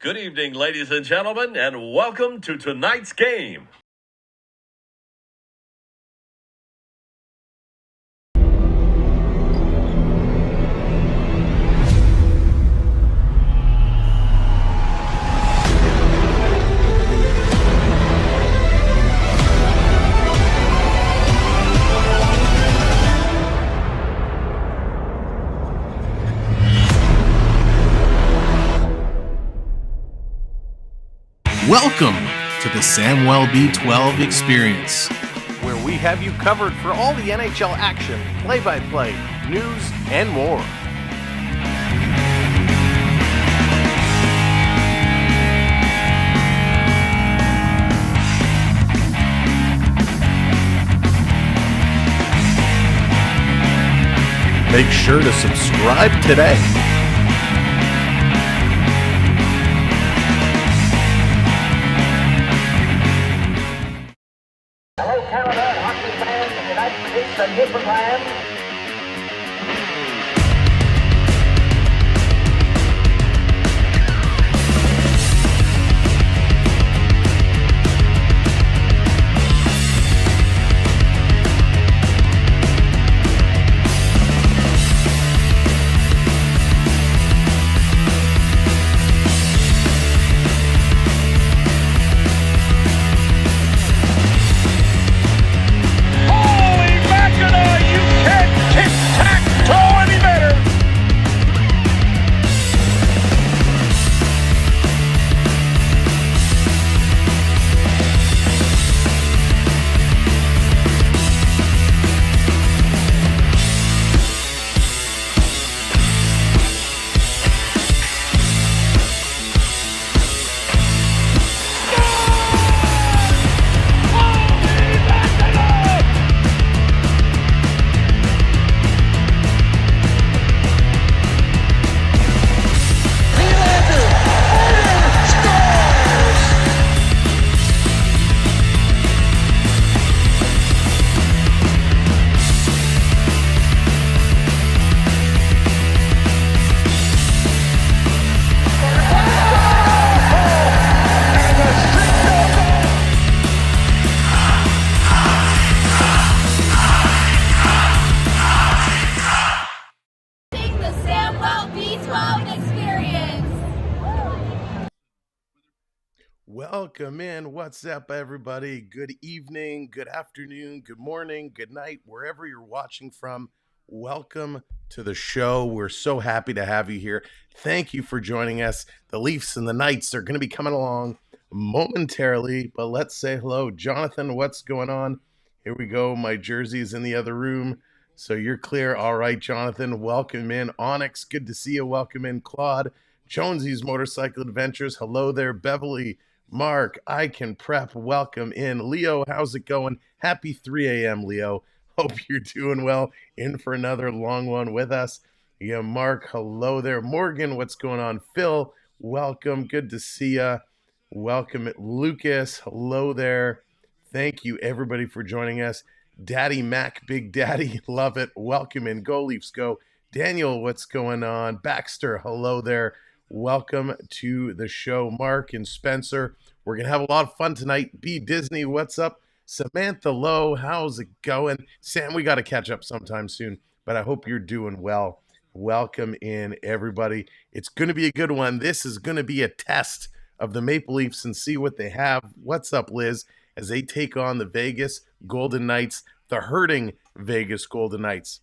Good evening, ladies and gentlemen, and welcome to tonight's game. Welcome to the Samwelb B12 experience, where we have you covered for all the NHL action, play-by-play, news, and more. Make sure to subscribe today. Hello, Canada, hockey fans of the United States and Newfoundland. Welcome in. What's up, everybody? Good evening, good afternoon, good morning, good night, wherever you're watching from. Welcome to the show. We're so happy to have you here. Thank you for joining us. The Leafs and the Knights are going to be coming along momentarily, but let's say hello. Jonathan, what's going on? Here we go. My jersey's in the other room, so you're clear. All right, Jonathan, welcome in. Onyx, good to see you. Welcome in. Claude, Jonesy's Motorcycle Adventures. Hello there, Beverly. Mark, I can prep. Welcome in. Leo, how's it going? Happy 3 a.m., Leo. Hope you're doing well. In for another long one with us. Yeah, Mark, hello there. Morgan, what's going on? Phil, welcome. Good to see ya. Welcome, Lucas. Hello there. Thank you, everybody, for joining us. Daddy Mac, Big Daddy, love it. Welcome in. Go Leafs, go. Daniel, what's going on? Baxter, hello there. Welcome to the show, Mark and Spencer. We're going to have a lot of fun tonight. B. Disney, what's up? Samantha Lowe, how's it going? Sam, we got to catch up sometime soon, but I hope you're doing well. Welcome in, everybody. It's going to be a good one. This is going to be a test of the Maple Leafs and see what they have. What's up, Liz? As they take on the Vegas Golden Knights, the hurting Vegas Golden Knights.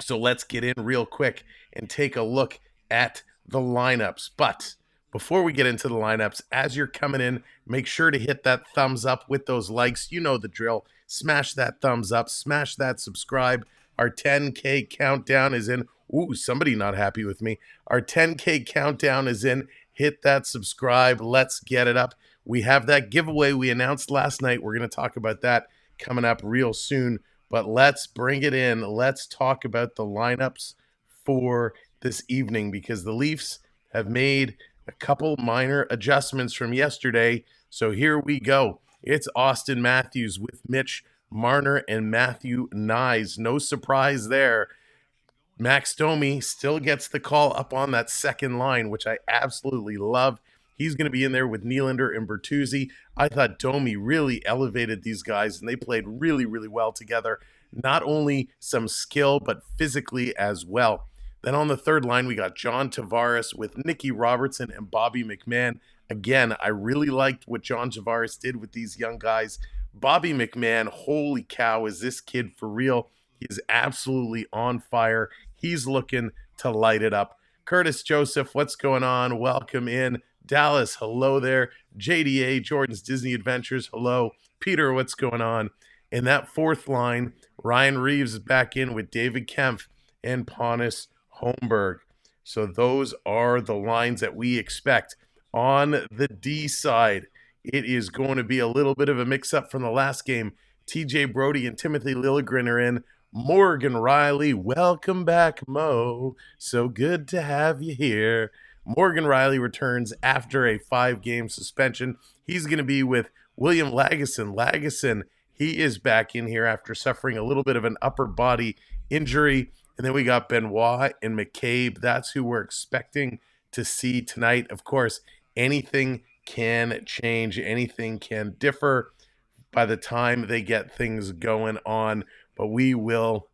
So let's get in real quick and take a look at the lineups. But before we get into the lineups, as you're coming in, make sure to hit that thumbs up with those likes. You know the drill. Smash that thumbs up. Smash that subscribe. Our 10K countdown is in. Ooh, somebody not happy with me. Our 10K countdown is in. Hit that subscribe. Let's get it up. We have that giveaway we announced last night. We're going to talk about that coming up real soon. But let's bring it in. Let's talk about the lineups for this evening, because the Leafs have made a couple minor adjustments from yesterday. So here we go. It's Austin Matthews with Mitch Marner and Matthew Knies. No surprise there. Max Domi still gets the call up on that second line, which I absolutely love. He's going to be in there with Nylander and Bertuzzi. I thought Domi really elevated these guys, and they played really, really well together. Not only some skill, but physically as well. Then on the third line, we got John Tavares with Nicky Robertson and Bobby McMann. Again, I really liked what John Tavares did with these young guys. Bobby McMann, holy cow, is this kid for real? He is absolutely on fire. He's looking to light it up. Curtis Joseph, what's going on? Welcome in. Dallas, hello there. JDA, Jordan's Disney Adventures, hello. Peter, what's going on? In that fourth line, Ryan Reeves is back in with David Kempf and Pontus Holmberg. So those are the lines that we expect. On the D side, it is going to be a little bit of a mix-up from the last game. TJ Brody and Timothy Liljegren are in. Morgan Riley, welcome back, Mo. So good to have you here. Morgan Riley returns after a 5-game suspension. He's going to be with William Lagesson. Lagesson, he is back in here after suffering a little bit of an upper body injury. And then we got Benoit and McCabe. That's who we're expecting to see tonight. Of course, anything can change. Anything can differ by the time they get things going on. But we will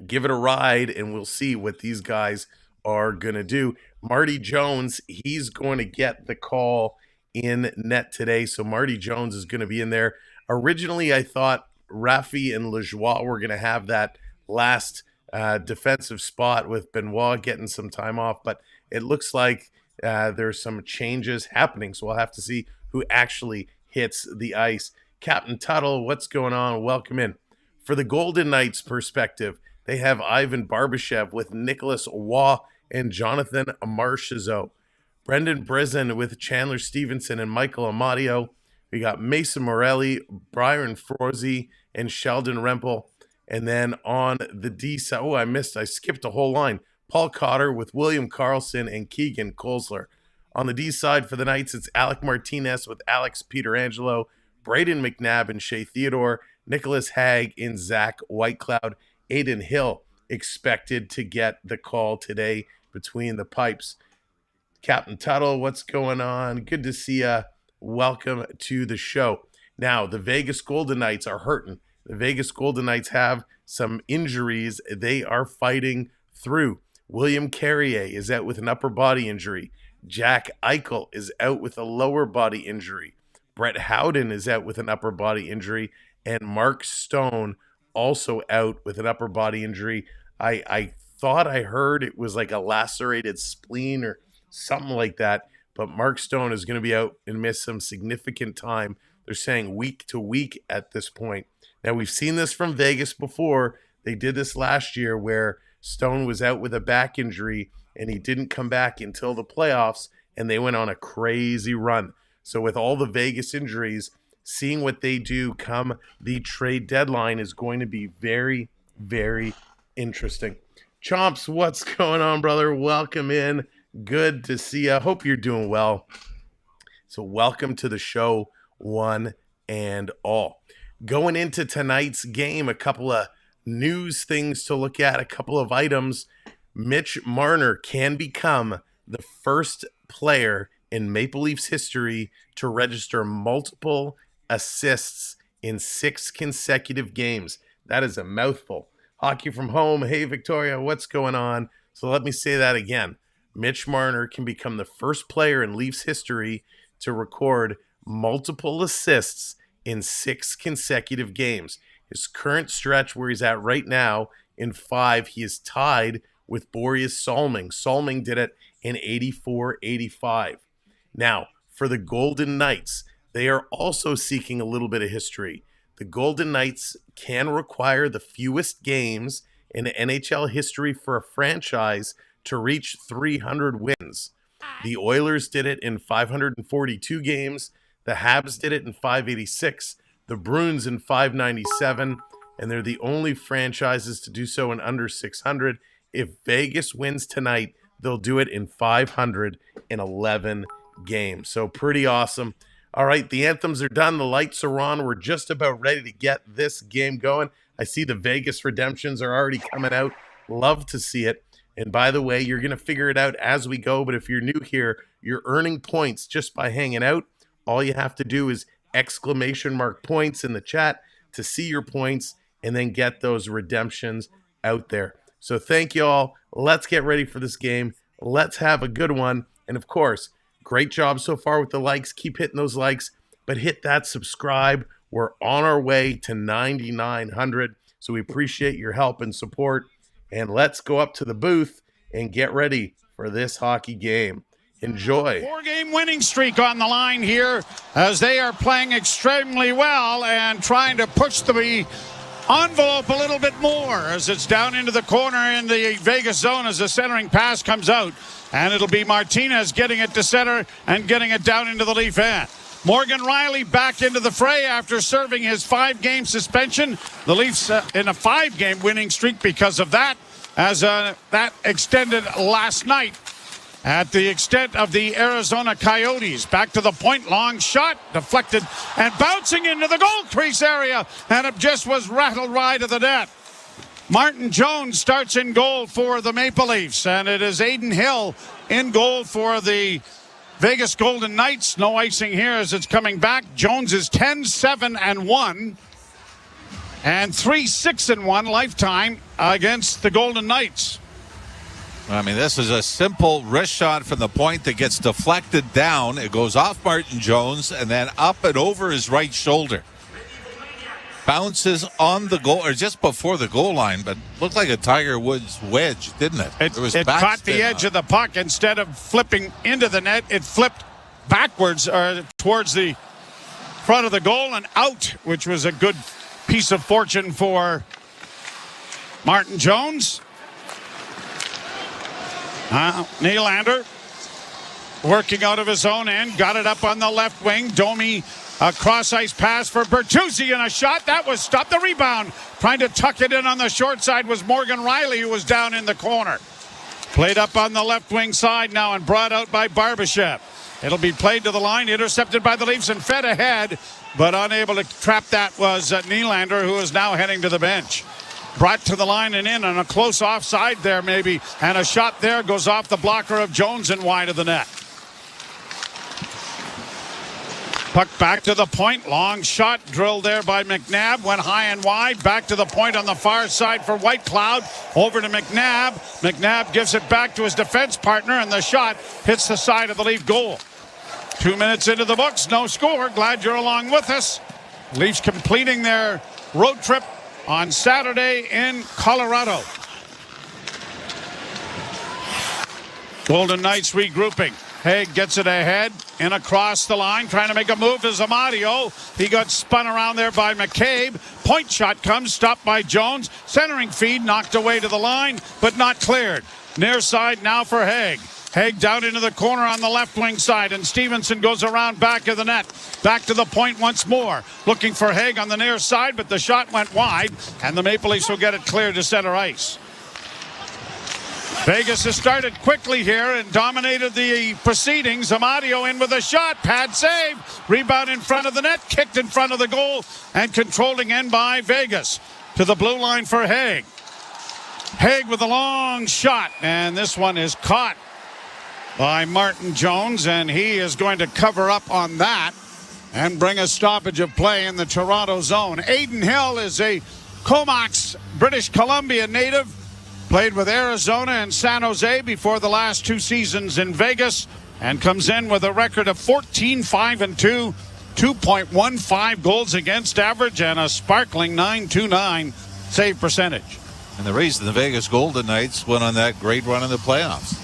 give it a ride, and we'll see what these guys are going to do. Marty Jones, he's going to get the call in net today. So Marty Jones is going to be in there. Originally, I thought Rafi and Lajoie were going to have that last defensive spot with Benoit getting some time off, but it looks like there's some changes happening, so we'll have to see who actually hits the ice. Captain Tuttle, what's going on? Welcome in. For the Golden Knights perspective, they have Ivan Barbashev with Nicholas Waugh and Jonathan Marchessault. Brendan Brizin with Chandler Stevenson and Michael Amadio. We got Mason Morelli, Brian Froese, and Sheldon Rempel. And then on the D side, I skipped a whole line. Paul Cotter with William Karlsson and Keegan Kolsler. On the D side for the Knights, it's Alec Martinez with Alex Pietrangelo, Braden McNabb and Shea Theodore, Nicholas Hague and Zach Whitecloud. Aiden Hill expected to get the call today between the pipes. Captain Tuttle, what's going on? Good to see ya. Welcome to the show. Now, the Vegas Golden Knights are hurting. The Vegas Golden Knights have some injuries they are fighting through. William Carrier is out with an upper body injury. Jack Eichel is out with a lower body injury. Brett Howden is out with an upper body injury. And Mark Stone also out with an upper body injury. I thought I heard it was like a lacerated spleen or something like that. But Mark Stone is going to be out and miss some significant time. They're saying week to week at this point. Now, we've seen this from Vegas before. They did this last year where Stone was out with a back injury and he didn't come back until the playoffs, and they went on a crazy run. So with all the Vegas injuries, seeing what they do come the trade deadline is going to be very, very interesting. Chomps, what's going on, brother? Welcome in. Good to see you. Hope you're doing well. So welcome to the show, one and all. Going into tonight's game, a couple of news things to look at, a couple of items. Mitch Marner can become the first player in Maple Leafs history to register multiple assists in 6 consecutive games. That is a mouthful. Hockey from home. Hey, Victoria, what's going on? So let me say that again. Mitch Marner can become the first player in Leafs history to record multiple assists in 6 consecutive games. His current stretch where he's at right now in 5, he is tied with Boreas Salming. Salming did it in 84-85. Now, for the Golden Knights, they are also seeking a little bit of history. The Golden Knights can require the fewest games in NHL history for a franchise to reach 300 wins. The Oilers did it in 542 games. The Habs did it in 586. The Bruins in 597. And they're the only franchises to do so in under 600. If Vegas wins tonight, they'll do it in 511 games. So pretty awesome. All right, the anthems are done. The lights are on. We're just about ready to get this game going. I see the Vegas redemptions are already coming out. Love to see it. And by the way, you're going to figure it out as we go. But if you're new here, you're earning points just by hanging out. All you have to do is exclamation mark points in the chat to see your points and then get those redemptions out there. So thank you all. Let's get ready for this game. Let's have a good one. And of course, great job so far with the likes. Keep hitting those likes, but hit that subscribe. We're on our way to 9,900. So we appreciate your help and support. And let's go up to the booth and get ready for this hockey game. Enjoy. 4-game winning streak on the line here as they are playing extremely well and trying to push the envelope a little bit more as it's down into the corner in the Vegas zone as the centering pass comes out. And it'll be Martinez getting it to center and getting it down into the Leaf end. Morgan Riley back into the fray after serving his 5-game suspension. The Leafs in a 5-game winning streak because of that, as that extended last night at the extent of the Arizona Coyotes. Back to the point, long shot, deflected and bouncing into the goal crease area, and it just was rattled wide of the net. Martin Jones starts in goal for the Maple Leafs, and it is Adin Hill in goal for the Vegas Golden Knights. No icing here as it's coming back. Jones is 10-7-1 and 3-6-1 lifetime against the Golden Knights. I mean, this is a simple wrist shot from the point that gets deflected down. It goes off Martin Jones and then up and over his right shoulder. Bounces on the goal, or just before the goal line, but looked like a Tiger Woods wedge, didn't it? It caught the edge of the puck. Instead of flipping into the net, it flipped backwards towards the front of the goal and out, which was a good piece of fortune for Martin Jones. Nylander working out of his own end, got it up on the left wing. Domi, a cross-ice pass for Bertuzzi and a shot. That was stopped. The rebound, trying to tuck it in on the short side, was Morgan Riley, who was down in the corner. Played up on the left wing side now and brought out by Barbashev. It'll be played to the line, intercepted by the Leafs and fed ahead, but unable to trap that was Nylander, who is now heading to the bench. Brought to the line and in on a close offside there maybe, and a shot there goes off the blocker of Jones and wide of the net. Puck back to the point. Long shot drilled there by McNabb. Went high and wide. Back to the point on the far side for White Cloud. Over to McNabb. McNabb gives it back to his defense partner, and the shot hits the side of the Leaf goal. 2 minutes into the books. No score. Glad you're along with us. Leafs completing their road trip on Saturday in Colorado. Golden Knights regrouping. Haig gets it ahead and across the line, trying to make a move to Zamadio. He got spun around there by McCabe. Point shot comes, stopped by Jones. Centering feed, knocked away to the line, but not cleared. Near side now for Haig. Haig down into the corner on the left wing side, and Stevenson goes around back of the net. Back to the point once more. Looking for Haig on the near side, but the shot went wide, and the Maple Leafs will get it clear to center ice. Vegas has started quickly here and dominated the proceedings. Amadio in with a shot. Pad save. Rebound in front of the net. Kicked in front of the goal. And controlling in by Vegas. To the blue line for Haig. Haig with a long shot. And this one is caught by Martin Jones. And he is going to cover up on that and bring a stoppage of play in the Toronto zone. Aiden Hill is a Comox, British Columbia native. Played with Arizona and San Jose before the last 2 seasons in Vegas, and comes in with a record of 14-5-2, 2.15 goals against average, and a sparkling .929 save percentage. And the reason the Vegas Golden Knights went on that great run in the playoffs.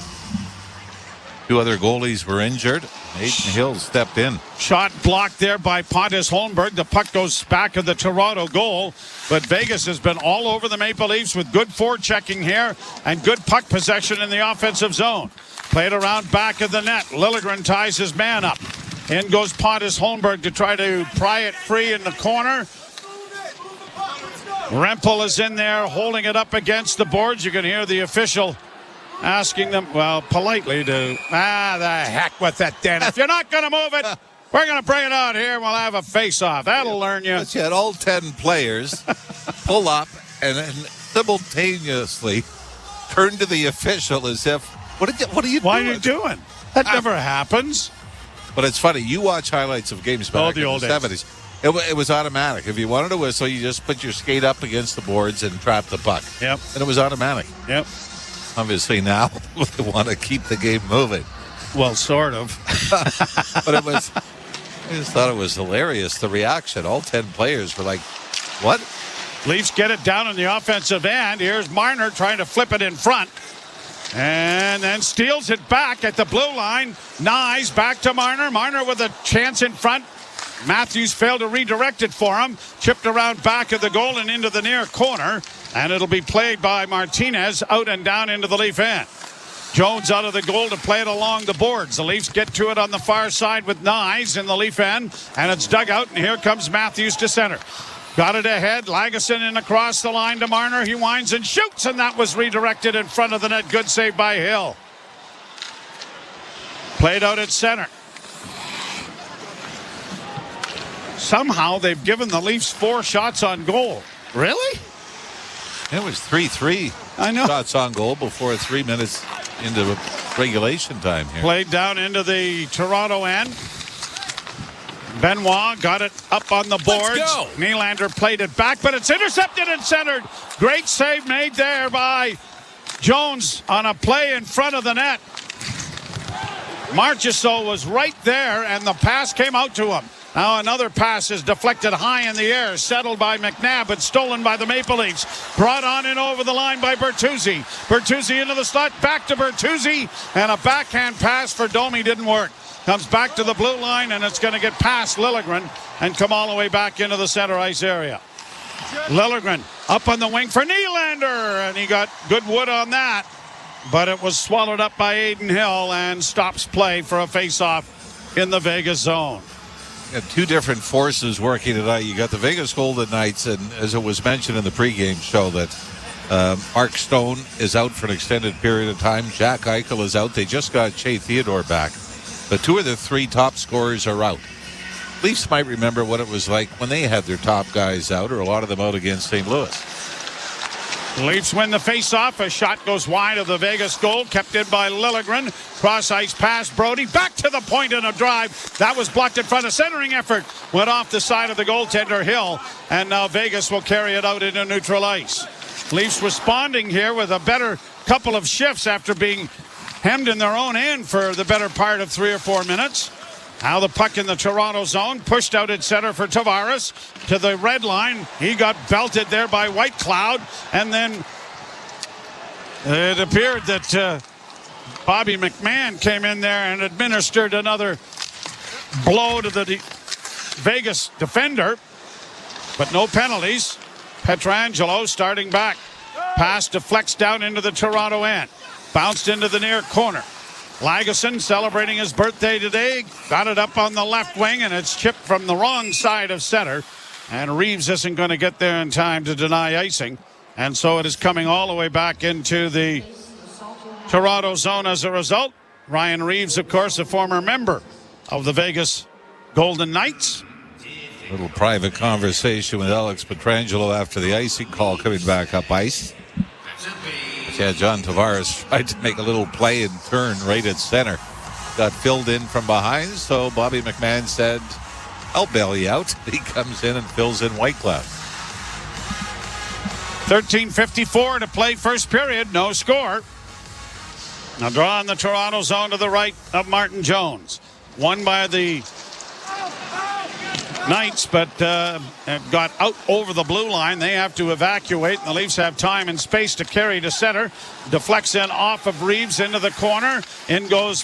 2 other goalies were injured. Aiden Hill stepped in. Shot blocked there by Pontus Holmberg. The puck goes back of the Toronto goal. But Vegas has been all over the Maple Leafs with good forechecking here and good puck possession in the offensive zone. Played around back of the net. Liljegren ties his man up. In goes Pontus Holmberg to try to pry it free in the corner. Rempel is in there holding it up against the boards. You can hear the official asking them, well, politely to, the heck with it then. If you're not going to move it, we're going to bring it out here and we'll have a face-off. That'll learn you. But you had all 10 players pull up and then simultaneously turn to the official as if, what are you doing? Why are you doing? That never happens. But it's funny. You watch highlights of games back in the 70s. It was automatic. If you wanted to whistle, you just put your skate up against the boards and trap the puck. Yep. And it was automatic. Yep. Obviously now they want to keep the game moving. Well, sort of. But I just thought it was hilarious, the reaction. All 10 players were like, what? Leafs get it down in the offensive end. Here's Marner trying to flip it in front. And then steals it back at the blue line. Knies back to Marner. Marner with a chance in front. Matthews failed to redirect it for him. Chipped around back of the goal and into the near corner. And it'll be played by Martinez out and down into the Leaf end. Jones out of the goal to play it along the boards. The Leafs get to it on the far side with Knies in the Leaf end. And it's dug out, and here comes Matthews to center. Got it ahead. Lagesson in across the line to Marner. He winds and shoots, and that was redirected in front of the net. Good save by Hill. Played out at center. Somehow they've given the Leafs 4 shots on goal. Really? It was 3-3 I know. shots on goal before 3 minutes into regulation time here. Played down into the Toronto end. Benoit got it up on the boards. Nylander played it back, but it's intercepted and centered. Great save made there by Jones on a play in front of the net. Marchessault was right there, and the pass came out to him. Now another pass is deflected high in the air, settled by McNabb, but stolen by the Maple Leafs. Brought on and over the line by Bertuzzi. Bertuzzi into the slot, back to Bertuzzi, and a backhand pass for Domi didn't work. Comes back to the blue line, and it's going to get past Liljegren and come all the way back into the center ice area. Liljegren up on the wing for Nylander, and he got good wood on that, but it was swallowed up by Aiden Hill and stops play for a face-off in the Vegas zone. You got 2 different forces working tonight. You got the Vegas Golden Knights, and as it was mentioned in the pregame show, that Mark Stone is out for an extended period of time. Jack Eichel is out. They just got Shea Theodore back. But 2 of the 3 top scorers are out. Leafs might remember what it was like when they had their top guys out, or a lot of them out against St. Louis. The Leafs win the face-off. A shot goes wide of the Vegas goal, kept in by Liljegren. Cross-ice pass, Brody. Back to the point in a drive. That was blocked in front. A centering effort went off the side of the goaltender, Hill. And now Vegas will carry it out into neutral ice. Leafs responding here with a better couple of shifts after being hemmed in their own end for the better part of 3 or 4 minutes. Now the puck in the Toronto zone, pushed out at center for Tavares to the red line. He got belted there by Whitecloud, and then it appeared that Bobby McMahon came in there and administered another blow to the Vegas defender, but no penalties. Pietrangelo starting back. Pass deflects down into the Toronto end. Bounced into the near corner. Lagesson celebrating his birthday today. Got it up on the left wing, and it's chipped from the wrong side of center. And Reeves isn't going to get there in time to deny icing. And so it is coming all the way back into the Toronto zone as a result. Ryan Reeves, of course, a former member of the Vegas Golden Knights. Little private conversation with Alex Pietrangelo after the icing call coming back up ice. Yeah, John Tavares tried to make a little play and turn right at center. Got filled in from behind, so Bobby McMahon said, I'll bail you out. He comes in and fills in Whitecloud. 13:54 to play first period, no score. Now draw in the Toronto zone to the right of Martin Jones. Won by the Knights, but got out over the blue line. They have to evacuate. The Leafs have time and space to carry to center. Deflects in off of Reeves into the corner. In goes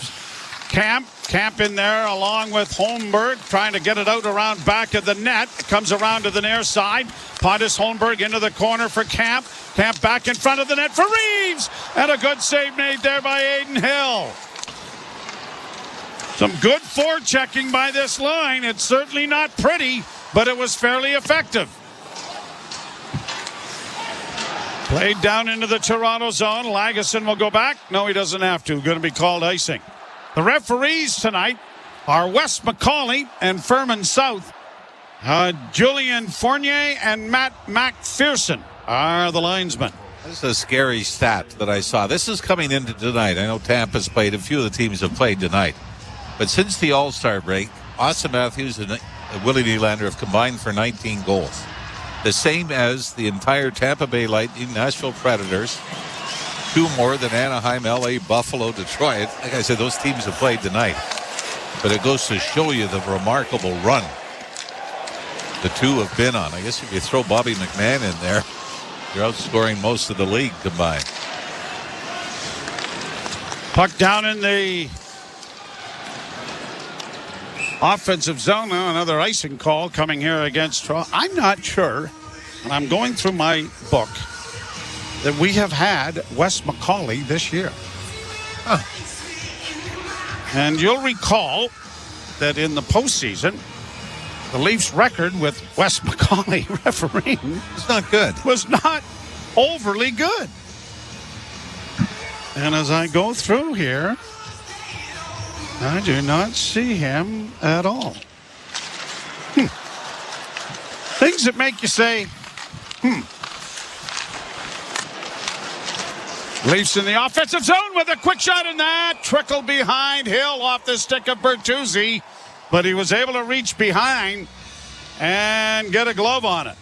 Camp. Camp in there along with Holmberg, trying to get it out around back of the net. It comes around to the near side. Pontus Holmberg into the corner for Camp. Camp back in front of the net for Reeves. And a good save made there by Aiden Hill. Some good forechecking by this line. It's certainly not pretty, but it was fairly effective. Played down into the Toronto zone. Lagesson will go back. No, he doesn't have to. Going to be called icing. The referees tonight are Wes McCauley and Furman South. Julian Fournier and Matt McPherson are the linesmen. This is a scary stat that I saw. This is coming into tonight. I know Tampa's played. A few of the teams have played tonight. But since the All-Star break, Austin Matthews and Willie Nylander have combined for 19 goals. The same as the entire Tampa Bay Lightning, Nashville Predators, 2 more than Anaheim, LA, Buffalo, Detroit. Like I said, those teams have played tonight. But it goes to show you the remarkable run the two have been on. I guess if you throw Bobby McMahon in there, you're outscoring most of the league combined. Puck down in the offensive zone. Now another icing call coming here against Toronto. I'm not sure, and I'm going through my book, that we have had Wes McCauley this year. And you'll recall that in the postseason, the Leafs' record with Wes McCauley refereeing It's not good. was not overly good. And as I go through here, I do not see him at all. Things that make you say, Leafs in the offensive zone with a quick shot, in that trickled behind Hill off the stick of Bertuzzi, but he was able to reach behind and get a glove on it.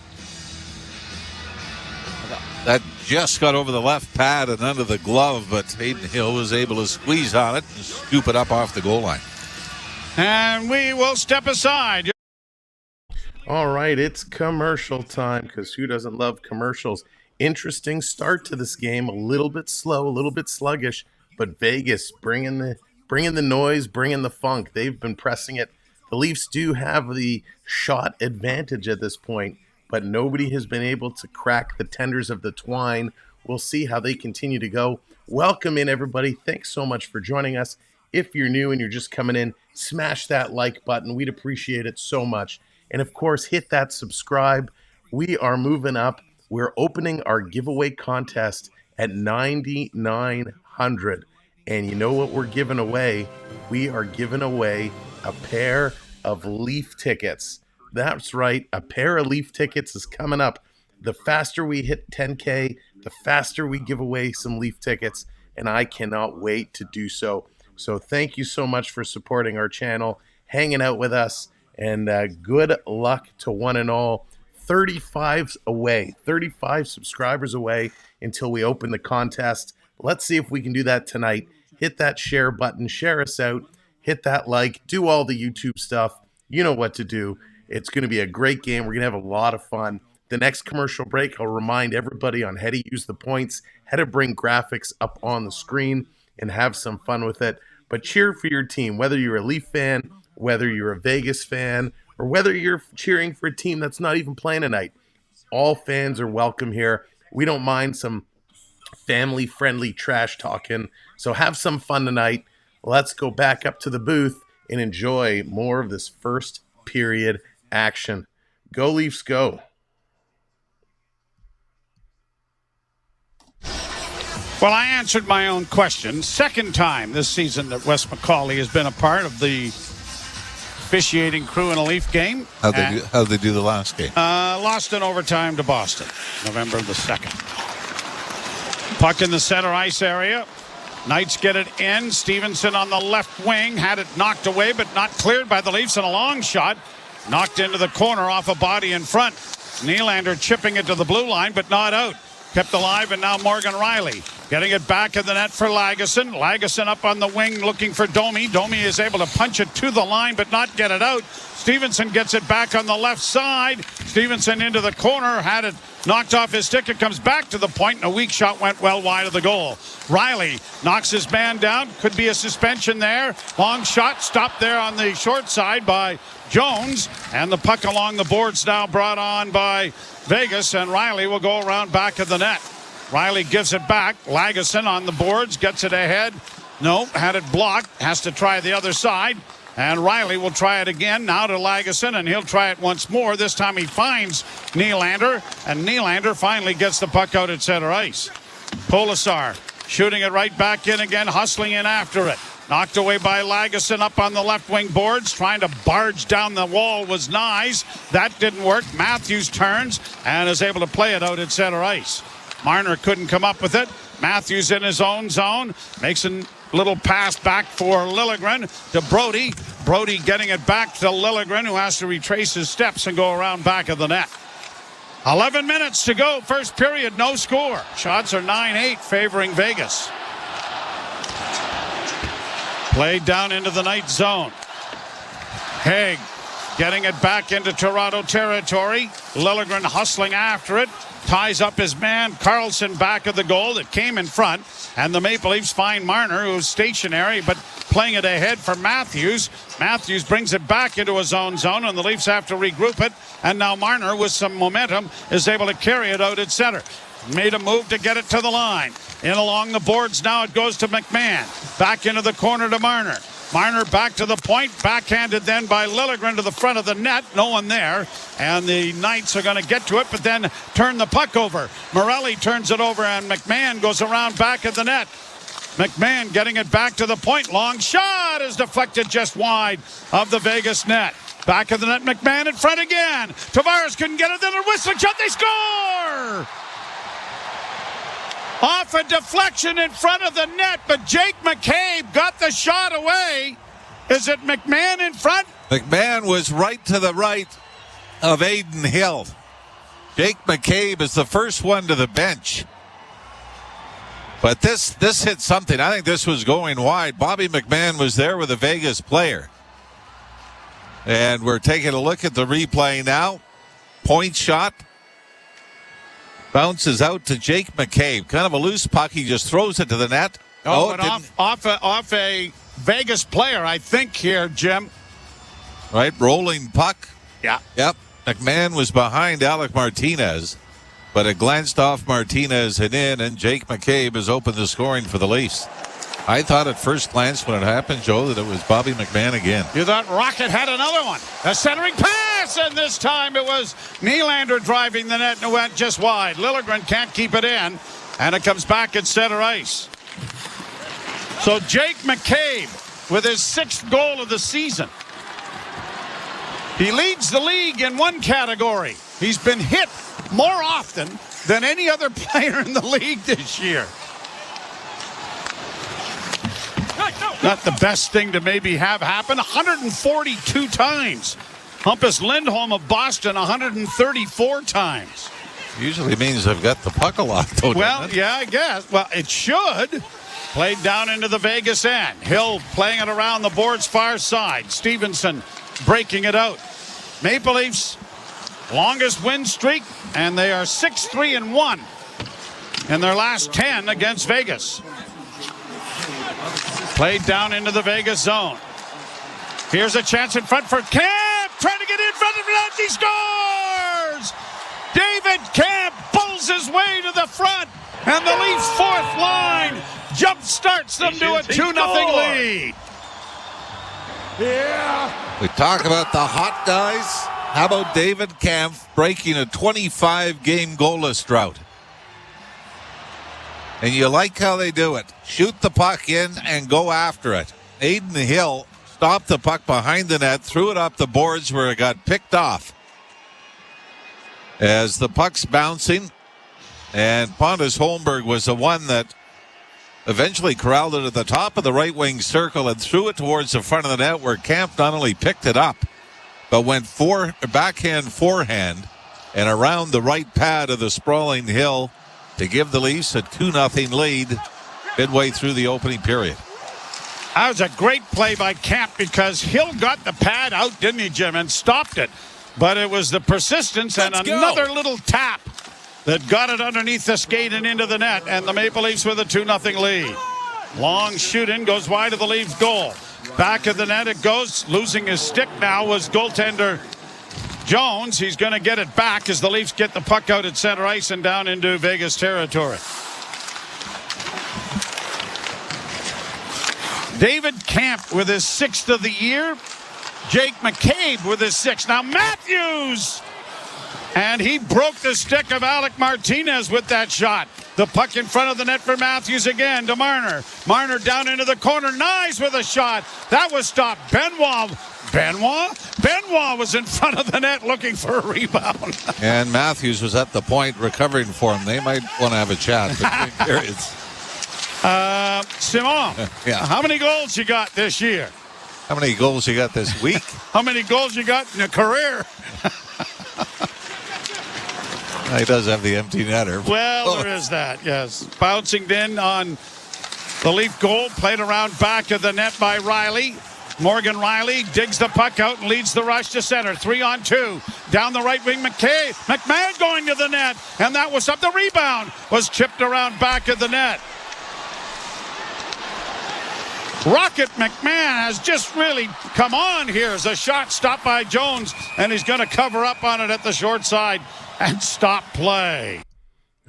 That just got over the left pad and under the glove, but Aiden Hill was able to squeeze on it and scoop it up off the goal line. And we will step aside. All right, it's commercial time, because who doesn't love commercials? Interesting start to this game, a little bit slow, a little bit sluggish, but Vegas bringing the noise, bringing the funk. They've been pressing it. The Leafs do have the shot advantage at this point, but nobody has been able to crack the tenders of the twine. We'll see how they continue to go. Welcome in, everybody. Thanks so much for joining us. If you're new and you're just coming in, smash that like button. We'd appreciate it so much. And of course, hit that subscribe. We are moving up. We're opening our giveaway contest at 9,900. And you know what we're giving away? We are giving away a pair of Leaf tickets. That's right. A pair of Leaf tickets is coming up. The faster we hit 10K, the faster we give away some Leaf tickets, and I cannot wait to do so. So thank you so much for supporting our channel, hanging out with us, and good luck to one and all. 35 subscribers away until we open the contest. Let's see if we can do that tonight. Hit that share button, share us out, hit that like, do all the YouTube stuff. You know what to do. It's going to be a great game. We're going to have a lot of fun. The next commercial break, I'll remind everybody on how to use the points, how to bring graphics up on the screen, and have some fun with it. But cheer for your team, whether you're a Leaf fan, whether you're a Vegas fan, or whether you're cheering for a team that's not even playing tonight. All fans are welcome here. We don't mind some family-friendly trash talking. So have some fun tonight. Let's go back up to the booth and enjoy more of this first period action. Go Leafs, go. Well, I answered my own question. Second time this season that Wes McCauley has been a part of the officiating crew in a Leaf game. How'd they do the last game? Lost in overtime to Boston, November the 2nd. Puck in the center ice area. Knights get it in. Stevenson on the left wing had it knocked away, but not cleared by the Leafs, and a long shot knocked into the corner off a body in front. Nylander chipping it to the blue line, but not out. Kept alive, and now Morgan Rielly getting it back in the net for Lagesson. Lagesson up on the wing looking for Domi. Domi is able to punch it to the line but not get it out. Stevenson gets it back on the left side. Stevenson into the corner, had it knocked off his stick. It comes back to the point, and a weak shot went well wide of the goal. Rielly knocks his man down. Could be a suspension there. Long shot stopped there on the short side by Jones, and the puck along the boards now brought on by Vegas, and Rielly will go around back of the net. Rielly gives it back. Lagesson on the boards, gets it ahead. No, had it blocked. Has to try the other side. And Rielly will try it again, now to Lagesson, and he'll try it once more. This time he finds Nylander, and Nylander finally gets the puck out at center ice. Polisar shooting it right back in again, hustling in after it. Knocked away by Lagesson up on the left wing boards. Trying to barge down the wall was Knies. That didn't work. Matthews turns and is able to play it out at center ice. Marner couldn't come up with it. Matthews in his own zone. Makes a little pass back for Liljegren to Brody. Brody getting it back to Liljegren, who has to retrace his steps and go around back of the net. 11 minutes to go. First period, no score. Shots are 9-8 favoring Vegas. Played down into the night zone. Haig getting it back into Toronto territory. Liljegren hustling after it. Ties up his man. Carlson back of the goal that came in front. And the Maple Leafs find Marner, who's stationary, but playing it ahead for Matthews. Matthews brings it back into his own zone, and the Leafs have to regroup it. And now Marner, with some momentum, is able to carry it out at center. Made a move to get it to the line. In along the boards now it goes to McMahon. Back into the corner to Marner. Marner back to the point. Backhanded then by Liljegren to the front of the net. No one there. And the Knights are going to get to it, but then turn the puck over. Morelli turns it over, and McMahon goes around back of the net. McMahon getting it back to the point. Long shot is deflected just wide of the Vegas net. Back of the net, McMahon in front again. Tavares couldn't get it. Then a whistling shot. They score! Off a deflection in front of the net, but Jake McCabe got the shot away. Is it McMahon in front? McMahon was right to the right of Aiden Hill. Jake McCabe is the first one to the bench. But this hit something. I think this was going wide. Bobby McMahon was there with a Vegas player. And we're taking a look at the replay now. Point shot. Bounces out to Jake McCabe. Kind of a loose puck. He just throws it to the net. But off a Vegas player, I think, here, Jim. Right, rolling puck. Yeah. Yep. McMahon was behind Alec Martinez, but it glanced off Martinez and in, and Jake McCabe has opened the scoring for the Leafs. I thought at first glance when it happened, Joe, that it was Bobby McMahon again. You thought Rocket had another one. A centering pass, and this time it was Nylander driving the net and it went just wide. Liljegren can't keep it in, and it comes back at center ice. So Jake McCabe with his 6th goal of the season. He leads the league in one category. He's been hit more often than any other player in the league this year. Not the best thing to maybe have happen. 142 times. Hampus Lindholm of Boston 134 times. Usually means they've got the puck a lot, though. Well, yeah, I guess. Well, it should. Played down into the Vegas end. Hill playing it around the board's far side. Stevenson breaking it out. Maple Leafs, longest win streak, and they are 6-3-1 in their last 10 against Vegas. Played down into the Vegas zone. Here's a chance in front for Camp, trying to get in front of net. He scores! David Camp pulls his way to the front, and the Leafs' fourth line jump starts them to a 2-0 lead. Yeah. We talk about the hot guys. How about David Camp breaking a 25-game goalless drought? And you like how they do it. Shoot the puck in and go after it. Aiden Hill stopped the puck behind the net, threw it up the boards where it got picked off. As the puck's bouncing, and Pontus Holmberg was the one that eventually corralled it at the top of the right wing circle and threw it towards the front of the net, where Camp not only picked it up, but went backhand forehand and around the right pad of the sprawling Hill to give the Leafs a 2-0 lead midway through the opening period. That was a great play by Camp because Hill got the pad out, didn't he, Jim, and stopped it. But it was the persistence and another little tap that got it underneath the skate and into the net, and the Maple Leafs with a 2-0 lead. Long shoot-in goes wide of the Leafs' goal. Back of the net it goes. Losing his stick now was goaltender Jones. He's going to get it back as the Leafs get the puck out at center ice and down into Vegas territory. David Camp with his 6th of the year. Jake McCabe with his 6th. Now Matthews! And he broke the stick of Alec Martinez with that shot. The puck in front of the net for Matthews again to Marner. Marner down into the corner. Knies with a shot. That was stopped. Benoit was in front of the net looking for a rebound. And Matthews was at the point recovering for him. They might want to have a chat between periods. Simon, Yeah. How many goals you got this year? How many goals you got this week? How many goals you got in a career? He does have the empty netter. Well, there is that, yes. Bouncing in on the Leaf goal, played around back of the net by Riley. Morgan Riley digs the puck out and leads the rush to center. 3-on-2. Down the right wing, McMahon going to the net. And that was up. The rebound was chipped around back of the net. Rocket McMahon has just really come on here as a shot stopped by Jones, and he's going to cover up on it at the short side and stop play.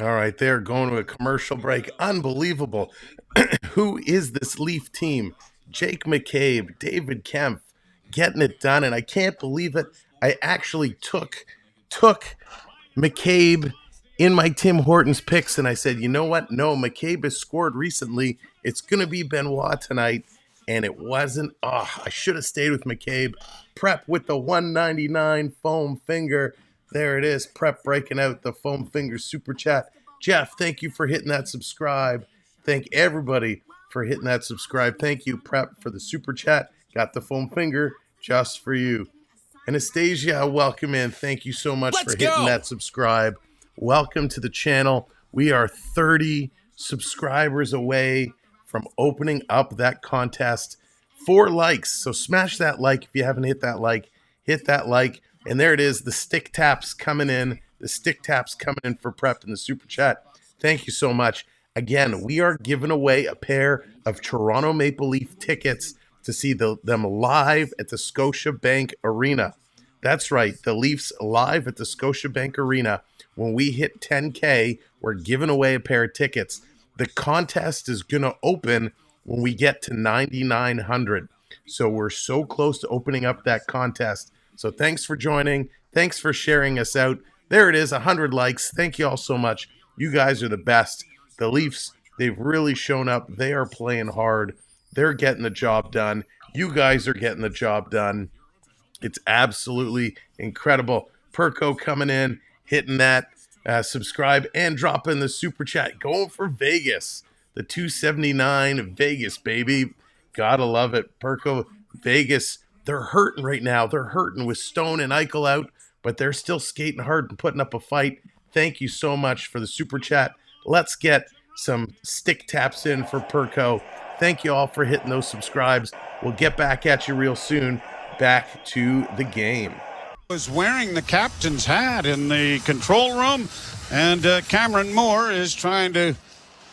All right, they're going to a commercial break. Unbelievable. Who is this Leaf team? Jake McCabe, David Kempf, getting it done, and I can't believe it. I actually took McCabe in my Tim Hortons picks, and I said, you know what? No, McCabe has scored recently. It's going to be Benoit tonight, and it wasn't. Oh, I should have stayed with McCabe. Prep with the 199 foam finger. There it is. Prep breaking out the foam finger super chat. Jeff, thank you for hitting that subscribe. Thank everybody for hitting that subscribe. Thank you, Prep, for the super chat. Got the foam finger just for you. Anastasia, welcome in. Thank you so much for hitting that subscribe. Welcome to the channel. We are 30 subscribers away from opening up that contest. 4 likes. So smash that like if you haven't hit that like. Hit that like. And there it is. The stick taps coming in. The stick taps coming in for Prep in the super chat. Thank you so much. Again, we are giving away a pair of Toronto Maple Leaf tickets to see them live at the Scotiabank Arena. That's right. The Leafs live at the Scotiabank Arena. When we hit 10K, we're giving away a pair of tickets. The contest is going to open when we get to 9,900. So we're so close to opening up that contest. So thanks for joining. Thanks for sharing us out. There it is, 100 likes. Thank you all so much. You guys are the best. The Leafs, they've really shown up. They are playing hard. They're getting the job done. You guys are getting the job done. It's absolutely incredible. Perko coming in, hitting that. subscribe and drop in the super chat. Going for Vegas, the 279 Vegas, baby. Gotta love it. Perko, Vegas, they're hurting right now. They're hurting with Stone and Eichel out, but they're still skating hard and putting up a fight. Thank you so much for the super chat. Let's get some stick taps in for Perko. Thank you all for hitting those subscribes. We'll get back at you real soon. Back to the game. Was wearing the captain's hat in the control room, and Cameron Moore is trying to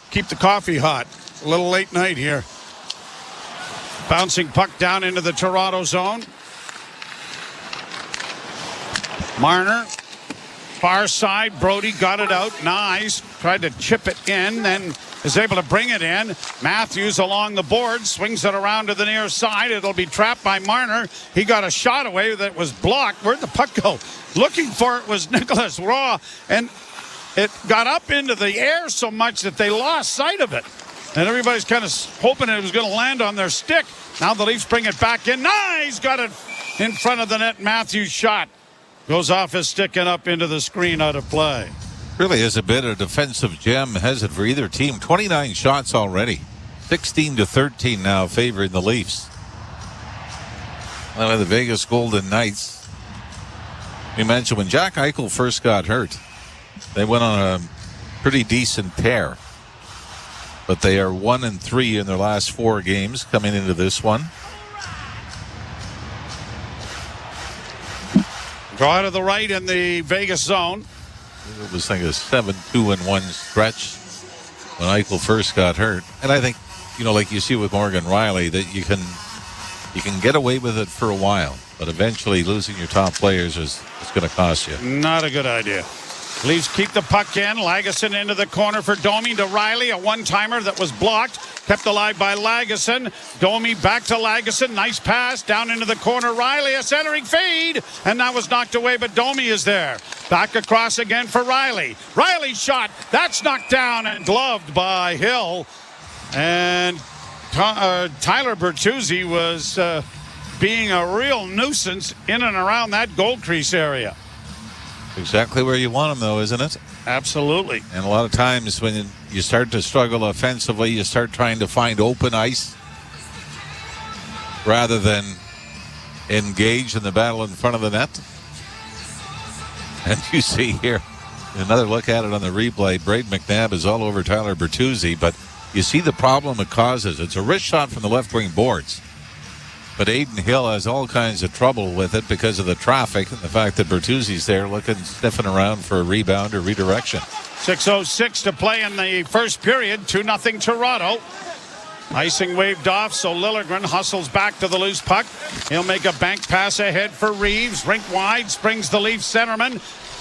keep the coffee hot. A little late night here. Bouncing puck down into the Toronto zone. Marner, far side. Brody got it out. Knies tried to chip it in, then is able to bring it in. Matthews along the board, swings it around to the near side. It'll be trapped by Marner. He got a shot away that was blocked. Where'd the puck go? Looking for it was Nicholas Raw, and it got up into the air so much that they lost sight of it. And everybody's kind of hoping it was going to land on their stick. Now the Leafs bring it back in. Nice! Got it in front of the net. Matthews' shot goes off his stick and up into the screen, out of play. Really is a bit of defensive gem, has it, for either team. 29 shots already. 16-13 now favoring the Leafs. One of the Vegas Golden Knights. We mentioned when Jack Eichel first got hurt, they went on a pretty decent tear. But they are 1-3 in their last 4 games coming into this one. Draw to the right in the Vegas zone. It was like a 7-2-1 stretch when Eichel first got hurt. And I think, like you see with Morgan Riley, that you can get away with it for a while. But eventually losing your top players is going to cost you. Not a good idea. Leafs keep the puck in. Lagesson into the corner for Domi to Riley. A one-timer that was blocked. Kept alive by Lagesson. Domi back to Lagesson. Nice pass down into the corner. Riley, a centering feed. And that was knocked away, but Domi is there. Back across again for Riley. Riley's shot. That's knocked down and gloved by Hill. And Tyler Bertuzzi was being a real nuisance in and around that goal crease area. Exactly where you want him, though, isn't it? Absolutely. And a lot of times when you start to struggle offensively, you start trying to find open ice rather than engage in the battle in front of the net. And you see here, another look at it on the replay, Braden McNabb is all over Tyler Bertuzzi, but you see the problem it causes. It's a wrist shot from the left wing boards. But Aiden Hill has all kinds of trouble with it because of the traffic and the fact that Bertuzzi's there sniffing around for a rebound or redirection. 6:06 to play in the first period. 2-0 Toronto. Icing waved off, so Liljegren hustles back to the loose puck. He'll make a bank pass ahead for Reeves. Rink wide, springs the Leaf centerman.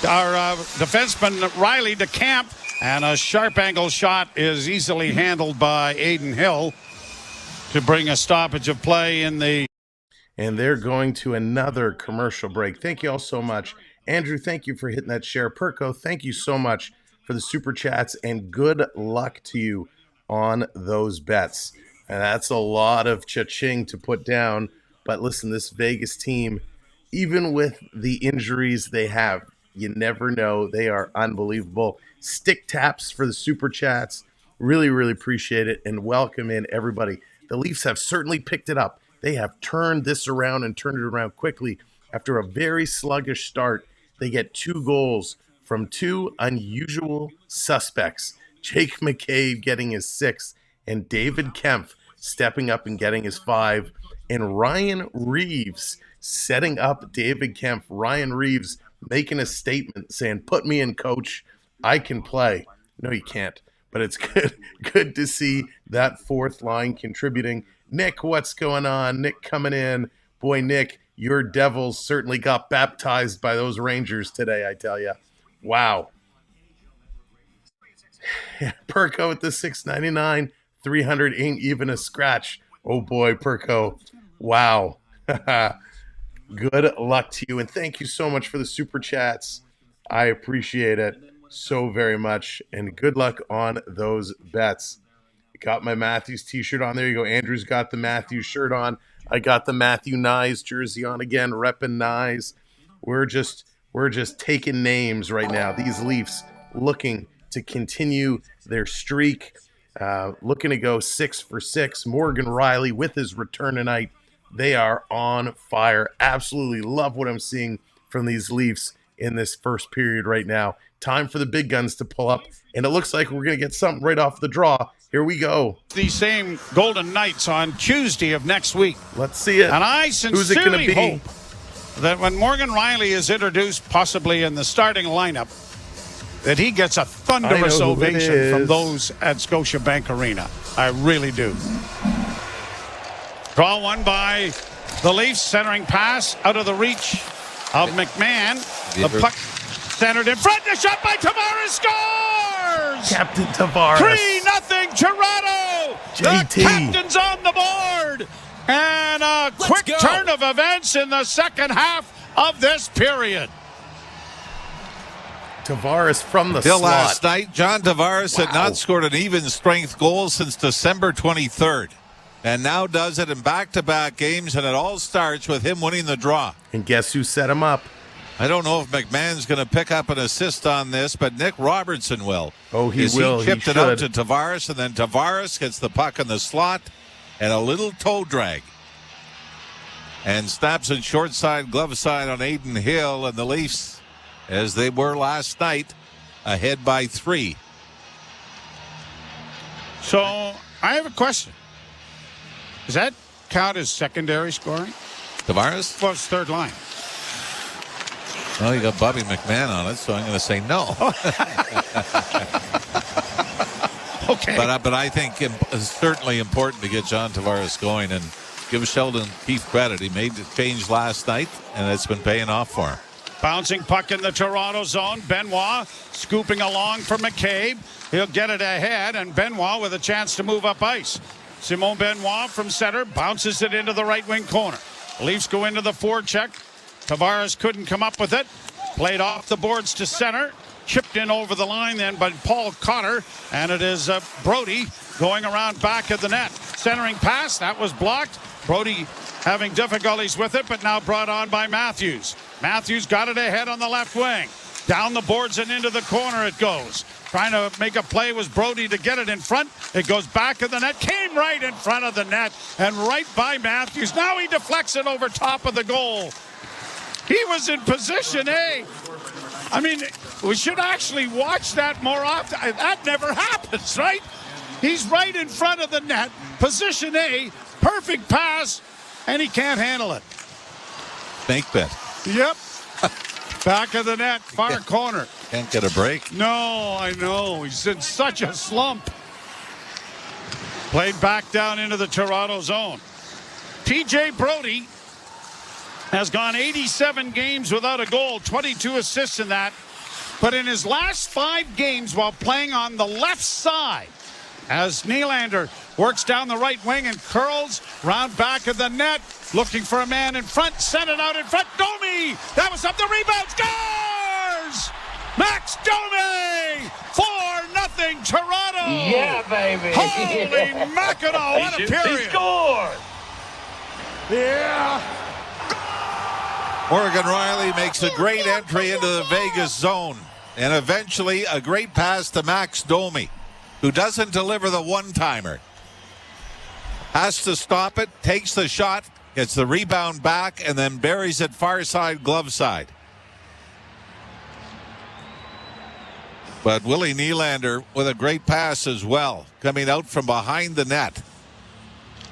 Our defenseman Riley to Camp. And a sharp angle shot is easily handled by Aiden Hill to bring a stoppage of play in the... And they're going to another commercial break. Thank you all so much. Andrew, thank you for hitting that share. Perko, thank you so much for the super chats, and good luck to you on those bets. And that's a lot of cha-ching to put down. But listen, this Vegas team, even with the injuries they have, you never know. They are unbelievable. Stick taps for the super chats. Really, really appreciate it. And welcome in everybody. The Leafs have certainly picked it up. They have turned this around and turned it around quickly. After a very sluggish start, they get 2 goals from 2 unusual suspects. Jake McCabe getting his 6th, and David Kempf stepping up and getting his 5. And Ryan Reeves setting up David Kempf. Ryan Reeves making a statement saying, "Put me in, coach. I can play." No, you can't. But it's good to see that fourth line contributing. Nick, what's going on? Nick coming in. Boy, Nick, your Devils certainly got baptized by those Rangers today, I tell you. Wow. Perko at the $6.99. 300 ain't even a scratch. Oh, boy, Perko. Wow. Good luck to you. And thank you so much for the super chats. I appreciate it so very much, and good luck on those bets. Got my Matthews t-shirt on. There you go. Andrew's got the Matthews shirt on. I got the Matthew Knies jersey on again, repping Knies. We're just taking names right now. These Leafs, looking to continue their streak, looking to go 6 for 6. Morgan Riley with his return tonight. They are on fire. Absolutely love what I'm seeing from these Leafs in this first period right now. Time for the big guns to pull up, and it looks like we're going to get something right off the draw. Here we go. The same Golden Knights on Tuesday of next week. Let's see it. And I Who's it sincerely gonna be? hope that when Morgan Riley is introduced, possibly in the starting lineup, that he gets a thunderous I know who it ovation from is. those at Scotiabank Arena. I really do. Draw one by the Leafs, centering pass out of the reach of McMahon. The puck centered in front. The shot by Tavares scores! Captain Tavares. 3-0 Toronto! JT. The captain's on the board! And a quick turn of events in the second half of this period. Tavares from the Till slot. last night, John Tavares had not scored an even-strength goal since December 23rd. And now does it in back-to-back games, and it all starts with him winning the draw. And guess who set him up? I don't know if McMahon's going to pick up an assist on this, but Nick Robertson will. Oh, he As will. He chipped He it out to should. Tavares, and then Tavares gets the puck in the slot and a little toe drag. And snaps it short side, glove side on Aiden Hill, and the Leafs, as they were last night, ahead by 3. So I have a question. Does that count as secondary scoring? Tavares? Well, it's third line. Well, you got Bobby McMahon on it, so I'm going to say no. Okay. But I think it's certainly important to get John Tavares going and give Sheldon Keefe credit. He made the change last night, and it's been paying off for him. Bouncing puck in the Toronto zone. Benoit scooping along for McCabe. He'll get it ahead, and Benoit with a chance to move up ice. Simon Benoit from center bounces it into the right wing corner. Leafs go into the forecheck. Tavares couldn't come up with it. Played off the boards to center. Chipped in over the line then by Paul Cotter. And it is Brody going around back of the net. Centering pass. That was blocked. Brody having difficulties with it, but now brought on by Matthews. Matthews got it ahead on the left wing. Down the boards and into the corner it goes. Trying to make a play was Brody to get it in front. It goes back of the net. Came right in front of the net and right by Matthews. Now he deflects it over top of the goal. He was in position A. I mean, we should actually watch that more often. That never happens, right? He's right in front of the net. Position A. Perfect pass. And he can't handle it. Snake bit. Yep. Back of the net. Far corner. Can't get a break. No, I know. He's in such a slump. Played back down into the Toronto zone. TJ Brody has gone 87 games without a goal, 22 assists in that. But in his last 5 games while playing on the left side, as Nylander works down the right wing and curls round back of the net, looking for a man in front, sent it out in front. Domi! That was up the rebound. Scores! Max Domi! 4-0 Toronto! Yeah, baby. Holy mackerel, what a He period! scored! Yeah! Morgan Riley makes a great entry into the Vegas zone. And eventually a great pass to Max Domi, who doesn't deliver the one-timer. Has to stop it, takes the shot, gets the rebound back, and then buries it far side, glove side. But Willie Nylander with a great pass as well, coming out from behind the net.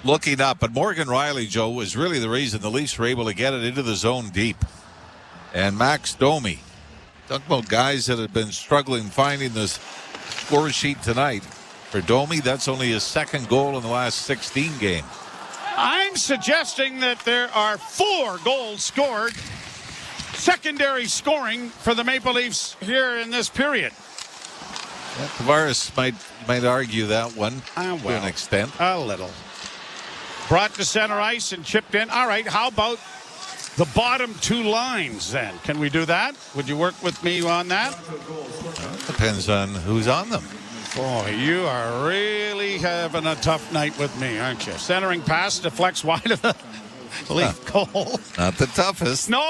Looking up, but Morgan Riley, Joe, was really the reason the Leafs were able to get it into the zone deep. And Max Domi, talk about guys that have been struggling finding this score sheet tonight. For Domi, that's only his second goal in the last 16 games. I'm suggesting that there are 4 goals scored, secondary scoring for the Maple Leafs here in this period. Yeah, Tavares might argue that one to an extent. A little. Brought to center ice and chipped in. All right, how about the bottom 2 lines then? Can we do that? Would you work with me on that? Well, it depends on who's on them. Boy, you are really having a tough night with me, aren't you? Centering pass deflects wide of the Leaf goal. Not the toughest. No,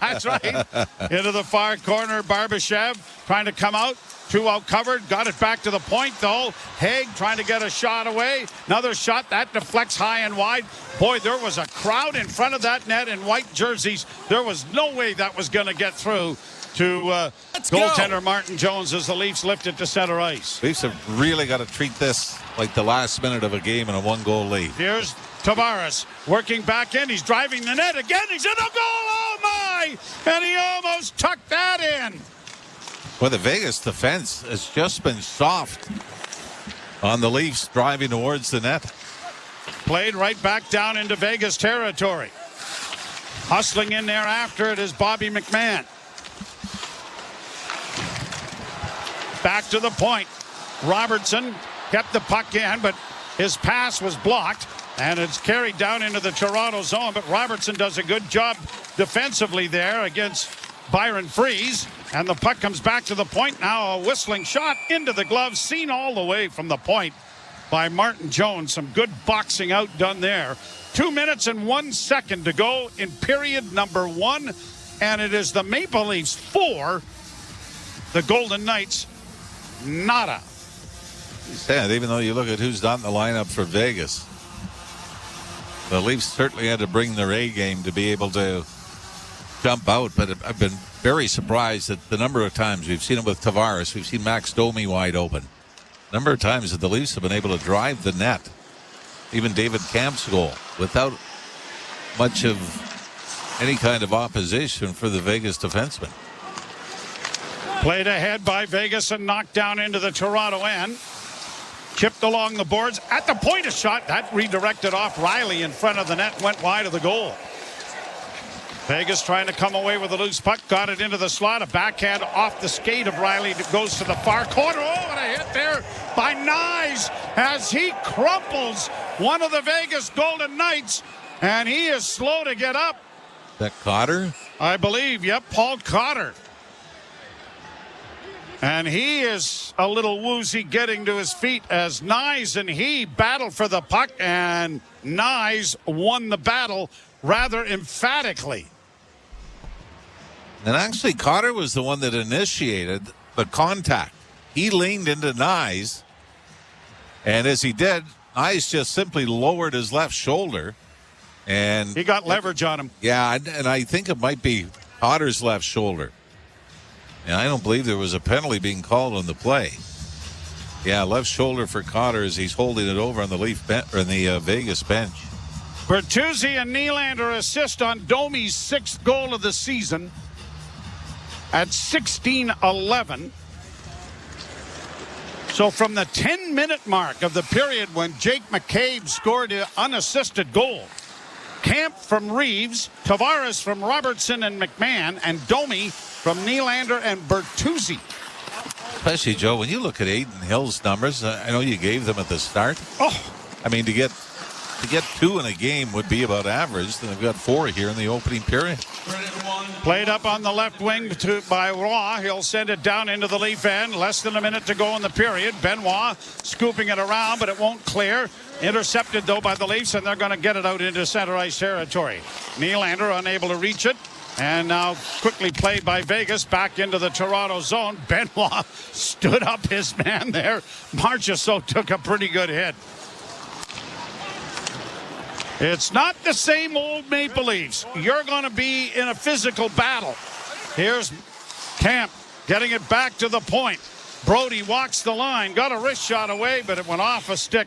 that's right. Into the far corner, Barbashev trying to come out. 2 out covered. Got it back to the point, though. Haig trying to get a shot away. Another shot. That deflects high and wide. Boy, there was a crowd in front of that net in white jerseys. There was no way that was going to get through to goaltender Martin Jones as the Leafs lift it to center ice. Leafs have really got to treat this like the last minute of a game and a 1-goal lead. Here's Tavares working back in. He's driving the net again. He's in the goal. Oh, my! And he almost tucked that in. Well, the Vegas defense has just been soft on the Leafs driving towards the net. Played right back down into Vegas territory. Hustling in there after it is Bobby McMahon. Back to the point. Robertson kept the puck in, but his pass was blocked, and it's carried down into the Toronto zone. But Robertson does a good job defensively there against Byron Freeze. And the puck comes back to the point. Now a whistling shot into the glove, seen all the way from the point by Martin Jones. Some good boxing out done there. 2 minutes and 1 second to go in period number 1. And it is the Maple Leafs 4, the Golden Knights nada. Sad, even though you look at who's not in the lineup for Vegas. The Leafs certainly had to bring their A game to be able to jump out, but I've been very surprised at the number of times we've seen it with Tavares. We've seen Max Domi wide open. Number of times that the Leafs have been able to drive the net. Even David Kamp's goal without much of any kind of opposition for the Vegas defenseman. Played ahead by Vegas and knocked down into the Toronto end. Chipped along the boards at the point, a shot that redirected off Riley in front of the net, went wide of the goal. Vegas trying to come away with a loose puck, got it into the slot. A backhand off the skate of Riley that goes to the far corner. Oh, and a hit there by Knies as he crumples one of the Vegas Golden Knights, and he is slow to get up. That Cotter? I believe, yep, Paul Cotter. And he is a little woozy getting to his feet as Knies and he battle for the puck, and Knies won the battle rather emphatically. And actually, Cotter was the one that initiated the contact. He leaned into Knies, and as he did, Knies just simply lowered his left shoulder. And he got leverage on him. Yeah, and I think it might be Cotter's left shoulder. And I don't believe there was a penalty being called on the play. Yeah, left shoulder for Cotter as he's holding it over on the Vegas bench. Bertuzzi and Nylander assist on Domi's 6th goal of the season at 16:11. So from the 10-minute mark of the period when Jake McCabe scored an unassisted goal, Camp from Reeves, Tavares from Robertson and McMahon, and Domi from Nylander and Bertuzzi. Especially, Joe, when you look at Aiden Hill's numbers, I know you gave them at the start. Oh, I mean, to get 2 in a game would be about average. Then they've got 4 here in the opening period. played up on the left wing by Roy. He'll send it down into the Leaf end. Less than a minute to go in the period. Benoit scooping it around, but it won't clear. Intercepted, though, by the Leafs, and they're going to get it out into center ice territory. Nylander unable to reach it. And now quickly played by Vegas back into the Toronto zone. Benoit stood up his man there. Marchessault took a pretty good hit. It's not the same old Maple Leafs. You're going to be in a physical battle. Here's Camp getting it back to the point. Brody walks the line, got a wrist shot away, but it went off a stick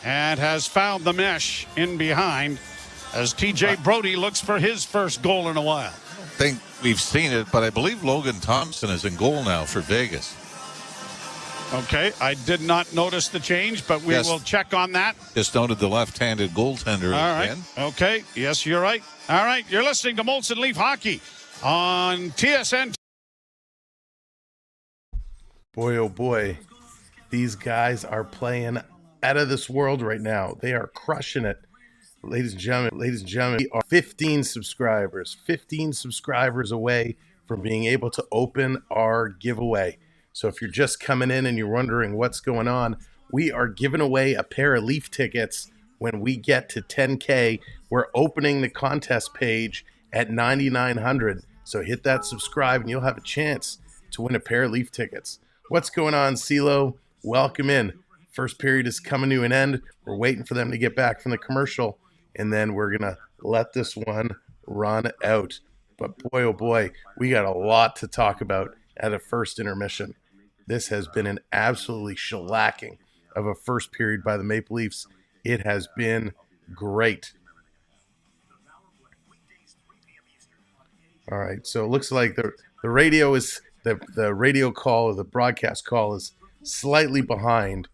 and has found the mesh in behind as TJ Brody looks for his first goal in a while. I think we've seen it, but I believe Logan Thompson is in goal now for Vegas. Okay, I did not notice the change, but we will check on that. Just noted the left-handed goaltender again. Okay, yes, you're right. All right, you're listening to Molson Leaf Hockey on TSN. Boy, oh boy, these guys are playing out of this world right now. They are crushing it. Ladies and gentlemen, we are 15 subscribers away from being able to open our giveaway. So if you're just coming in and you're wondering what's going on, we are giving away a pair of Leaf tickets when we get to 10K, we're opening the contest page at 9,900. So hit that subscribe and you'll have a chance to win a pair of Leaf tickets. What's going on, CeeLo? Welcome in. First period is coming to an end. We're waiting for them to get back from the commercial, and then we're going to let this one run out. But boy, oh boy, we got a lot to talk about at a first intermission. This has been an absolutely shellacking of a first period by the Maple Leafs. It has been great. All right, so it looks like the radio is the radio call or the broadcast call is slightly behind.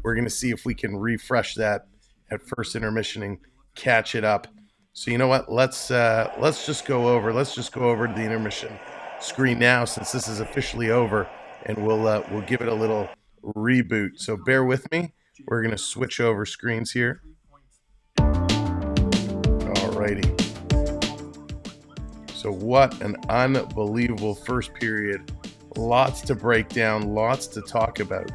We're going to see if we can refresh that at first intermission and catch it up. So you know what? Let's just go over. Let's just go over to the intermission screen now, since this is officially over, and we'll give it a little reboot. So bear with me. We're going to switch over screens here. Alrighty. So what an unbelievable first period. Lots to break down, lots to talk about.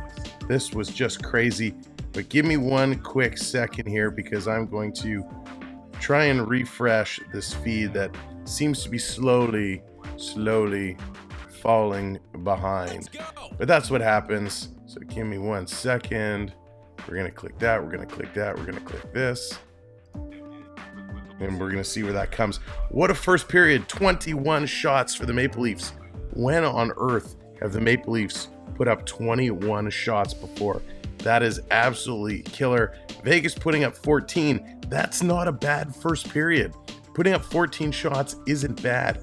This was just crazy. But give me one quick second here, because I'm going to try and refresh this feed that seems to be slowly falling behind. But that's what happens. So give me 1 second. We're going to click that. We're going to click that. We're going to click this. And we're going to see where that comes. What a first period. 21 shots for the Maple Leafs. When on earth have the Maple Leafs put up 21 shots before? That is absolutely killer. Vegas putting up 14. That's not a bad first period. Putting up 14 shots isn't bad.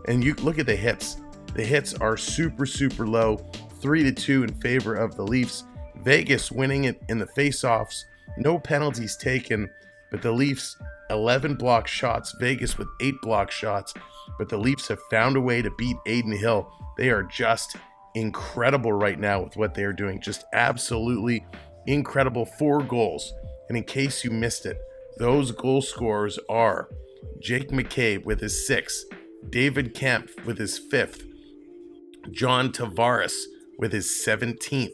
And you look at the hits. The hits are super low. 3-2 in favor of the Leafs. Vegas winning it in the faceoffs. No penalties taken, but the Leafs 11 block shots. Vegas with 8 block shots. But the Leafs have found a way to beat Adin Hill. They are just incredible right now with what they are doing. Just absolutely incredible. 4 goals. And in case you missed it, those goal scorers are Jake McCabe with his 6th, David Kemp with his 5th, John Tavares with his 17th,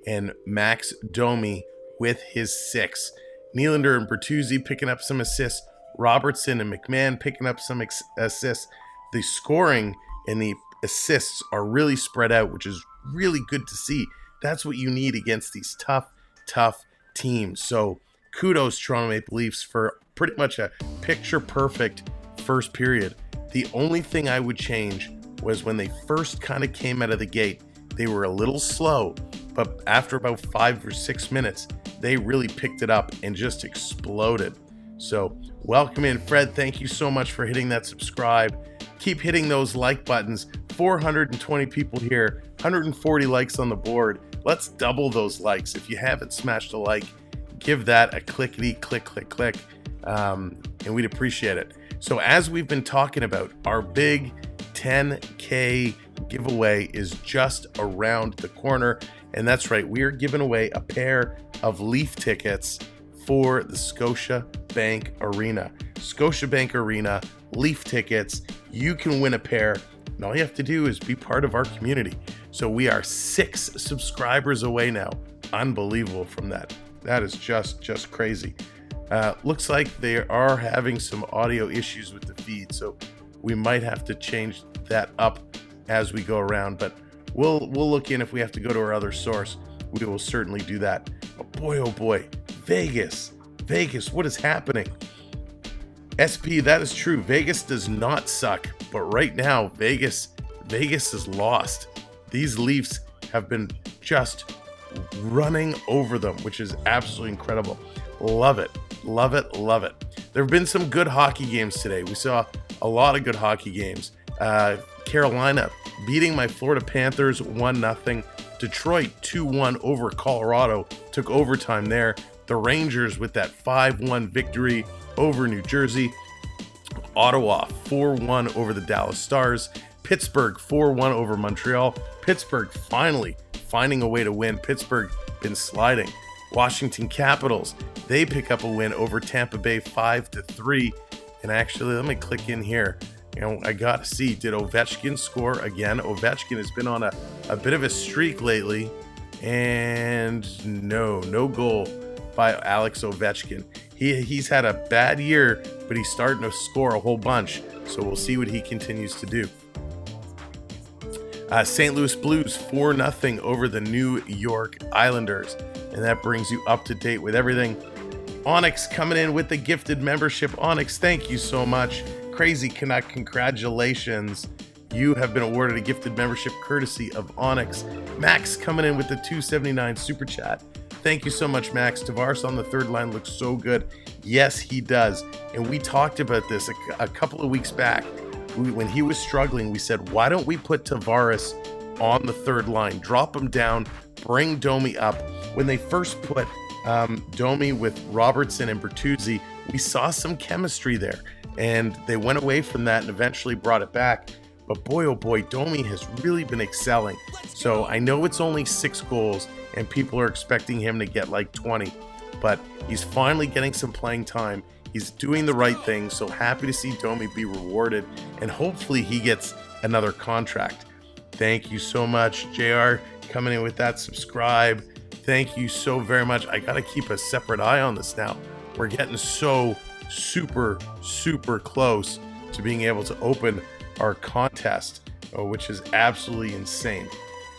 and Max Domi with his 6th. Nylander and Bertuzzi picking up some assists. Robertson and McMahon picking up some assists. The scoring and the assists are really spread out, which is really good to see. That's what you need against these tough teams. So kudos, Toronto Maple Leafs, for pretty much a picture-perfect first period. The only thing I would change was when they first kind of came out of the gate. They were a little slow, but after about 5 or 6 minutes, they really picked it up and just exploded. So welcome in, Fred. Thank you so much for hitting that subscribe. Keep hitting those like buttons. 420 people here, 140 likes on the board. Let's double those likes. If you haven't smashed a like, give that a clickety click, and we'd appreciate it. So as we've been talking about, our big 10K giveaway is just around the corner. And that's right, we are giving away a pair of Leaf tickets for the Scotiabank Arena. Scotiabank Arena, Leaf tickets. You can win a pair. And all you have to do is be part of our community. So we are 6 subscribers away now. Unbelievable from that. That is just crazy. Looks like they are having some audio issues with the feed, so we might have to change that up as we go around. But we'll look in. If we have to go to our other source, we will certainly do that. But boy, oh boy, Vegas, what is happening? SP, that is true. Vegas does not suck, but right now Vegas is lost. These Leafs have been just running over them, which is absolutely incredible. Love it. There have been some good hockey games today. We saw a lot of good hockey games. Carolina beating my Florida Panthers 1-0. Detroit 2-1 over Colorado. Took overtime there. The Rangers with that 5-1 victory over New Jersey. Ottawa 4-1 over the Dallas Stars. Pittsburgh 4-1 over Montreal. Pittsburgh finally finding a way to win. Pittsburgh been sliding. Washington Capitals, they pick up a win over Tampa Bay 5-3. And actually, let me click in here. You know, I got to see, did Ovechkin score again? Ovechkin has been on a bit of a streak lately. And no goal by Alex Ovechkin. He's had a bad year, but he's starting to score a whole bunch. So we'll see what he continues to do. St. Louis Blues 4-0 over the New York Islanders. And that brings you up to date with everything. Onyx coming in with the gifted membership. Onyx, thank you so much. Crazy Canuck, congratulations. You have been awarded a gifted membership courtesy of Onyx. Max coming in with the $2.79 super chat. Thank you so much, Max. Tavares on the third line looks so good. Yes, he does. And we talked about this a couple of weeks back. When he was struggling, we said, why don't we put Tavares on the third line? Drop him down, bring Domi up. When they first put Domi with Robertson and Bertuzzi, we saw some chemistry there. And they went away from that and eventually brought it back. But boy, oh boy, Domi has really been excelling. So I know it's only 6 goals and people are expecting him to get like 20. But he's finally getting some playing time. He's doing the right thing. So happy to see Domi be rewarded. And hopefully he gets another contract. Thank you so much, JR, coming in with that subscribe. Thank you so very much. I got to keep a separate eye on this now. We're getting so super close to being able to open our contest, which is absolutely insane.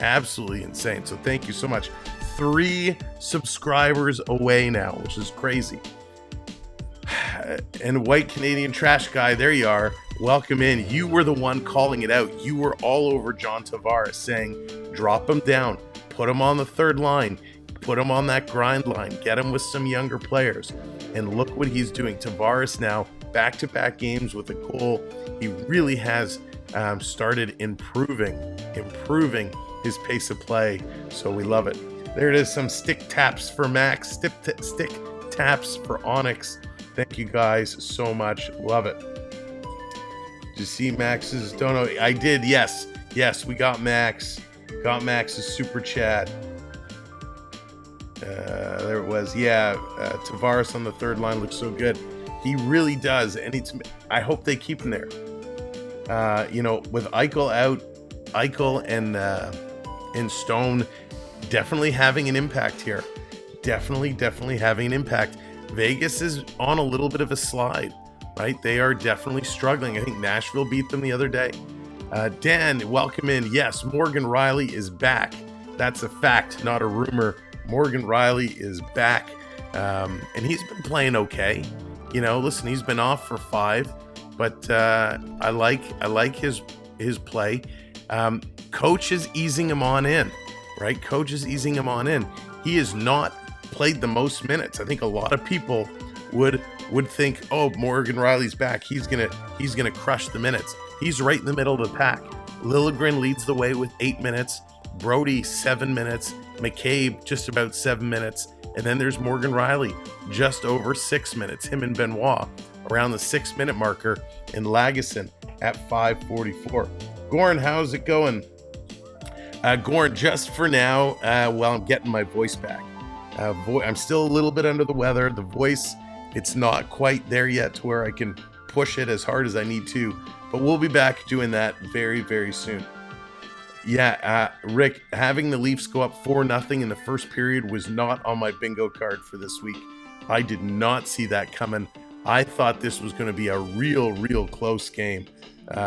Absolutely insane. So thank you so much. 3 subscribers away now, which is crazy. And White Canadian Trash Guy, there you are. Welcome in. You were the one calling it out. You were all over John Tavares saying, drop him down, put him on the third line, put him on that grind line, get him with some younger players. And look what he's doing. Tavares now, back-to-back games with a goal. He really has started improving his pace of play. So we love it. There it is, some stick taps for Max, stick taps for Onyx. Thank you guys so much. Love it. Did you see Max's dono? I did, yes. Yes, we got Max. Got Max's super chat. There it was. Yeah, Tavares on the third line looks so good. He really does, and I hope they keep him there. With Eichel out, Eichel and Stone definitely having an impact here. Definitely having an impact. Vegas is on a little bit of a slide, right? They are definitely struggling. I think Nashville beat them the other day. Dan, welcome in. Yes, Morgan Riley is back. That's a fact, not a rumor. Morgan Riley is back, and he's been playing okay. Listen, he's been off for 5, but I like his play. Coach is easing him on in, right? Coach is easing him on in. He has not played the most minutes. I think a lot of people would think, oh, Morgan Riley's back. He's gonna crush the minutes. He's right in the middle of the pack. Liljegren leads the way with 8 minutes. Brody 7 minutes. McCabe just about 7 minutes. And then there's Morgan Riley, just over 6 minutes. Him and Benoit around the 6-minute marker, and Lagesson at 5:44. Goran, how's it going? Goran, just for now, while I'm getting my voice back. I'm still a little bit under the weather. The voice, it's not quite there yet to where I can push it as hard as I need to. But we'll be back doing that very, very soon. Yeah, Rick, having the Leafs go up 4-0 in the first period was not on my bingo card for this week. I did not see that coming. I thought this was going to be a real close game.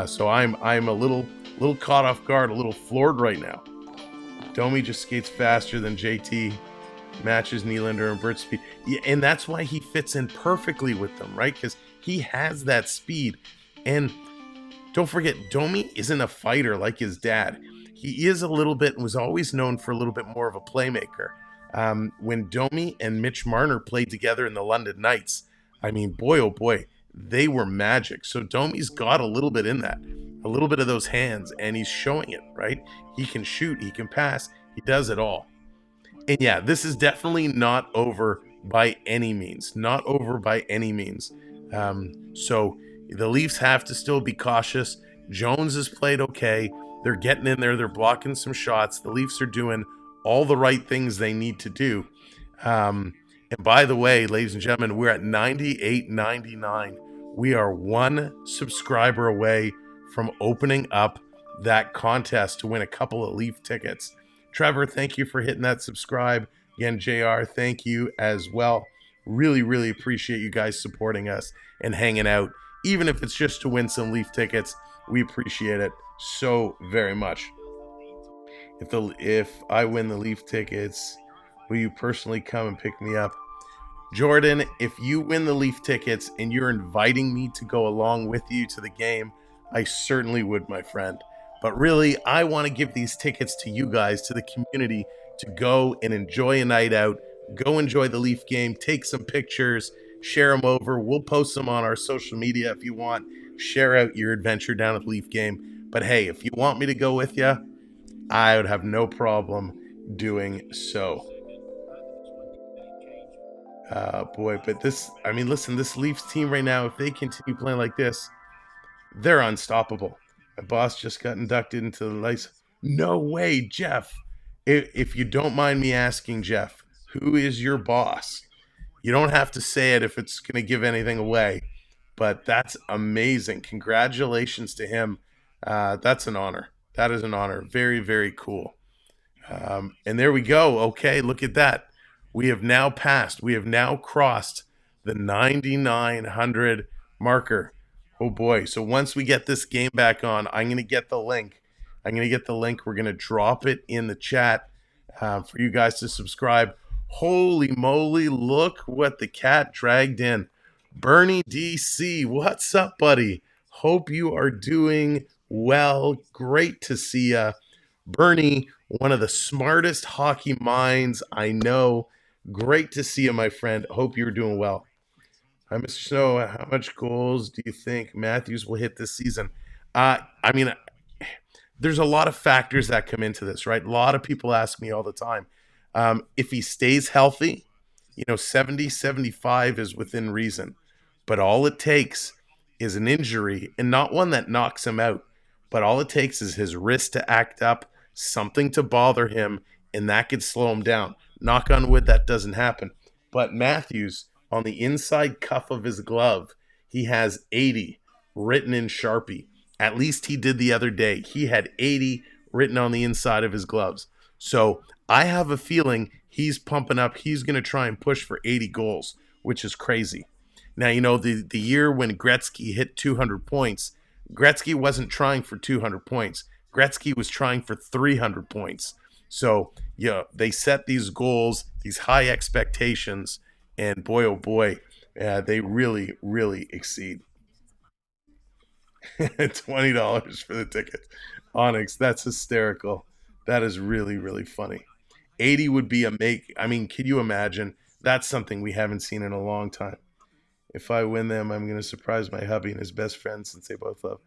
So I'm a little caught off guard, a little floored right now. Domi just skates faster than JT, matches Nylander and Burt speed. Yeah, and that's why he fits in perfectly with them, right? Because he has that speed. And don't forget, Domi isn't a fighter like his dad. He is a little bit, and was always known for a little bit more of a playmaker. When Domi and Mitch Marner played together in the London Knights, I mean, boy, oh boy, they were magic. So Domi's got a little bit in that, a little bit of those hands, and he's showing it, right? He can shoot, he can pass, he does it all. And yeah, this is definitely not over by any means. Not over by any means. So the Leafs have to still be cautious. Jones has played okay. They're getting in there. They're blocking some shots. The Leafs are doing all the right things they need to do. And by the way, ladies and gentlemen, we're at 98.99. We are 1 subscriber away from opening up that contest to win a couple of Leaf tickets. Trevor, thank you for hitting that subscribe. Again, JR, thank you as well. Really, really appreciate you guys supporting us and hanging out. Even if it's just to win some Leaf tickets, we appreciate it so very much. If I win the Leaf tickets, will you personally come and pick me up? Jordan, if you win the Leaf tickets and you're inviting me to go along with you to the game, I certainly would, my friend. But really, I want to give these tickets to you guys, to the community, to go and enjoy a night out, go enjoy the Leaf game, take some pictures, share them over. We'll post them on our social media if you want. Share out your adventure down at the Leaf game. But hey, if you want me to go with you, I would have no problem doing so. Boy, but listen, this Leafs team right now, if they continue playing like this, they're unstoppable. My boss just got inducted into the lights. No way, Jeff. If you don't mind me asking, Jeff, who is your boss? You don't have to say it if it's going to give anything away, but that's amazing. Congratulations to him. That's an honor. That is an honor. Very, very cool. And there we go. Okay, look at that. We have now crossed the 9,900 marker. Oh boy. So once we get this game back on, I'm going to get the link. We're going to drop it in the chat for you guys to subscribe. Holy moly, look what the cat dragged in. Bernie DC, what's up, buddy? Hope you are doing well. Great to see ya. Bernie, one of the smartest hockey minds I know. Great to see you, my friend. Hope you're doing well. Hi, Mr. Snow. How much goals do you think Matthews will hit this season? There's a lot of factors that come into this, right? A lot of people ask me all the time. If he stays healthy, 70, 75 is within reason. But all it takes is an injury, and not one that knocks him out. But all it takes is his wrist to act up, something to bother him, and that could slow him down. Knock on wood, that doesn't happen. But Matthews, on the inside cuff of his glove, he has 80 written in Sharpie. At least he did the other day. He had 80 written on the inside of his gloves. So I have a feeling he's pumping up. He's going to try and push for 80 goals, which is crazy. Now, the year when Gretzky hit 200 points, Gretzky wasn't trying for 200 points. Gretzky was trying for 300 points. So, they set these goals, these high expectations, and boy, oh boy, they really, really exceed. $20 for the ticket. Onyx, that's hysterical. That is really, really funny. 80 would be can you imagine? That's something we haven't seen in a long time. If I win them, I'm going to surprise my hubby and his best friend since they both love.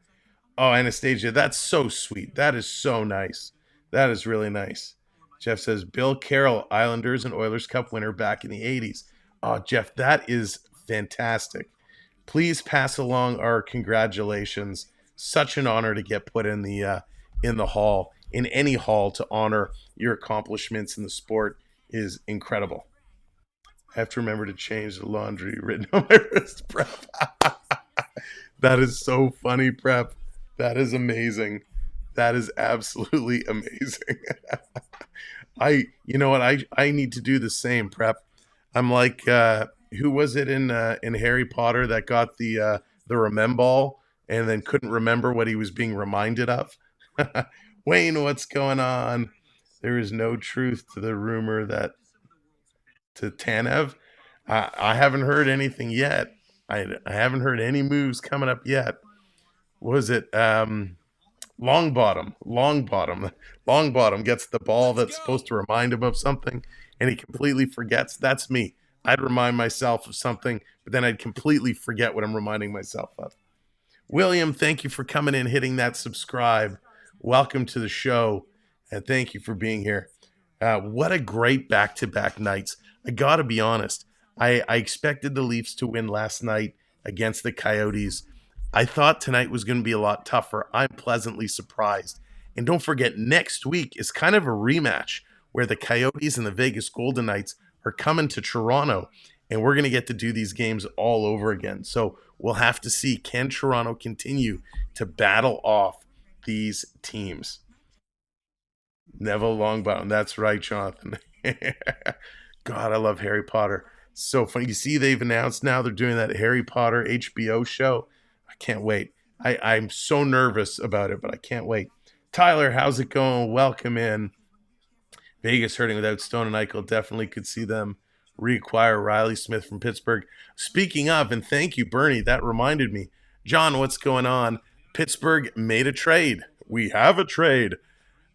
Oh, Anastasia, that's so sweet. That is so nice. That is really nice. Jeff says, Bill Carroll, Islanders and Oilers Cup winner back in the 80s. Oh, Jeff, that is fantastic. Please pass along our congratulations. Such an honor to get put in the hall, in any hall, to honor your accomplishments in the sport is incredible. I have to remember to change the laundry written on my wrist, Prep. That is so funny, Prep. That is amazing. That is absolutely amazing. You know what? I need to do the same, Prep. I'm like, who was it in Harry Potter that got the rememball and then couldn't remember what he was being reminded of? Wayne, what's going on? There is no truth to the rumor that to Tanev. I haven't heard anything yet. I haven't heard any moves coming up yet. What was it? Longbottom gets the ball that's supposed to remind him of something, and he completely forgets. That's me. I'd remind myself of something, but then I'd completely forget what I'm reminding myself of. William, thank you for coming in, hitting that subscribe. Welcome to the show, and thank you for being here. What a great back-to-back nights. I got to be honest. I expected the Leafs to win last night against the Coyotes. I thought tonight was going to be a lot tougher. I'm pleasantly surprised. And don't forget, next week is kind of a rematch where the Coyotes and the Vegas Golden Knights are coming to Toronto, and we're going to get to do these games all over again. So we'll have to see, can Toronto continue to battle off these teams? Neville Longbottom. That's right, Jonathan. God, I love Harry Potter. So funny. You see, they've announced now they're doing that Harry Potter HBO show. I can't wait. I'm so nervous about it, but I can't wait. Tyler, how's it going? Welcome in. Vegas hurting without Stone and Eichel. Definitely could see them reacquire Riley Smith from Pittsburgh. Speaking of, and thank you, Bernie, that reminded me. John, what's going on? Pittsburgh made a trade. We have a trade.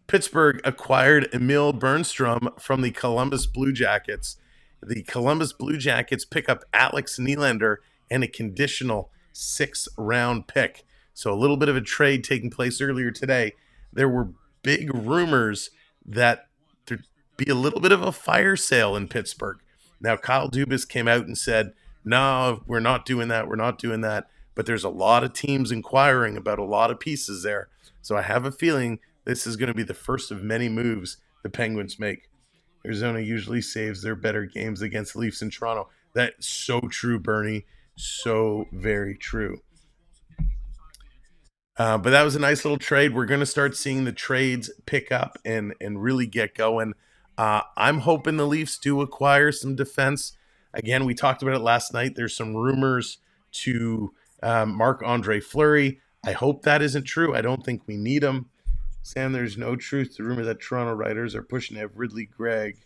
Pittsburgh acquired Emil Bernstrom from the Columbus Blue Jackets. The Columbus Blue Jackets pick up Alex Nylander and a conditional 6th-round pick. So a little bit of a trade taking place earlier today. There were big rumors that there'd be a little bit of a fire sale in Pittsburgh. Now, Kyle Dubas came out and said, no, we're not doing that. We're not doing that. But there's a lot of teams inquiring about a lot of pieces there. So I have a feeling this is going to be the first of many moves the Penguins make. Arizona usually saves their better games against the Leafs in Toronto. That's so true, Bernie. So very true. But that was a nice little trade. We're going to start seeing the trades pick up and really get going. I'm hoping the Leafs do acquire some defense. Again, we talked about it last night. There's some rumors to Marc-Andre Fleury. I hope that isn't true. I don't think we need him. Sam, there's no truth to the rumor that Toronto writers are pushing to have Ridley Gregg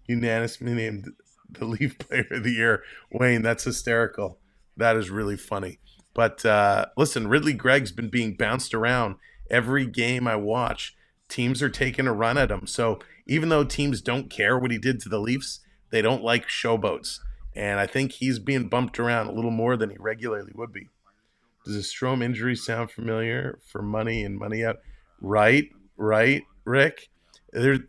unanimously named the Leaf Player of the Year. Wayne, that's hysterical. That is really funny. But listen, Ridley Gregg's been being bounced around. Every game I watch, teams are taking a run at him. So even though teams don't care what he did to the Leafs, they don't like showboats. And I think he's being bumped around a little more than he regularly would be. Does a Strome injury sound familiar for money and money out? Right, Rick. There's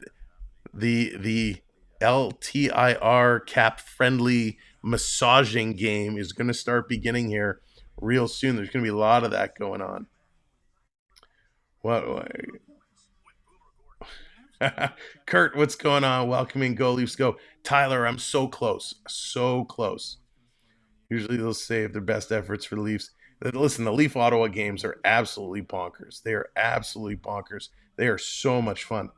the LTIR cap-friendly massaging game is going to start beginning here real soon. There's going to be a lot of that going on. What? Kurt, what's going on? Welcoming Go Leafs Go. Tyler, I'm so close. So close. Usually they'll save their best efforts for the Leafs. Listen, the Leaf Ottawa games are absolutely bonkers. They are absolutely bonkers. They are so much fun.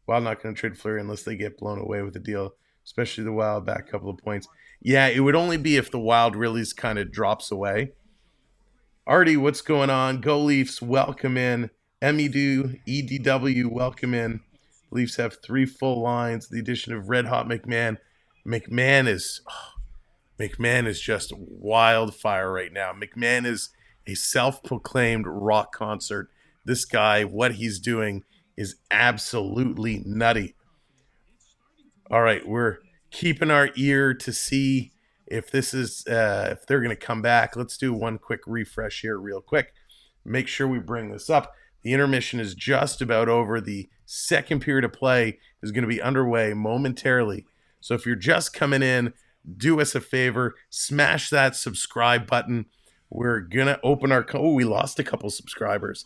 Wild not going to trade Fleury unless they get blown away with the deal, especially the Wild back a couple of points. Yeah, it would only be if the Wild really kind of drops away. Artie, what's going on? Go Leafs, welcome in. EDW, welcome in. Leafs have 3 full lines. The addition of Red Hot McMahon. McMahon is just wildfire right now. McMahon is a self-proclaimed rock concert. This guy, what he's doing is absolutely nutty. All right, we're keeping our ear to see if this is if they're going to come back. Let's do one quick refresh here real quick. Make sure we bring this up. The intermission is just about over. The second period of play is going to be underway momentarily. So if you're just coming in, do us a favor, smash that subscribe button. We're going to open our... Oh, we lost a couple subscribers.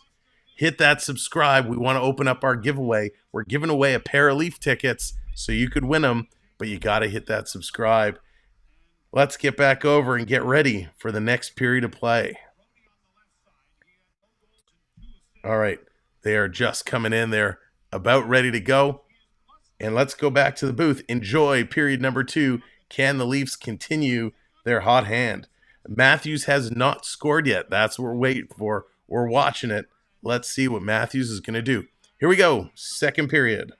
Hit that subscribe. We want to open up our giveaway. We're giving away a pair of Leaf tickets, so you could win them, but you got to hit that subscribe. Let's get back over and get ready for the next period of play. All right. They are just coming in. They're about ready to go. And let's go back to the booth. Enjoy period number 2. Can the Leafs continue their hot hand? Matthews has not scored yet. That's what we're waiting for. We're watching it. Let's see what Matthews is going to do. Here we go. Second period.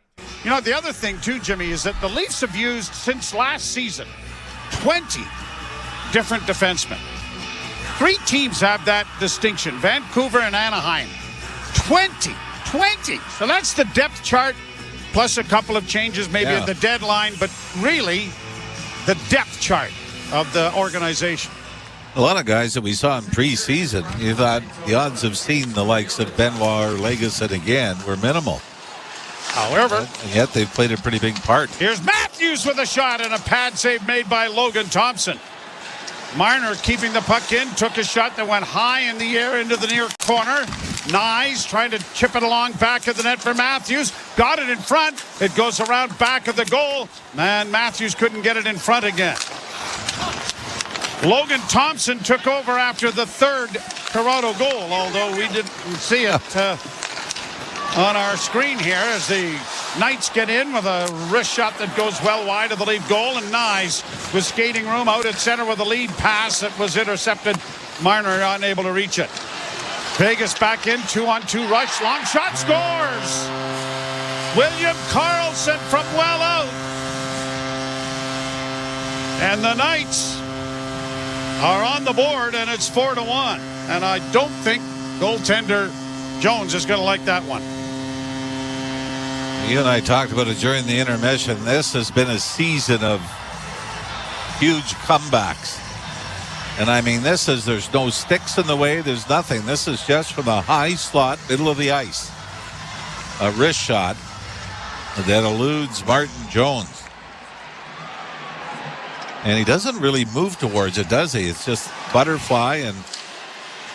You know, the other thing, too, Jimmy, is that the Leafs have used, since last season, 20 different defensemen. 3 teams have that distinction, Vancouver and Anaheim. 20. So that's the depth chart, plus a couple of changes maybe at the deadline, but really the depth chart of the organization. A lot of guys that we saw in preseason, you thought the odds of seeing the likes of Benoit or Legason again were minimal. However, and yet they've played a pretty big part. Here's Matthews with a shot and a pad save made by Logan Thompson. Marner keeping the puck in, took a shot that went high in the air into the near corner. Knies trying to chip it along back of the net for Matthews. Got it in front. It goes around back of the goal. And Matthews couldn't get it in front again. Logan Thompson took over after the 3rd Toronto goal, although we didn't see it on our screen here as the Knights get in with a wrist shot that goes well wide of the lead goal, and Knies with skating room out at center with a lead pass that was intercepted. Marner unable to reach it. Vegas back in, 2-on-2 rush, long shot, scores! William Karlsson from well out. And the Knights are on the board, and it's 4-1. And I don't think goaltender Jones is going to like that one. You and I talked about it during the intermission. This has been a season of huge comebacks. And I mean, there's no sticks in the way. There's nothing. This is just from the high slot, middle of the ice. A wrist shot that eludes Martin Jones. And he doesn't really move towards it, does he? It's just butterfly and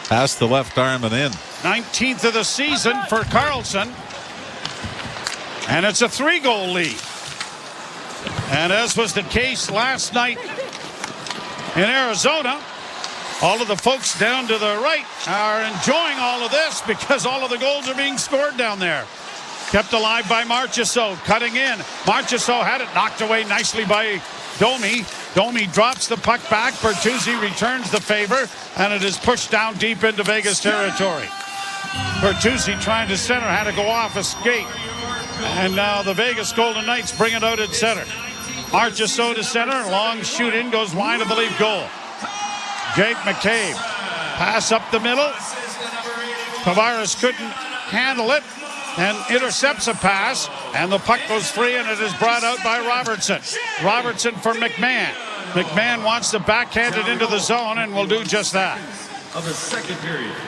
past the left arm and in. 19th of the season for Karlsson. And it's a 3-goal lead. And as was the case last night in Arizona, all of the folks down to the right are enjoying all of this because all of the goals are being scored down there. Kept alive by Marchessault, cutting in. Marchessault had it knocked away nicely by Domi. Domi drops the puck back. Bertuzzi returns the favor, and it is pushed down deep into Vegas territory. Bertuzzi trying to center, had to go off a skate. And now the Vegas Golden Knights bring it out at center. Marchessault to center, long shoot in, goes wide of the lead goal. Jake McCabe, pass up the middle. Tavares couldn't handle it and intercepts a pass, and the puck goes free, and it is brought out by Robertson. Robertson for McMahon. McMahon wants to backhand it into the zone and will do just that.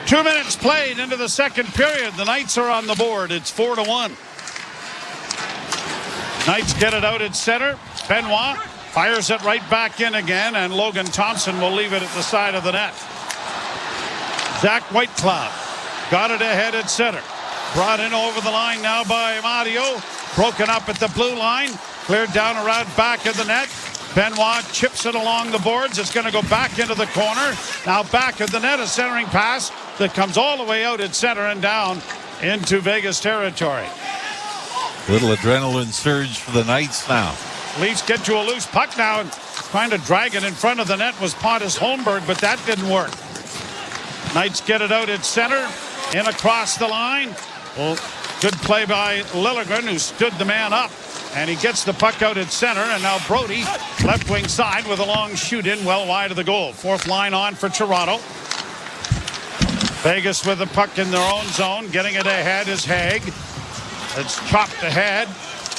2 minutes played into the second period. The Knights are on the board. It's 4-1. Knights get it out at center. Benoit fires it right back in again, and Logan Thompson will leave it at the side of the net. Zach Whitecloud got it ahead at center. Brought in over the line now by Mario. Broken up at the blue line. Cleared down around back of the net. Benoit chips it along the boards. It's going to go back into the corner. Now back of the net, a centering pass that comes all the way out at center and down into Vegas territory. Little adrenaline surge for the Knights now. Leafs get to a loose puck now, and trying to drag it in front of the net was Pontus Holmberg, but that didn't work. Knights get it out at center, in across the line. Well, good play by Liljegren, who stood the man up, and he gets the puck out at center, and now Brody, left wing side with a long shoot in well wide of the goal. Fourth line on for Toronto. Vegas with the puck in their own zone. Getting it ahead is Haig. It's chopped ahead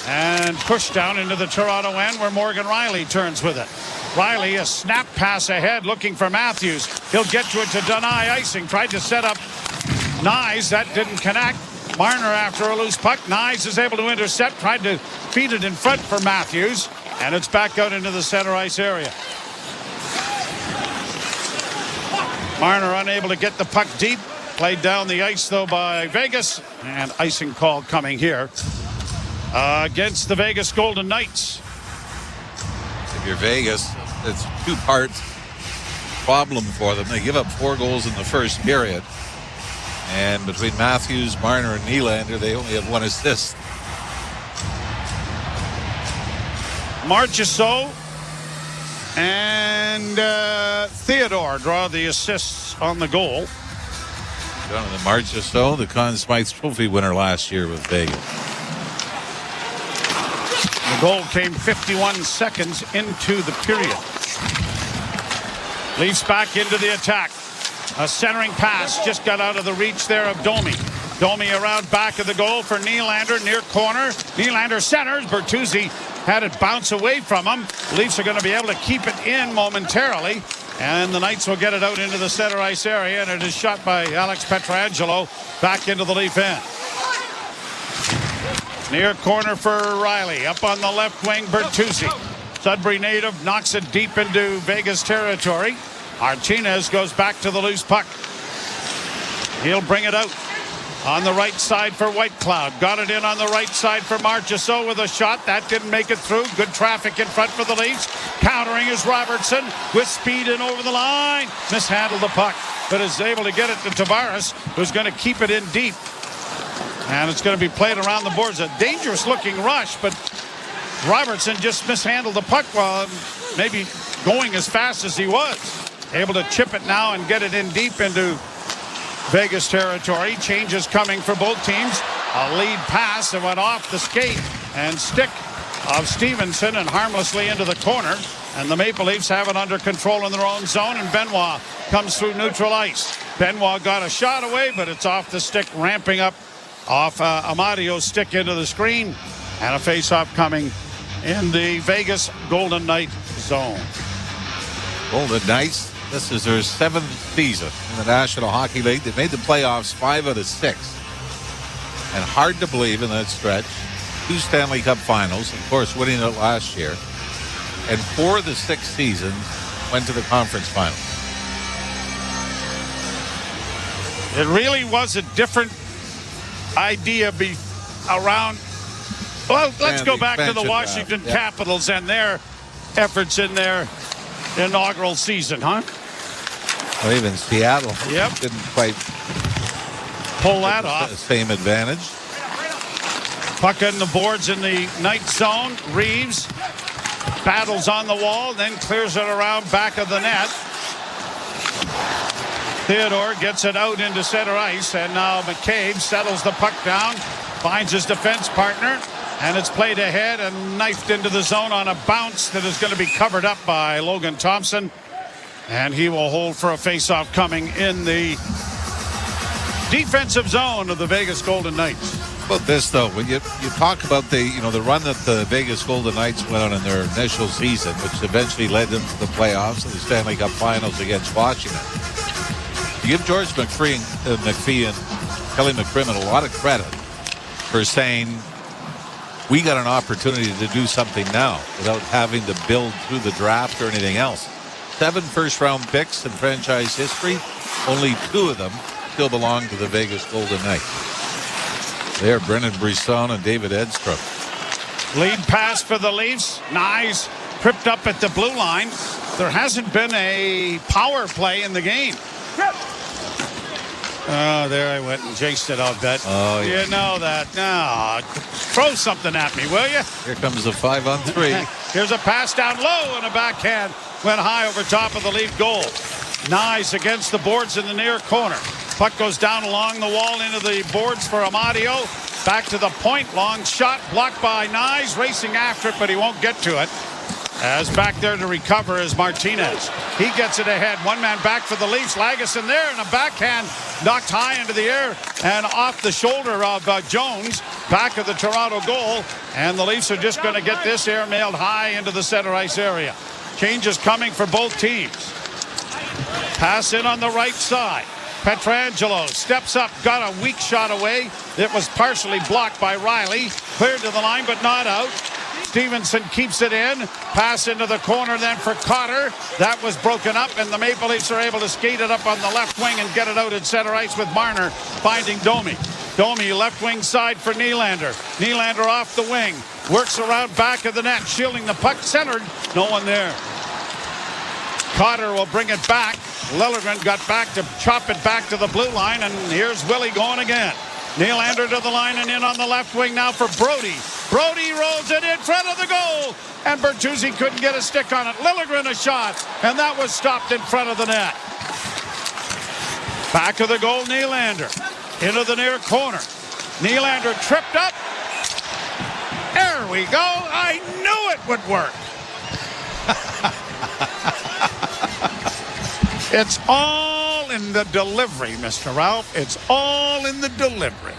and pushed down into the Toronto end where Morgan Riley turns with it. Riley, a snap pass ahead looking for Matthews. He'll get to it to deny icing. Tried to set up Knies. That didn't connect. Marner after a loose puck. Knies is able to intercept. Tried to feed it in front for Matthews. And it's back out into the center ice area. Marner unable to get the puck deep. Played down the ice, though, by Vegas. And icing call coming here against the Vegas Golden Knights. If you're Vegas, it's a two-part problem for them. They give up 4 goals in the first period. And between Matthews, Marner, and Nylander, they only have 1 assist. Marchessault and Theodore draw the assists on the goal. Jonathan Marchessault, the Conn Smythe Trophy winner last year with Vegas. The goal came 51 seconds into the period. Leafs back into the attack. A centering pass just got out of the reach there of Domi. Domi around back of the goal for Nylander, near corner. Nylander centers. Bertuzzi had it bounce away from him. Leafs are going to be able to keep it in momentarily. And the Knights will get it out into the center ice area, and it is shot by Alex Pietrangelo back into the Leaf end. Near corner for Riley. Up on the left wing, Bertuzzi. Sudbury native knocks it deep into Vegas territory. Martinez goes back to the loose puck. He'll bring it out on the right side for Whitecloud. Got it in on the right side for Marchessault with a shot. That didn't make it through. Good traffic in front for the Leafs. Countering is Robertson with speed and over the line. Mishandled the puck, but is able to get it to Tavares, who's going to keep it in deep. And it's going to be played around the boards. A dangerous-looking rush, but Robertson just mishandled the puck while maybe going as fast as he was. Able to chip it now and get it in deep into Vegas territory. Changes coming for both teams. A lead pass that went off the skate and stick of Stevenson and harmlessly into the corner. And the Maple Leafs have it under control in their own zone, and Benoit comes through neutral ice. Benoit got a shot away, but it's off the stick, ramping up off Amadio's stick into the screen. And a face-off coming in the Vegas Golden Knight zone. Golden Knights, this is their 7th season in the National Hockey League. They made the playoffs 5 out of 6. And hard to believe in that stretch. 2 Stanley Cup finals, of course, winning it last year. And 4 of the 6 seasons went to the conference finals. It really was a different idea around. Well, let's go back to the Washington Capitals and their efforts in their inaugural season, huh? Well, even Seattle didn't quite pull that off. The same advantage. Puck in the boards in the Knight zone. Reeves battles on the wall, then clears it around back of the net. Theodore gets it out into center ice, and now McCabe settles the puck down, finds his defense partner, and it's played ahead and knifed into the zone on a bounce that is going to be covered up by Logan Thompson, and he will hold for a face-off coming in the defensive zone of the Vegas Golden Knights. About this, though, when you talk about the run that the Vegas Golden Knights went on in their initial season, which eventually led them to the playoffs and the Stanley Cup Finals against Washington. You give George McPhee and Kelly McCrimmon a lot of credit for saying, we got an opportunity to do something now without having to build through the draft or anything else. 7 first-round picks in franchise history, only 2 of them still belong to the Vegas Golden Knights. They're Brennan Brisson and David Edstrom. Lead pass for the Leafs. Knies tripped up at the blue line. There hasn't been a power play in the game. Oh, there I went and chased it, I'll bet. Oh, yeah. You know that. No, throw something at me, will you? Here comes the 5-on-3. Here's a pass down low and a backhand. Went high over top of the Leaf goal. Knies against the boards in the near corner. Puck goes down along the wall into the boards for Amadio. Back to the point. Long shot blocked by Knies. Racing after it, but he won't get to it. As back there to recover is Martinez. He gets it ahead. One man back for the Leafs. Lagesson there, and a backhand knocked high into the air and off the shoulder of Jones. Back of the Toronto goal. And the Leafs are just going to get this air mailed high into the center ice area. Changes coming for both teams. Pass in on the right side. Pietrangelo steps up, got a weak shot away. It was partially blocked by Riley. Cleared to the line, but not out. Stevenson keeps it in. Pass into the corner then for Cotter. That was broken up, and the Maple Leafs are able to skate it up on the left wing and get it out at center ice with Marner finding Domi. Domi left wing side for Nylander. Nylander off the wing. Works around back of the net, shielding the puck centered. No one there. Cotter will bring it back. Liljegren got back to chop it back to the blue line, and here's Willie going again. Nylander to the line and in on the left wing now for Brody. Brody rolls it in front of the goal, and Bertuzzi couldn't get a stick on it. Liljegren a shot, and that was stopped in front of the net. Back of the goal, Nylander. Into the near corner. Nylander tripped up. There we go. I knew it would work. It's all in the delivery, Mr. Ralph. It's all in the delivery.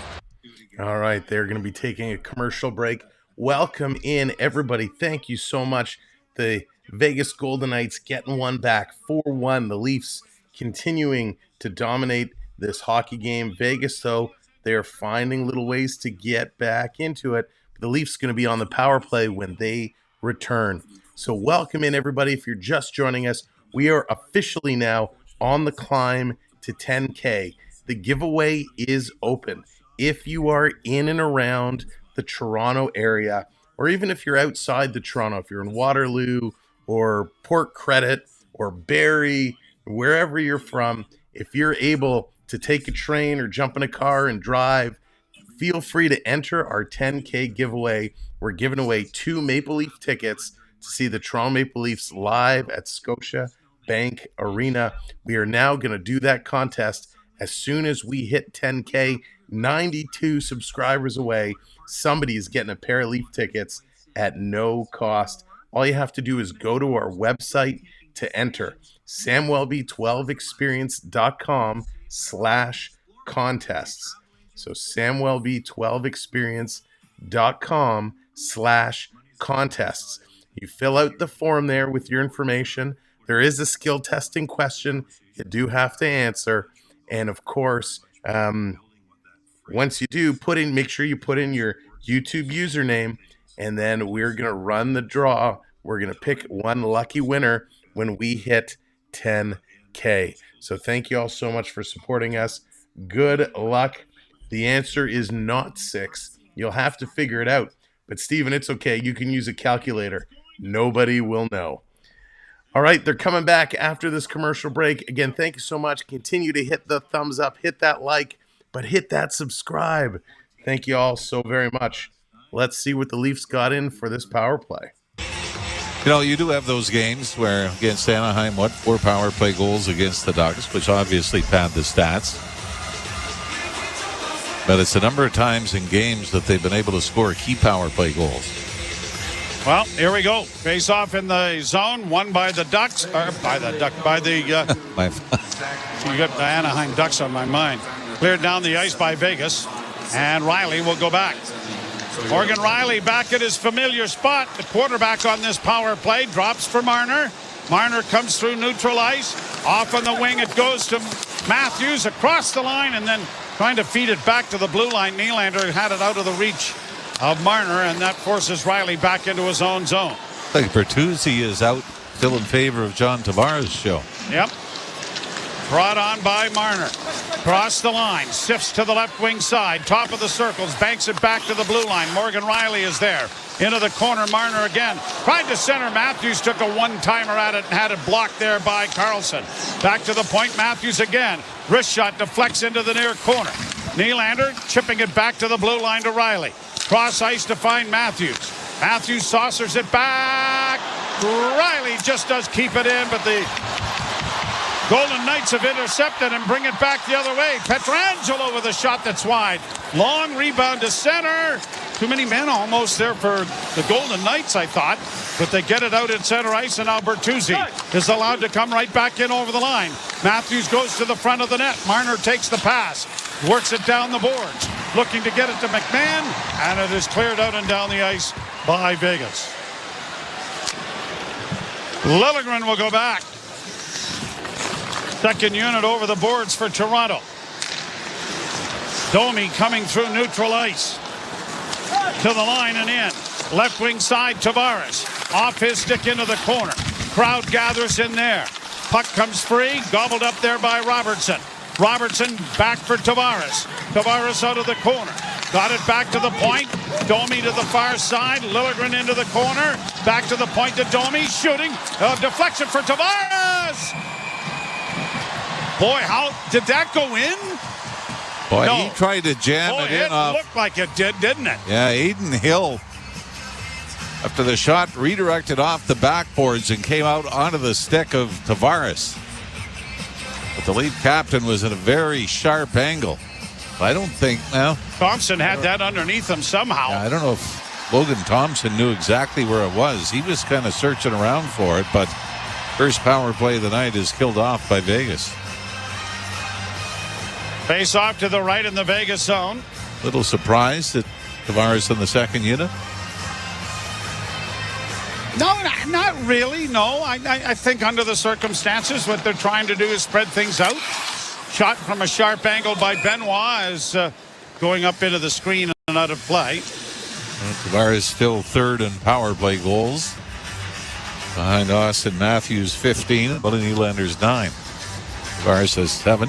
All right, they're going to be taking a commercial break. Welcome in, everybody. Thank you so much. The Vegas Golden Knights getting one back, 4-1. The Leafs continuing to dominate this hockey game. Vegas, though, they're finding little ways to get back into it. The Leafs going to be on the power play when they return. So welcome in, everybody. If you're just joining us, we are officially now on the climb to 10K. The giveaway is open. If you are in and around the Toronto area, or even if you're outside the Toronto, if you're in Waterloo or Port Credit or Barrie, wherever you're from, if you're able to take a train or jump in a car and drive feel free to enter our 10K giveaway. We're giving away 2 Maple Leaf tickets to see the Toronto Maple Leafs live at Scotia Bank Arena. We are now going to do that contest as soon as we hit 10K. 92 subscribers away. Somebody is getting a pair of Leaf tickets at no cost. All you have to do is go to our website to enter. samwelb12experience.com/contests. So samwelb12experience.com/contests. You fill out the form there with your information. There is a skill testing question you do have to answer. And of course, once you do, make sure you put in your YouTube username, and then we're going to run the draw. We're going to pick one lucky winner when we hit 10K. So thank you all so much for supporting us. Good luck. The answer is not 6. You'll have to figure it out. But Steven, it's okay. You can use a calculator. Nobody will know. All right, they're coming back after this commercial break. Again, thank you so much. Continue to hit the thumbs up, hit that like, but hit that subscribe. Thank you all so very much. Let's see what the Leafs got in for this power play. You know, you do have those games where against Anaheim, 4 power play goals against the Ducks, which obviously pad the stats. But it's a number of times in games that they've been able to score key power play goals. Well, here we go. Face off in the zone, won by the Ducks, you got the Anaheim Ducks on my mind. Cleared down the ice by Vegas, and Riley will go back. Morgan Riley back at his familiar spot. The quarterback on this power play drops for Marner. Marner comes through neutral ice. Off on the wing it goes to Matthews across the line, and then trying to feed it back to the blue line. Nylander had it out of the reach of Marner, and that forces Riley back into his own zone. I think Bertuzzi is out still in favor of John Tavares' show. Yep. Brought on by Marner. Cross the line. Sifts to the left wing side. Top of the circles. Banks it back to the blue line. Morgan Riley is there. Into the corner. Marner again. Tried to center. Matthews took a one-timer at it and had it blocked there by Carlson. Back to the point. Matthews again. Wrist shot deflects into the near corner. Nylander chipping it back to the blue line to Riley. Cross ice to find Matthews. Matthews saucers it back. Riley just does keep it in, but the Golden Knights have intercepted and bring it back the other way. Pietrangelo with a shot that's wide. Long rebound to center. Too many men almost there for the Golden Knights, I thought. But they get it out at center ice, and now Bertuzzi is allowed to come right back in over the line. Matthews goes to the front of the net. Marner takes the pass. Works it down the boards. Looking to get it to McMahon, and it is cleared out and down the ice by Vegas. Liljegren will go back. Second unit over the boards for Toronto. Domi coming through neutral ice. To the line and in. Left wing side, Tavares. Off his stick into the corner. Crowd gathers in there. Puck comes free. Gobbled up there by Robertson. Robertson back for Tavares. Tavares out of the corner. Got it back to the point. Domi to the far side. Liljegren into the corner. Back to the point to Domi. Shooting. Deflection for Tavares. Boy, how did that go in? Boy, No. he tried to jam it in off. It looked like it did, didn't it? Yeah, Aiden Hill, after the shot, redirected off the backboards and came out onto the stick of Tavares. But the lead captain was at a very sharp angle. I don't think, well, Thompson had that underneath him somehow. I don't know if Logan Thompson knew exactly where it was. He was kind of searching around for it, but first power play of the night is killed off by Vegas. Face off to the right in the Vegas zone. Little surprised that Tavares in the second unit. No, not really. No, I think under the circumstances, what they're trying to do is spread things out. Shot from a sharp angle by Benoit is going up into the screen and out of play. Tavares still third in power play goals. Behind Austin Matthews 15, but Nylander's 9. Tavares has 7.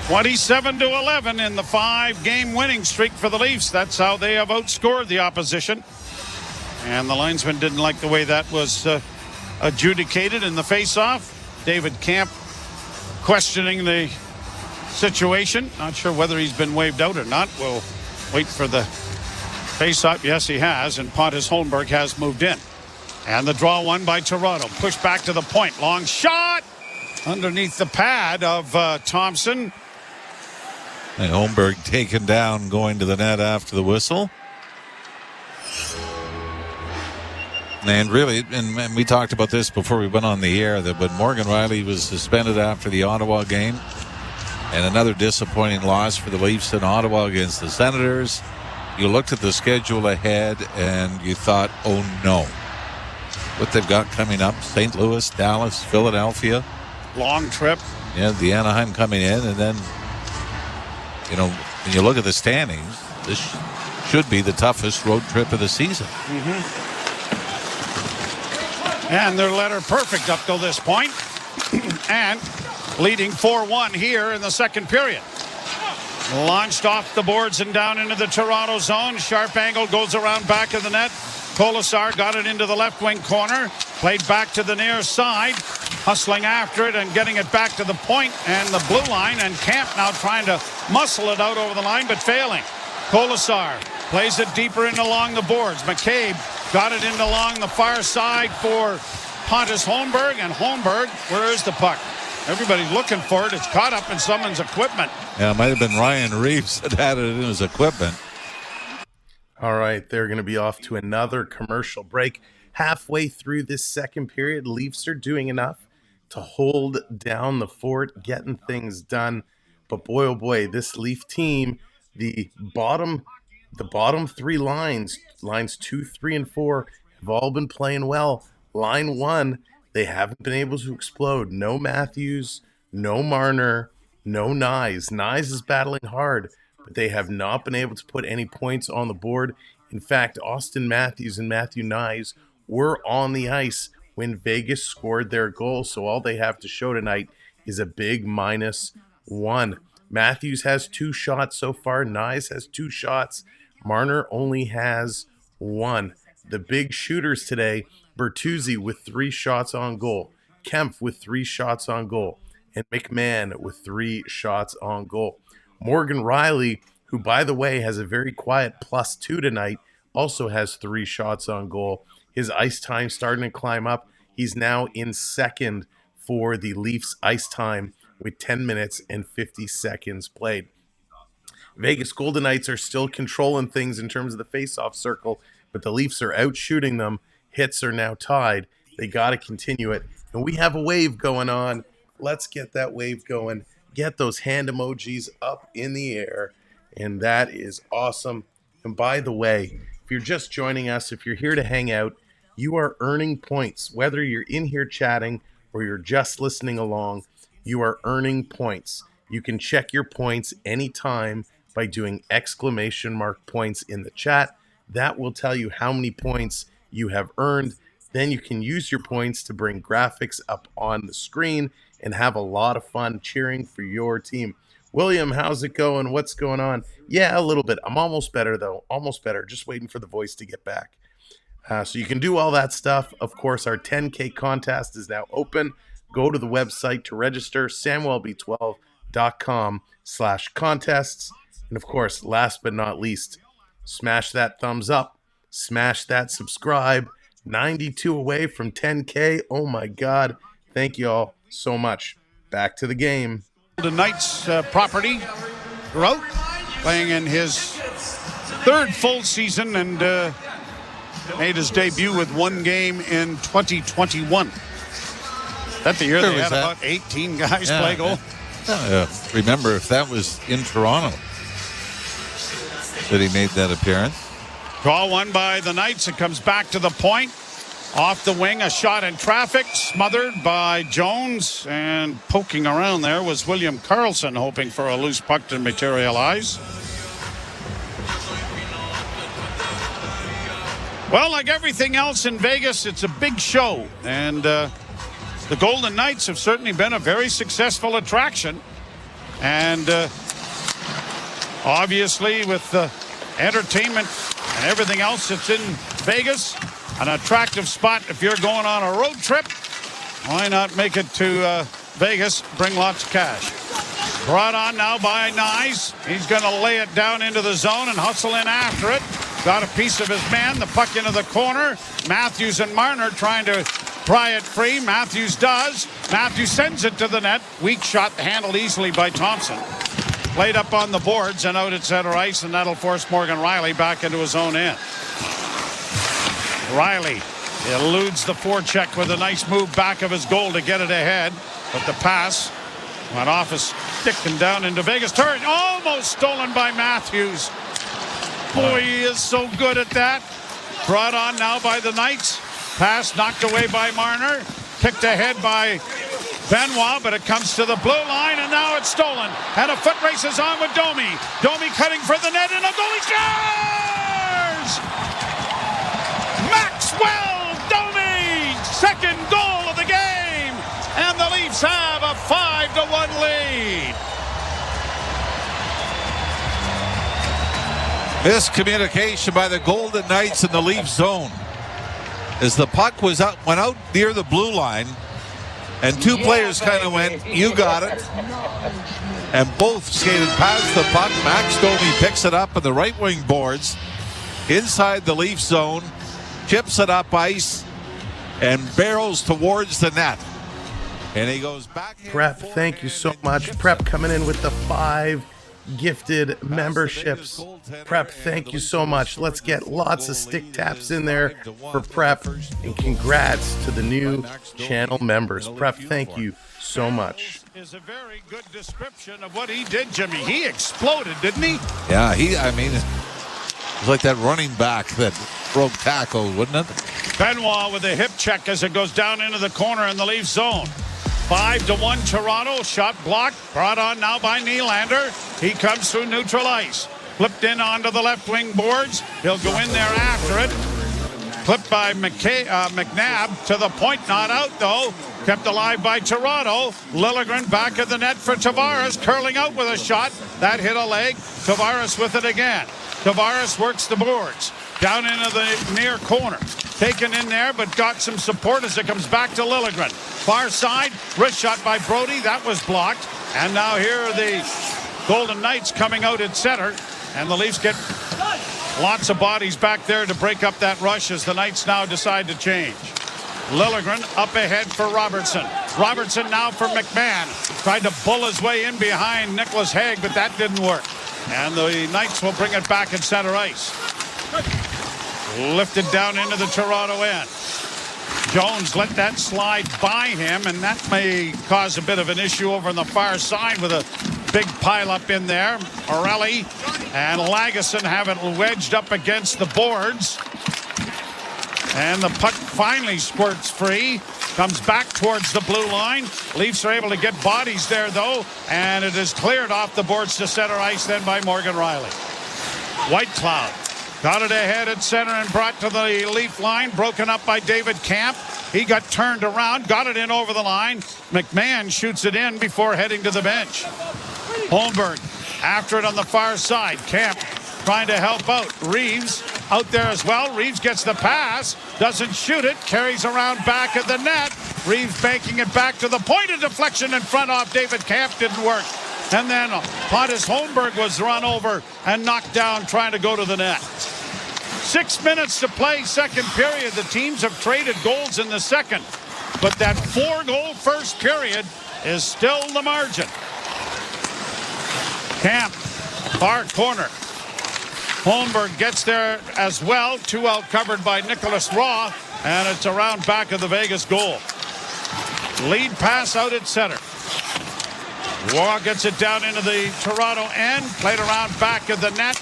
27-11 in the 5-game winning streak for the Leafs. That's how they have outscored the opposition. And the linesman didn't like the way that was adjudicated in the face-off. David Camp questioning the situation. Not sure whether he's been waved out or not. We'll wait for the face-up. Yes, he has, and Pontus Holmberg has moved in. And the draw one by Toronto. Push back to the point. Long shot underneath the pad of Thompson. And Holmberg taken down going to the net after the whistle. And really, and we talked about this before we went on the air, that when Morgan Rielly was suspended after the Ottawa game, and another disappointing loss for the Leafs in Ottawa against the Senators, you looked at the schedule ahead and you thought, oh no. What they've got coming up, St. Louis, Dallas, Philadelphia. Long trip. Yeah, the Anaheim coming in, and then, you know, when you look at the standings, this should be the toughest road trip of the season. And they're letter perfect up till this point. And leading 4-1 here in the second period. Launched off the boards and down into the Toronto zone. Sharp angle goes around back of the net. Colasar got it into the left wing corner. Played back to the near side. Hustling after it and getting it back to the point and the blue line. And Camp now trying to muscle it out over the line, but failing. Colasar plays it deeper in along the boards. McCabe got it in along the far side for Pontus Holmberg. And Holmberg, where is the puck? Everybody's looking for it. It's caught up in someone's equipment. Yeah, it might have been Ryan Reeves that had it in his equipment. All right, they're going to be off to another commercial break. Halfway through this second period, Leafs are doing enough to hold down the fort, getting things done. But boy, oh boy, this Leaf team, the bottom three lines 2, 3, and 4, have all been playing well. Line 1, they haven't been able to explode. No Matthews, no Marner, no Knies. Knies is battling hard, but they have not been able to put any points on the board. In fact, Austin Matthews and Matthew Knies were on the ice when Vegas scored their goal, so all they have to show tonight is a big -1. Matthews has 2 shots so far. Knies has 2 shots. Marner only has 1. The big shooters today, Bertuzzi with 3 shots on goal, Kempf with 3 shots on goal, and McMahon with 3 shots on goal. Morgan Rielly, who, by the way, has a very quiet +2 tonight, also has 3 shots on goal. His ice time starting to climb up. He's now in second for the Leafs ice time with 10 minutes and 50 seconds played. Vegas Golden Knights are still controlling things in terms of the face-off circle, but the Leafs are out shooting them. Hits are now tied. They got to continue it. And we have a wave going on. Let's get that wave going. Get those hand emojis up in the air. And that is awesome. And by the way, if you're just joining us, if you're here to hang out, you are earning points. Whether you're in here chatting or you're just listening along, you are earning points. You can check your points anytime by doing !points in the chat. That will tell you how many points you have earned. Then you can use your points to bring graphics up on the screen and have a lot of fun cheering for your team. William, how's it going? What's going on? Yeah, a little bit. I'm almost better, though. Almost better. Just waiting for the voice to get back. So you can do all that stuff. Of course, our 10K contest is now open. Go to the website to register, samwelb12.com/contests. And of course, last but not least, smash that thumbs up, smash that subscribe. 92 away from 10K. Oh my God. Thank you all so much. Back to the game. The Knights property, Grout, playing in his 3rd full season and made his debut with 1 game in 2021. That the year they had about 18 guys play goal. Remember, if that was in Toronto that he made that appearance. Draw one by the Knights. It comes back to the point. Off the wing, a shot in traffic, smothered by Jones, and poking around there was William Karlsson, hoping for a loose puck to materialize. Well, like everything else in Vegas, it's a big show, and the Golden Knights have certainly been a very successful attraction, and obviously with the entertainment and everything else that's in Vegas, an attractive spot if you're going on a road trip. Why not make it to Vegas, bring lots of cash. Brought on now by Knies. He's going to lay it down into the zone and hustle in after it. Got a piece of his man. The puck into the corner. Matthews and Marner trying to pry it free. Matthews does. Matthews sends it to the net. Weak shot handled easily by Thompson. Played up on the boards and out at center ice, and that'll force Morgan Riley back into his own end. Riley eludes the forecheck with a nice move back of his goal to get it ahead. But the pass went off his stick and down into Vegas. Turn almost stolen by Matthews. Boy, he is so good at that. Brought on now by the Knights. Pass knocked away by Marner. Kicked ahead by Benoit, but it comes to the blue line, and now it's stolen. And a foot race is on with Domi. Domi cutting for the net, and a goalie scores! Maxwell Domi! Second goal of the game! And the Leafs have a 5-1 lead. Miscommunication by the Golden Knights in the Leaf zone. As the puck went out near the blue line, and two players kind of went, "You got it," and both skated past the puck. Max Domi picks it up on the right wing boards inside the Leaf zone, chips it up ice, and barrels towards the net. And he goes back. Prep, thank you so much. Prep coming in with the 5 gifted memberships. Prep, thank you so much. Let's get lots of stick taps in there for Prep, and congrats to the new channel members. Prep, thank you so much. Is a very good description of what he did, Jimmy. He exploded, didn't he? Yeah, it was like that running back that broke tackle, wouldn't it? Benoit with a hip check as it goes down into the corner in the Leaf zone. 5-1 Toronto. Shot blocked. Brought on now by Nylander. He comes through neutral ice. Flipped in onto the left wing boards. He'll go in there after it. Clipped by McNabb to the point. Not out, though. Kept alive by Toronto. Liljegren back of the net for Tavares. Curling out with a shot. That hit a leg. Tavares with it again. Tavares works the boards. Down into the near corner. Taken in there, but got some support as it comes back to Liljegren. Far side, wrist shot by Brody. That was blocked. And now here are the Golden Knights coming out at center. And the Leafs get lots of bodies back there to break up that rush as the Knights now decide to change. Liljegren up ahead for Robertson. Robertson now for McMahon. Tried to bull his way in behind Nicholas Hague, but that didn't work. And the Knights will bring it back at center ice. Lifted down into the Toronto end. Jones let that slide by him, and that may cause a bit of an issue over on the far side with a big pileup in there. Morelli and Lagesson have it wedged up against the boards. And the puck finally squirts free. Comes back towards the blue line. Leafs are able to get bodies there, though, and it is cleared off the boards to center ice then by Morgan Riley. Whitecloud got it ahead at center and brought to the Leaf line. Broken up by David Camp. He got turned around, got it in over the line. McMahon shoots it in before heading to the bench. Holmberg after it on the far side. Camp trying to help out. Reeves out there as well. Reeves gets the pass, doesn't shoot it, carries around back at the net. Reeves banking it back to the point of deflection in front off David Camp. Didn't work. And then Pontus Holmberg was run over and knocked down trying to go to the net. 6 minutes to play, second period. The teams have traded goals in the second, but that 4-goal first period is still the margin. Camp, far corner. Holmberg gets there as well. 2 out covered by Nicholas Raw, and it's around back of the Vegas goal. Lead pass out at center. Raw gets it down into the Toronto end, played around back of the net,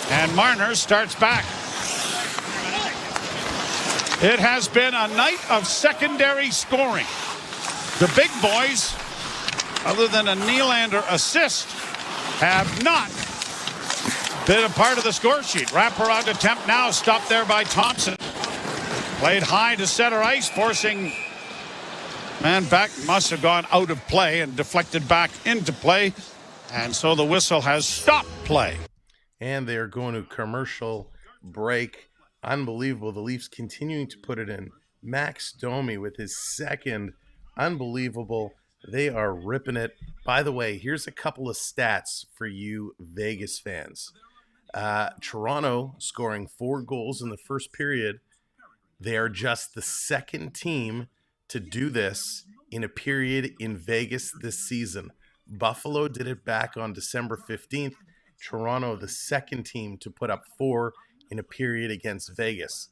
and Marner starts back. It has been a night of secondary scoring. The big boys, other than a Nylander assist, have not been a part of the score sheet. Wraparound attempt now, stopped there by Thompson. Played high to center ice, forcing man back, must have gone out of play and deflected back into play. And so the whistle has stopped play. And they are going to commercial break. Unbelievable. The Leafs continuing to put it in. Max Domi with his second unbelievable They are ripping it. By the way, here's a couple of stats for you Vegas fans. Toronto scoring 4 goals in the first period. They are just the second team to do this in a period in Vegas this season. Buffalo did it back on December 15th. Toronto, the second team to put up 4 in a period against Vegas.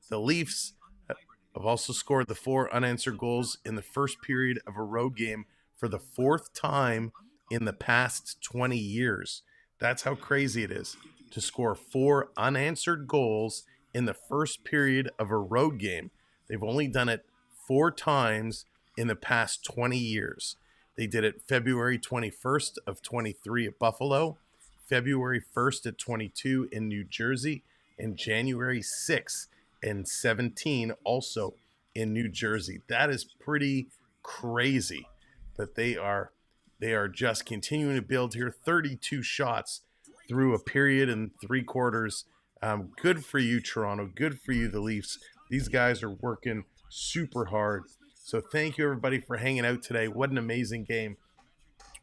The Leafs have also scored the 4 unanswered goals in the first period of a road game for the 4th time in the past 20 years. That's how crazy it is to score 4 unanswered goals in the first period of a road game. They've only done it 4 times in the past 20 years. They did it February 21st of 23 at Buffalo, February 1st at 22 in New Jersey, and January 6th and 17 also in New Jersey. That is pretty crazy that they are just continuing to build here. 32 shots through a period and 3 quarters. Good for you, Toronto. Good for you, the Leafs. These guys are working super hard. So thank you, everybody, for hanging out today. What an amazing game.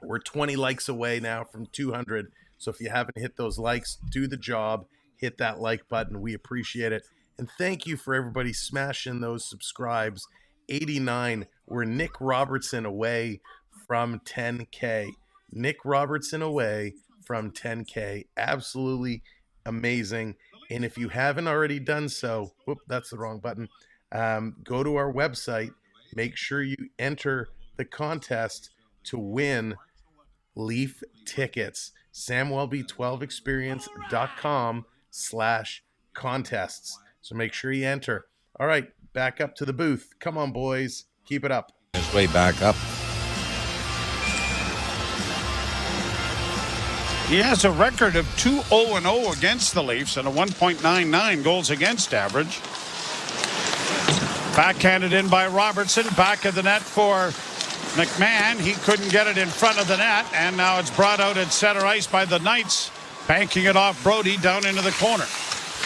We're 20 likes away now from 200. So if you haven't hit those likes, do the job. Hit that like button. We appreciate it. And thank you for everybody smashing those subscribes. 89. We're Nick Robertson away from 10K. Nick Robertson away from 10K. Absolutely amazing. And if you haven't already done so, whoop, that's the wrong button. Go to our website. Make sure you enter the contest to win Leaf tickets. SamWelb12experience.com/contests. So make sure you enter. All right, back up to the booth. Come on, boys. Keep it up. His way back up. He has a record of 2-0-0 against the Leafs and a 1.99 goals against average. Backhanded in by Robertson. Back of the net for McMahon. He couldn't get it in front of the net, and now it's brought out at center ice by the Knights, banking it off Brody down into the corner.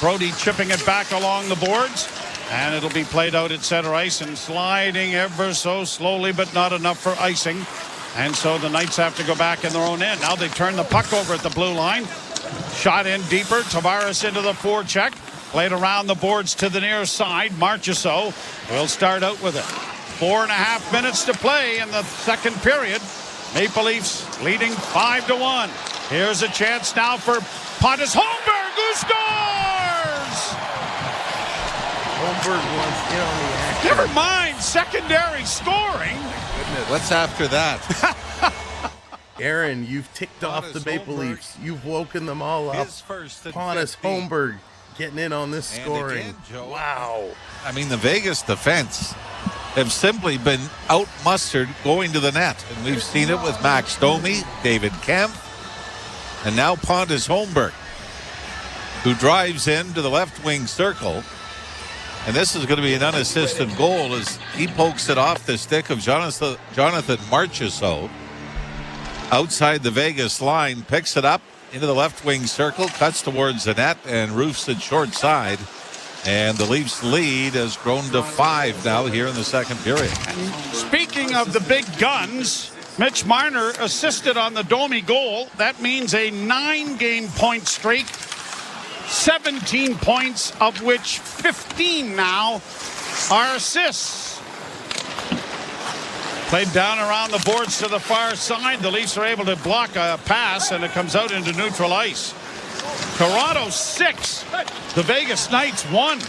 Brody chipping it back along the boards, and it'll be played out at center ice and sliding ever so slowly, but not enough for icing. And so the Knights have to go back in their own end. Now they turn the puck over at the blue line. Shot in deeper. Tavares into the forecheck. Played around the boards to the near side. Marchessault will start out with it. 4.5 minutes to play in the second period. Maple Leafs leading 5-1. Here's a chance now for Pontus Holmberg, who scores! Holmberg wants in on the action. Never mind secondary scoring. What's after that? Aaron, you've ticked off the Maple Leafs. You've woken them all up. His first and Pontus 15. Holmberg getting in on this And scoring. again, Joe. Wow. I mean, the Vegas defense have simply been out-mustered going to the net. And we've seen it with Max Domi, David Kemp, and now Pontus Holmberg, who drives into the left wing circle. And this is going to be an unassisted goal as he pokes it off the stick of Jonathan Marchessault outside the Vegas line, picks it up into the left wing circle, cuts towards the net, and roofs it short side. And the Leafs lead has grown to 5 now here in the second period. Speaking of the big guns, Mitch Marner assisted on the Domi goal. That means a 9-game point streak. 17 points, of which 15 now are assists. Played down around the boards to the far side. The Leafs are able to block a pass, and it comes out into neutral ice. Toronto 6. The Vegas Knights 1.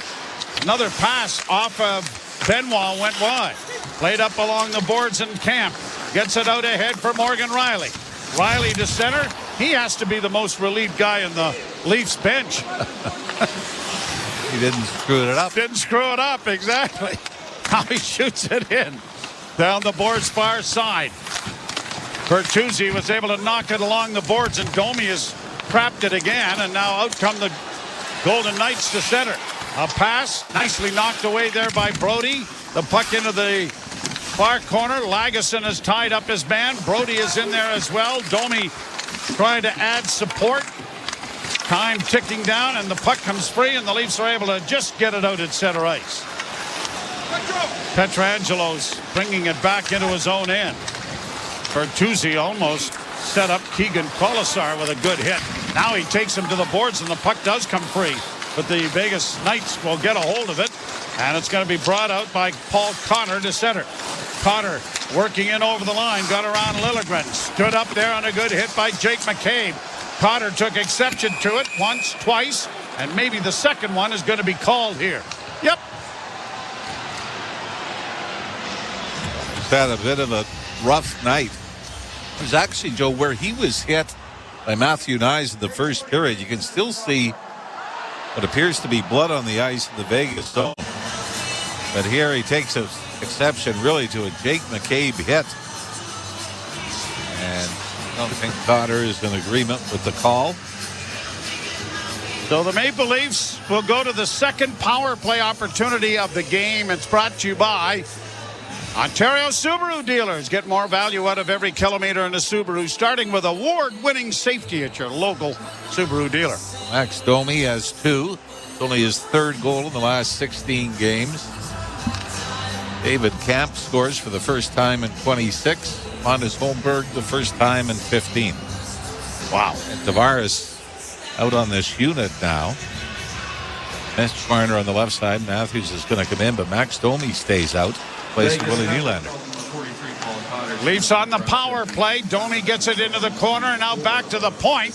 Another pass off of Benoit went wide. Played up along the boards and Camp gets it out ahead for Morgan Riley. Riley to center. He has to be the most relieved guy in the Leafs bench. He didn't screw it up. Didn't screw it up, exactly. How he shoots it in. Down the boards far side. Bertuzzi was able to knock it along the boards, and Domi has trapped it again, and now out come the Golden Knights to center. A pass nicely knocked away there by Brody. The puck into the far corner. Lagesson has tied up his man. Brody is in there as well. Domi trying to add support. Time ticking down, and the puck comes free, and the Leafs are able to just get it out at center ice. Petrangelo's bringing it back into his own end. Bertuzzi almost set up Keegan Colasar with a good hit. Now he takes him to the boards, and the puck does come free. But the Vegas Knights will get a hold of it, and it's going to be brought out by Paul Connor to center. Connor working in over the line, got around Liljegren, stood up there on a good hit by Jake McCabe. Connor took exception to it once, twice, and maybe the second one is going to be called here. Yep. He's had a bit of a rough night. It was actually, Joe, where he was hit by Matthew Knies in the first period. You can still see what appears to be blood on the ice in the Vegas zone. But here he takes exception really to a Jake McCabe hit. And I don't think Connor is in agreement with the call. So the Maple Leafs will go to the second power play opportunity of the game. It's brought to you by Ontario Subaru dealers. Get more value out of every kilometer in a Subaru, starting with award-winning safety at your local Subaru dealer. Max Domi has 2. It's only his 3rd goal in the last 16 games. David Camp scores for the first time in 26. Anders Holmberg the first time in 15. Wow. And Tavares out on this unit now. Mitch Marner on the left side. Matthews is going to come in, but Max Domi stays out. Plays for Willie Nylander. Leafs on the power play. Domi gets it into the corner, and now back to the point.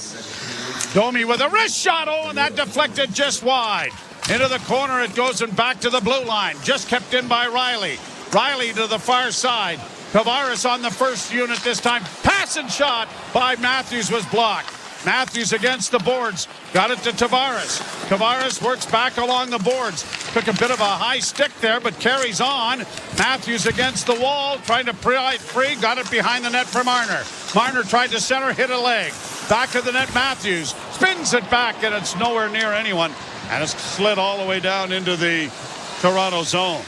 Domi with a wrist shot. Oh, and that deflected just wide. Into the corner it goes, and back to the blue line. Just kept in by Riley. Riley to the far side. Tavares on the first unit this time. Pass and shot by Matthews was blocked. Matthews against the boards. Got it to Tavares. Tavares works back along the boards. Took a bit of a high stick there, but carries on. Matthews against the wall, trying to pry it free. Got it behind the net for Marner. Marner tried to center, hit a leg. Back to the net, Matthews. Spins it back, and it's nowhere near anyone. And it's slid all the way down into the Toronto zone.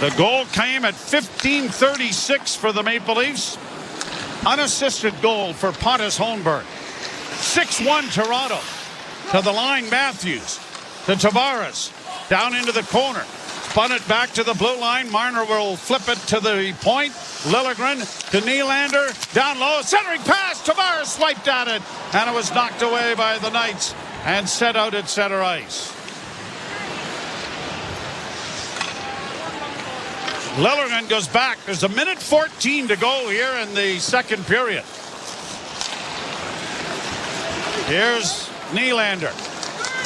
The goal came at 15:36 for the Maple Leafs. Unassisted goal for Pontus Holmberg. 6-1 Toronto. To the line, Matthews. To Tavares. Down into the corner. Spun it back to the blue line. Marner will flip it to the point. Liljegren to Nylander. Down low. Centering pass. Tavares swiped at it. And it was knocked away by the Knights and set out at center ice. Liljegren goes back. There's a minute 14 to go here in the second period. Here's Nylander.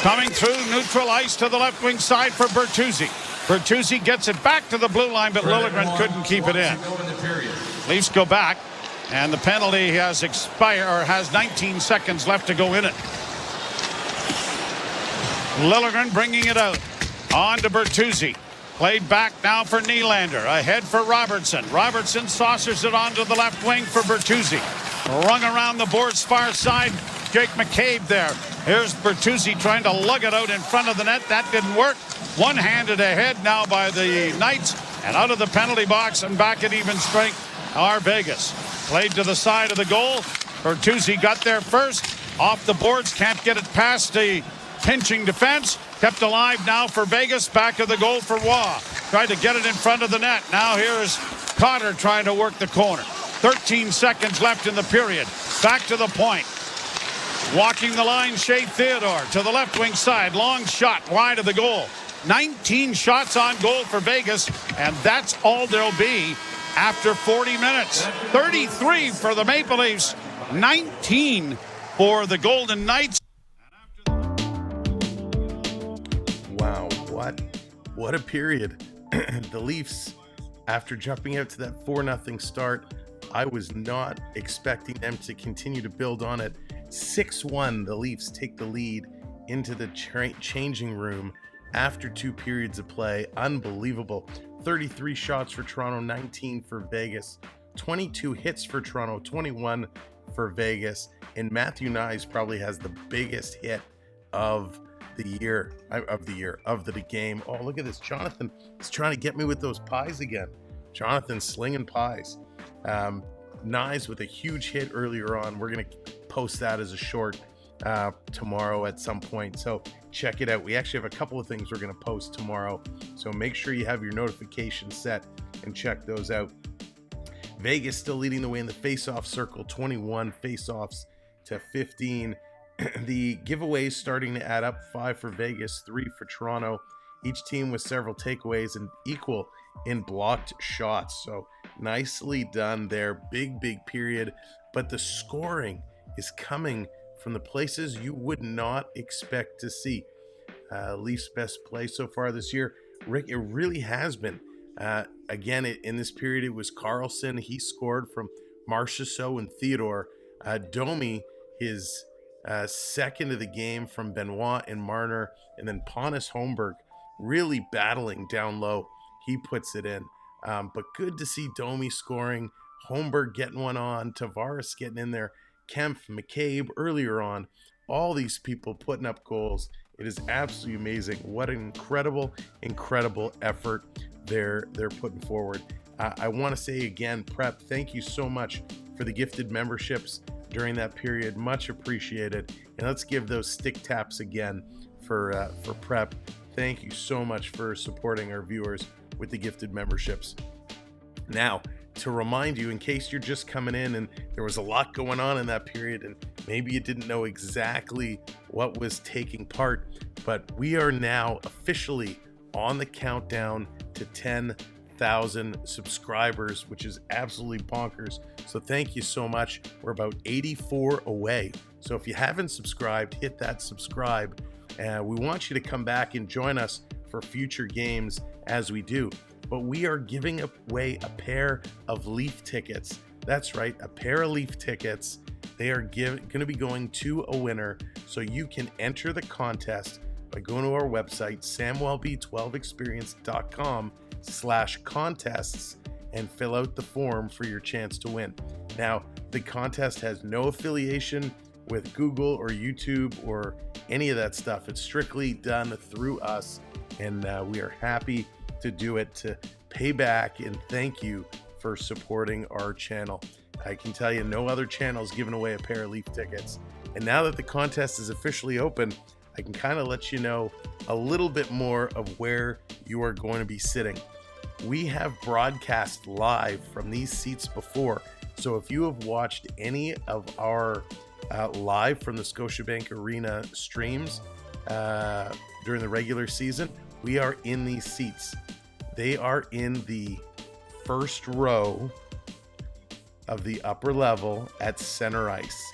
Coming through neutral ice to the left wing side for Bertuzzi. Bertuzzi gets it back to the blue line, but Liljegren couldn't keep it in. Leafs go back, and the penalty has expired, or has 19 seconds left to go in it. Liljegren bringing it out. On to Bertuzzi. Played back now for Nylander. Ahead for Robertson. Robertson saucers it onto the left wing for Bertuzzi. Rung around the boards far side. Jake McCabe there. Here's Bertuzzi trying to lug it out in front of the net. That didn't work. One-handed ahead now by the Knights. And out of the penalty box and back at even strength are Vegas. Played to the side of the goal. Bertuzzi got there first. Off the boards. Can't get it past the pinching defense. Kept alive now for Vegas. Back of the goal for Waugh. Tried to get it in front of the net. Now here's Cotter trying to work the corner. 13 seconds left in the period. Back to the point. Walking the line, Shea Theodore to the left wing side. Long shot wide of the goal. 19 shots on goal for Vegas, and that's all there'll be after 40 minutes. 33 for the Maple Leafs, 19 for the Golden Knights. Wow, what a period. The Leafs, after jumping out to that 4-0 start, I was not expecting them to continue to build on it. 6-1, the Leafs take the lead into the changing room after 2 periods of play. Unbelievable. 33 shots for Toronto, 19 for Vegas. 22 hits for Toronto, 21 for Vegas. And Matthew Knies probably has the biggest hit of the game. Oh, look at this. Jonathan is trying to get me with those pies again. Jonathan slinging pies. Knies with a huge hit earlier on. We're going to post that as a short tomorrow at some point. So check it out. We actually have a couple of things we're going to post tomorrow. So make sure you have your notifications set and check those out. Vegas still leading the way in the face-off circle, 21 face-offs to 15. The giveaways starting to add up, 5 for Vegas, 3 for Toronto. Each team with several takeaways and equal in blocked shots. So nicely done there. Big period. But the scoring is coming from the places you would not expect to see. Leafs best play so far this year. Rick, it really has been. Again, in this period, it was Carlson. He scored from Marchessault and Theodore. Domi, his second of the game from Benoit and Marner. And then Pontus Holmberg really battling down low. He puts it in. But good to see Domi scoring. Holmberg getting one on. Tavares getting in there. Kempf, McCabe earlier on. All these people putting up goals. It is absolutely amazing. What an incredible effort they're putting forward. I want to say again, Prep, thank you so much for the gifted memberships during that period. Much appreciated. And let's give those stick taps again for Prep. Thank you so much for supporting our viewers with the gifted memberships. Now, to remind you, in case you're just coming in and there was a lot going on in that period and maybe you didn't know exactly what was taking part, but we are now officially on the countdown to 10,000 subscribers, which is absolutely bonkers. So thank you so much. We're about 84 away. So if you haven't subscribed, hit that subscribe. We want you to come back and join us for future games as we do. But we are giving away a pair of Leaf tickets. That's right, a pair of Leaf tickets. They are going to be going to a winner. So you can enter the contest by going to our website, samwelb12experience.com/contests, and fill out the form for your chance to win. Now, the contest has no affiliation with Google or YouTube or any of that stuff. It's strictly done through us, and we are happy to do it to pay back and thank you for supporting our channel. I can tell you no other channel is giving away a pair of Leaf tickets. And now that the contest is officially open, I can kind of let you know a little bit more of where you are going to be sitting. We have broadcast live from these seats before. So if you have watched any of our live from the Scotiabank Arena streams during the regular season, we are in these seats. They are in the first row of the upper level at center ice.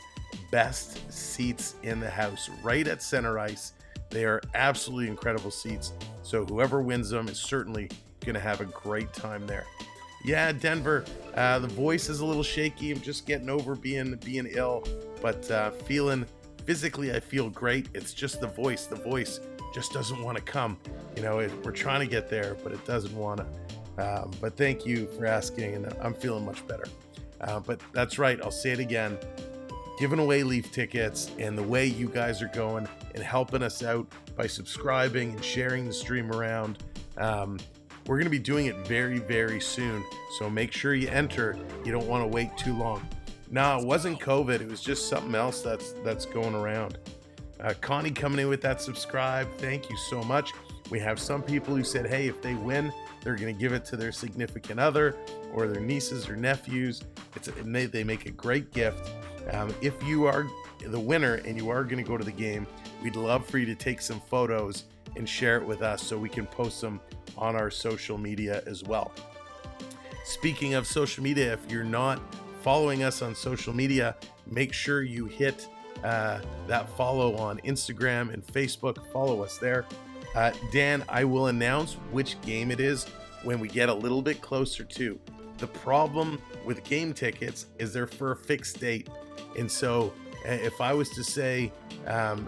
Best seats in the house, right at center ice. They are absolutely incredible seats. So whoever wins them is certainly going to have a great time there. Yeah, Denver, the voice is a little shaky. I'm just getting over being ill, but feeling physically, I feel great. It's just the voice. The voice just doesn't want to come. You know, we're trying to get there, but it doesn't want to. But thank you for asking, and I'm feeling much better. But that's right. I'll say it again. Giving away Leaf tickets, and the way you guys are going and helping us out by subscribing and sharing the stream around. We're going to be doing it very soon. So make sure you enter. You don't want to wait too long. No, it wasn't COVID. It was just something else that's going around. Connie coming in with that subscribe. Thank you so much. We have some people who said, hey, if they win, they're going to give it to their significant other or their nieces or nephews. They make a great gift. If you are the winner and you are going to go to the game, we'd love for you to take some photos and share it with us so we can post them on our social media as well. Speaking of social media, if you're not following us on social media, make sure you hit that follow on Instagram and Facebook. Follow us there. Dan, I will announce which game it is when we get a little bit closer to. The problem with game tickets is they're for a fixed date. And so if I was to say,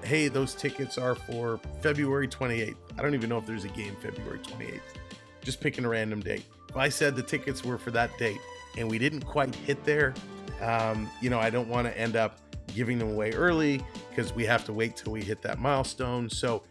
hey, those tickets are for February 28th. I don't even know if there's a game February 28th. Just picking a random date. If I said the tickets were for that date and we didn't quite hit there, I don't want to end up giving them away early because we have to wait till we hit that milestone. So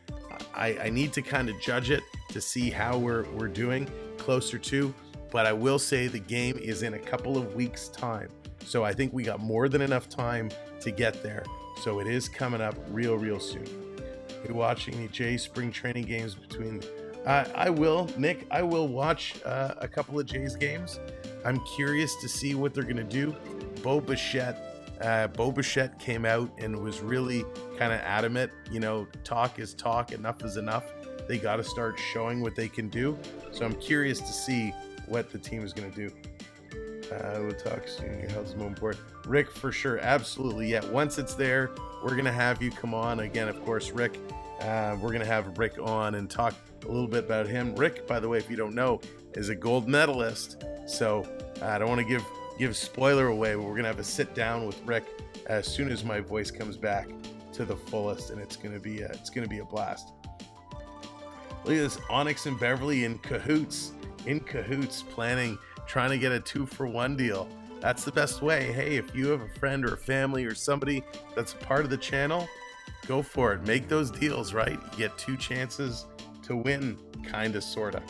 I need to kind of judge it to see how we're doing closer to. But I will say the game is in a couple of weeks' time. So I think we got more than enough time to get there. So it is coming up real soon. Are you watching any Jays spring training games between? I will, Nick. I will watch a couple of Jays games. I'm curious to see what they're going to do. Bo Bichette came out and was really kind of adamant. Talk is talk, enough is enough. They got to start showing what they can do. So I'm curious to see what the team is going to do. We'll talk soon. Your health is more important. Rick, for sure. Absolutely. Yeah. Once it's there, we're going to have you come on again. Of course, Rick, we're going to have Rick on and talk a little bit about him. Rick, by the way, if you don't know, is a gold medalist. So I don't want to give spoiler away, but we're going to have a sit down with Rick as soon as my voice comes back to the fullest. And it's going to be a blast. Look at this. Onyx and Beverly in cahoots, trying to get a 2-for-1 deal. That's the best way. Hey, if you have a friend or a family or somebody that's a part of the channel, go for it. Make those deals, right? You get 2 chances to win, kind of, sort of.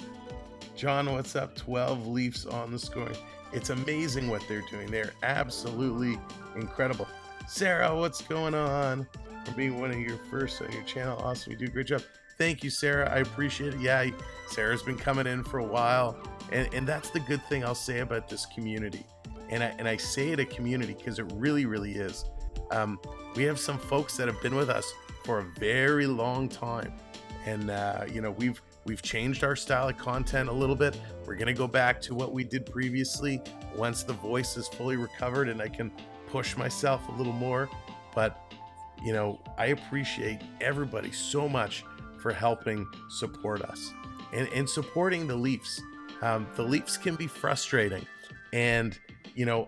John, what's up? 12 Leafs on the scoring. It's amazing what they're doing. They're absolutely incredible. Sarah, what's going on? For being one of your first on your channel. Awesome. You do a great job. Thank you, Sarah. I appreciate it. Yeah, Sarah's been coming in for a while. And that's the good thing I'll say about this community. And I say it a community because it really is. We have some folks that have been with us for a very long time. And, we've changed our style of content a little bit. We're going to go back to what we did previously once the voice is fully recovered and I can push myself a little more. But, I appreciate everybody so much for helping support us and supporting the Leafs. The Leafs can be frustrating, and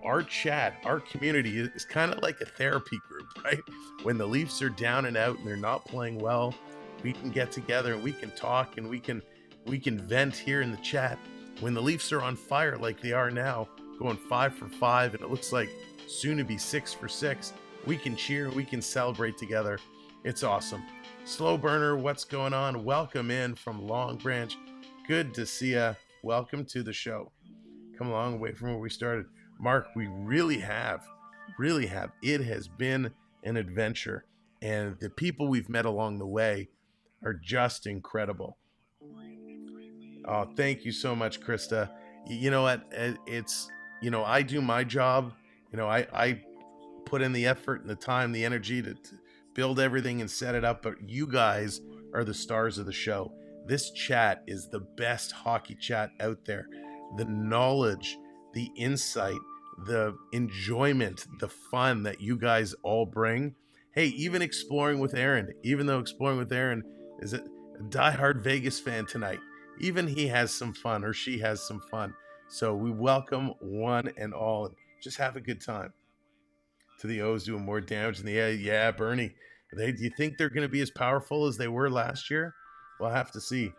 our chat, our community is kind of like a therapy group, right? When the Leafs are down and out and they're not playing well, we can get together and we can talk and we can vent here in the chat. When the Leafs are on fire like they are now, going 5 for 5, and it looks like soon to be 6 for 6, we can cheer, we can celebrate together. It's awesome. Slow Burner, what's going on? Welcome in from Long Branch. Good to see ya. Welcome to the show. Come a long way from where we started. Mark, we really have. It has been an adventure, and the people we've met along the way are just incredible. Oh, thank you so much, Krista. You know what? It's, I do my job. I put in the effort and the time, the energy to build everything and set it up, but you guys are the stars of the show. This chat is the best hockey chat out there. The knowledge, the insight, the enjoyment, the fun that you guys all bring. Hey, even Exploring with Aaron, even though Exploring with Aaron is a diehard Vegas fan tonight, even he has some fun, or she has some fun. So we welcome one and all, and just have a good time. To the O's doing more damage than the A. Yeah, Bernie. Do you think they're going to be as powerful as they were last year? We'll have to see.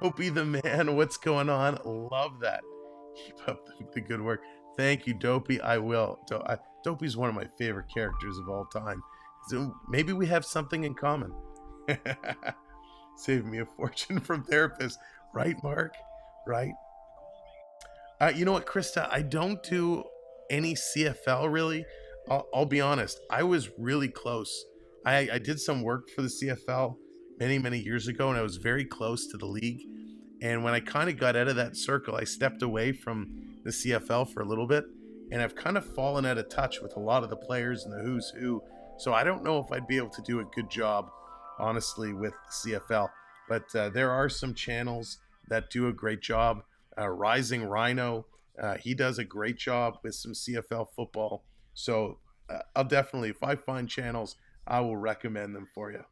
Dopey the man, what's going on? Love that. Keep up the good work. Thank you, Dopey. I will. Dopey's one of my favorite characters of all time. So maybe we have something in common. Save me a fortune from therapists. Right, Mark? Right? You know what, Krista? I don't do any CFL really. I'll be honest. I was really close. I did some work for the CFL many years ago, and I was very close to the league. And when I kind of got out of that circle, I stepped away from the CFL for a little bit, and I've kind of fallen out of touch with a lot of the players and the who's who. So I don't know if I'd be able to do a good job, honestly, with the CFL. But there are some channels that do a great job. Rising Rhino, he does a great job with some CFL football. So I'll definitely, if I find channels, I will recommend them for you.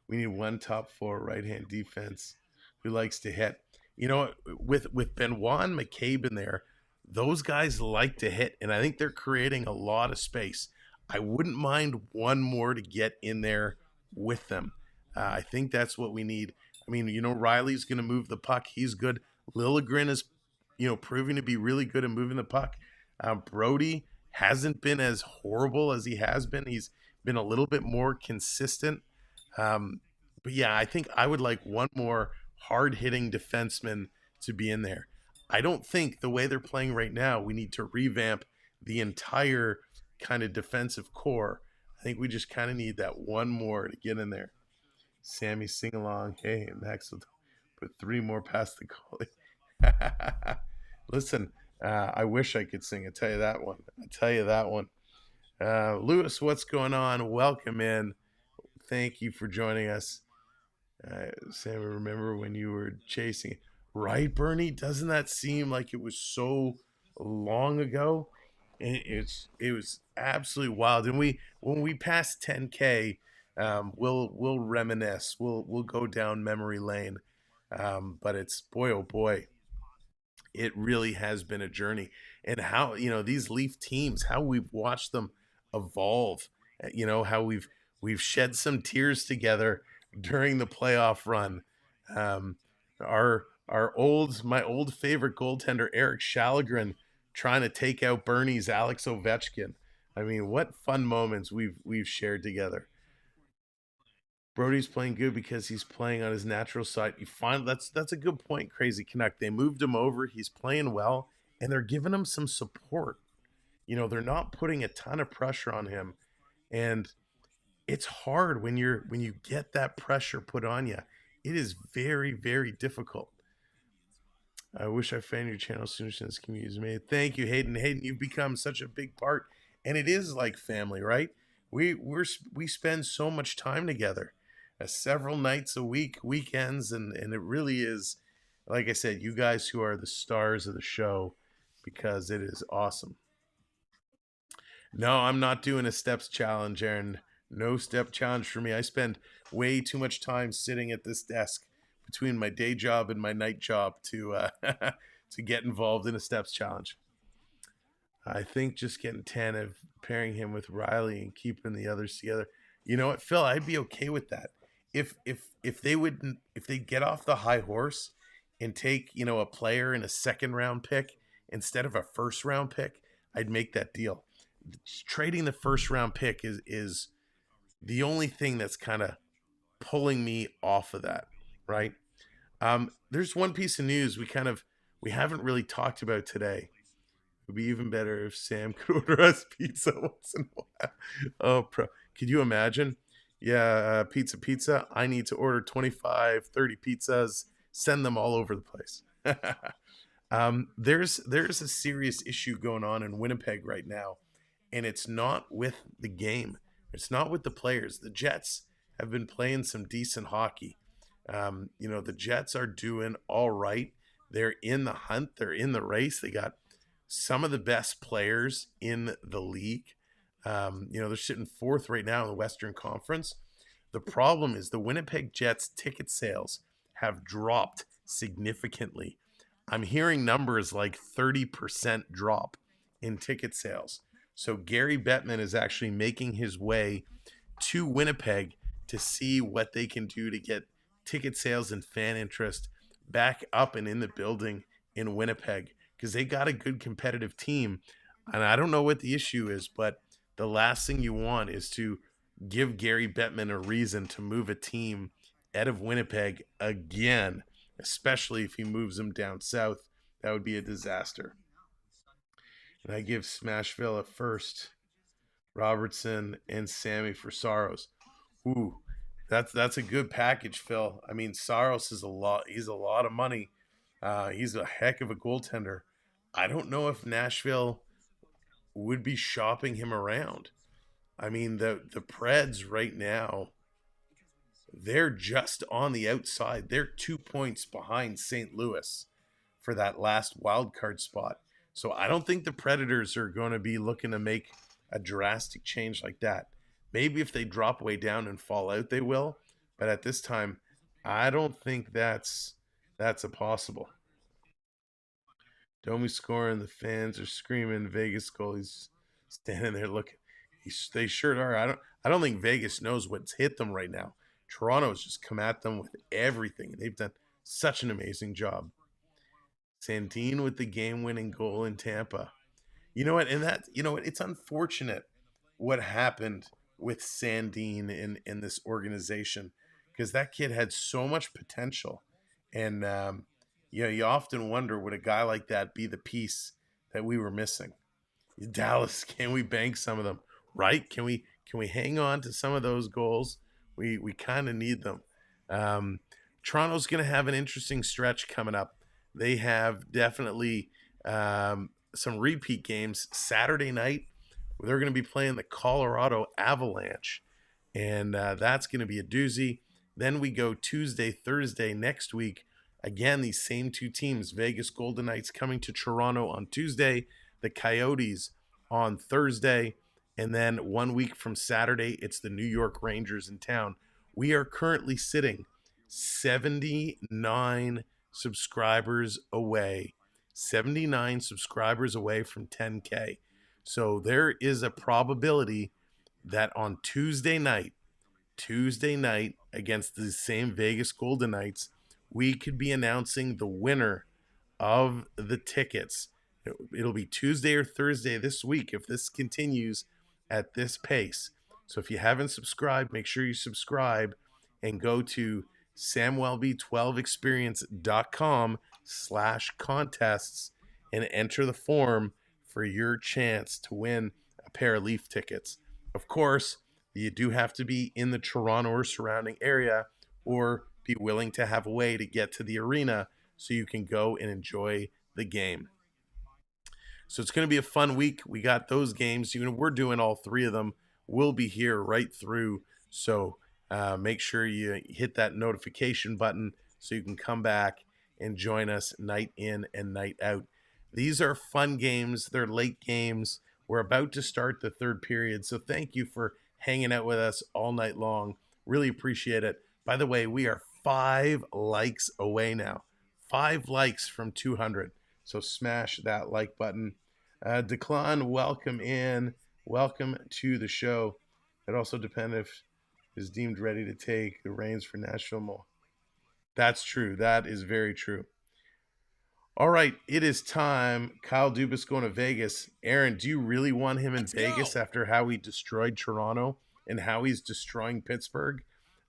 We need one top 4 right-hand defense who likes to hit. You know, with Benoit and McCabe in there, those guys like to hit, and I think they're creating a lot of space. I wouldn't mind one more to get in there with them. I think that's what we need. I mean, Riley's going to move the puck. He's good. Liljegren is, proving to be really good at moving the puck. Brody hasn't been as horrible as he has been. He's been a little bit more consistent. But yeah, I think I would like one more hard-hitting defenseman to be in there. I don't think the way they're playing right now, we need to revamp the entire kind of defensive core. I think we just kind of need that one more to get in there. Sammy sing along. Hey, Max will put 3 more past the goalie. Listen, I wish I could sing. I tell you that one. Lewis, what's going on? Welcome in. Thank you for joining us. Sammy, remember when you were chasing? Right, Bernie? Doesn't that seem like it was so long ago? It was absolutely wild. And when we pass 10K, we'll reminisce. We'll go down memory lane. But it's, boy, oh boy, it really has been a journey. And how, these Leaf teams, how we've watched them evolve, how we've shed some tears together during the playoff run. My old favorite goaltender, Eric Shallegren, trying to take out Bernie's Alex Ovechkin. I mean, what fun moments we've shared together. Brody's playing good because he's playing on his natural side. You find that's a good point, Crazy Canuck. They moved him over. He's playing well, and they're giving him some support. They're not putting a ton of pressure on him, and it's hard when you get that pressure put on you. It is very, very difficult. I wish I found your channel sooner since community is made. Thank you, Hayden. Hayden, you've become such a big part, and it is like family, right? We spend so much time together, several nights a week, weekends, and it really is, like I said, you guys who are the stars of the show, because it is awesome. No, I'm not doing a steps challenge, Aaron. No step challenge for me. I spend way too much time sitting at this desk between my day job and my night job to to get involved in a steps challenge. I think just getting Tanev, pairing him with Riley and keeping the others together. You know what, Phil? I'd be okay with that. If they get off the high horse and take, a player in a 2nd round pick instead of a 1st round pick, I'd make that deal. Trading the 1st round pick is the only thing that's kind of pulling me off of that, right? There's one piece of news we haven't really talked about today. It would be even better if Sam could order us pizza once in a while. Oh, could you imagine? Yeah, pizza. I need to order 25, 30 pizzas, send them all over the place. There's a serious issue going on in Winnipeg right now, and it's not with the game. It's not with the players. The Jets have been playing some decent hockey. The Jets are doing all right. They're in the hunt. They're in the race. They got some of the best players in the league. They're sitting 4th right now in the Western Conference. The problem is the Winnipeg Jets ticket sales have dropped significantly. I'm hearing numbers like 30% drop in ticket sales. So Gary Bettman is actually making his way to Winnipeg to see what they can do to get ticket sales and fan interest back up and in the building in Winnipeg, because they got a good competitive team. And I don't know what the issue is, but the last thing you want is to give Gary Bettman a reason to move a team out of Winnipeg again, especially if he moves them down south. That would be a disaster. And I give Smashville a 1st, Robertson and Sammy for Saros. Ooh, that's a good package, Phil. I mean, Saros is a lot. He's a lot of money. He's a heck of a goaltender. I don't know if Nashville would be shopping him around. I mean, the Preds right now, they're just on the outside. They're 2 points behind St. Louis for that last wild card spot. So I don't think the Predators are going to be looking to make a drastic change like that. Maybe if they drop way down and fall out, they will. But at this time, I don't think that's a possible. Domi scoring, the fans are screaming. Vegas goalie's standing there looking. They sure are. I don't think Vegas knows what's hit them right now. Toronto's just come at them with everything. They've done such an amazing job. Sandin with the game-winning goal in Tampa. You know what? And it's unfortunate what happened with Sandin in this organization, because that kid had so much potential. And, you often wonder, would a guy like that be the piece that we were missing? Dallas, can we bank some of them? Right? Can we hang on to some of those goals? We kind of need them. Toronto's going to have an interesting stretch coming up. They have definitely some repeat games. Saturday night, they're going to be playing the Colorado Avalanche, and that's going to be a doozy. Then we go Tuesday, Thursday next week. Again, these same two teams, Vegas Golden Knights coming to Toronto on Tuesday, the Coyotes on Thursday, and then 1 week from Saturday, it's the New York Rangers in town. We are currently sitting 79 subscribers away. 79 subscribers away from 10K. So there is a probability that on Tuesday night against the same Vegas Golden Knights, we could be announcing the winner of the tickets. It'll be Tuesday or Thursday this week if this continues at this pace. So if you haven't subscribed, make sure you subscribe and go to samwelb12experience.com/contests and enter the form for your chance to win a pair of Leaf tickets. Of course, you do have to be in the Toronto or surrounding area or be willing to have a way to get to the arena so you can go and enjoy the game. So it's going to be a fun week. We got those games. We're doing all three of them. We'll be here right through. So make sure you hit that notification button so you can come back and join us night in and night out. These are fun games. They're late games. We're about to start the third period. So thank you for hanging out with us all night long. Really appreciate it. By the way, we are 5 likes away now. 5 likes from 200. So smash that like button. Declan, welcome in. Welcome to the show. It also depends if is deemed ready to take the reins for Nashville. That's true. That is very true. All right, it is time. Kyle Dubas going to Vegas. Aaron, do you really want him in Vegas after how he destroyed Toronto and how he's destroying Pittsburgh?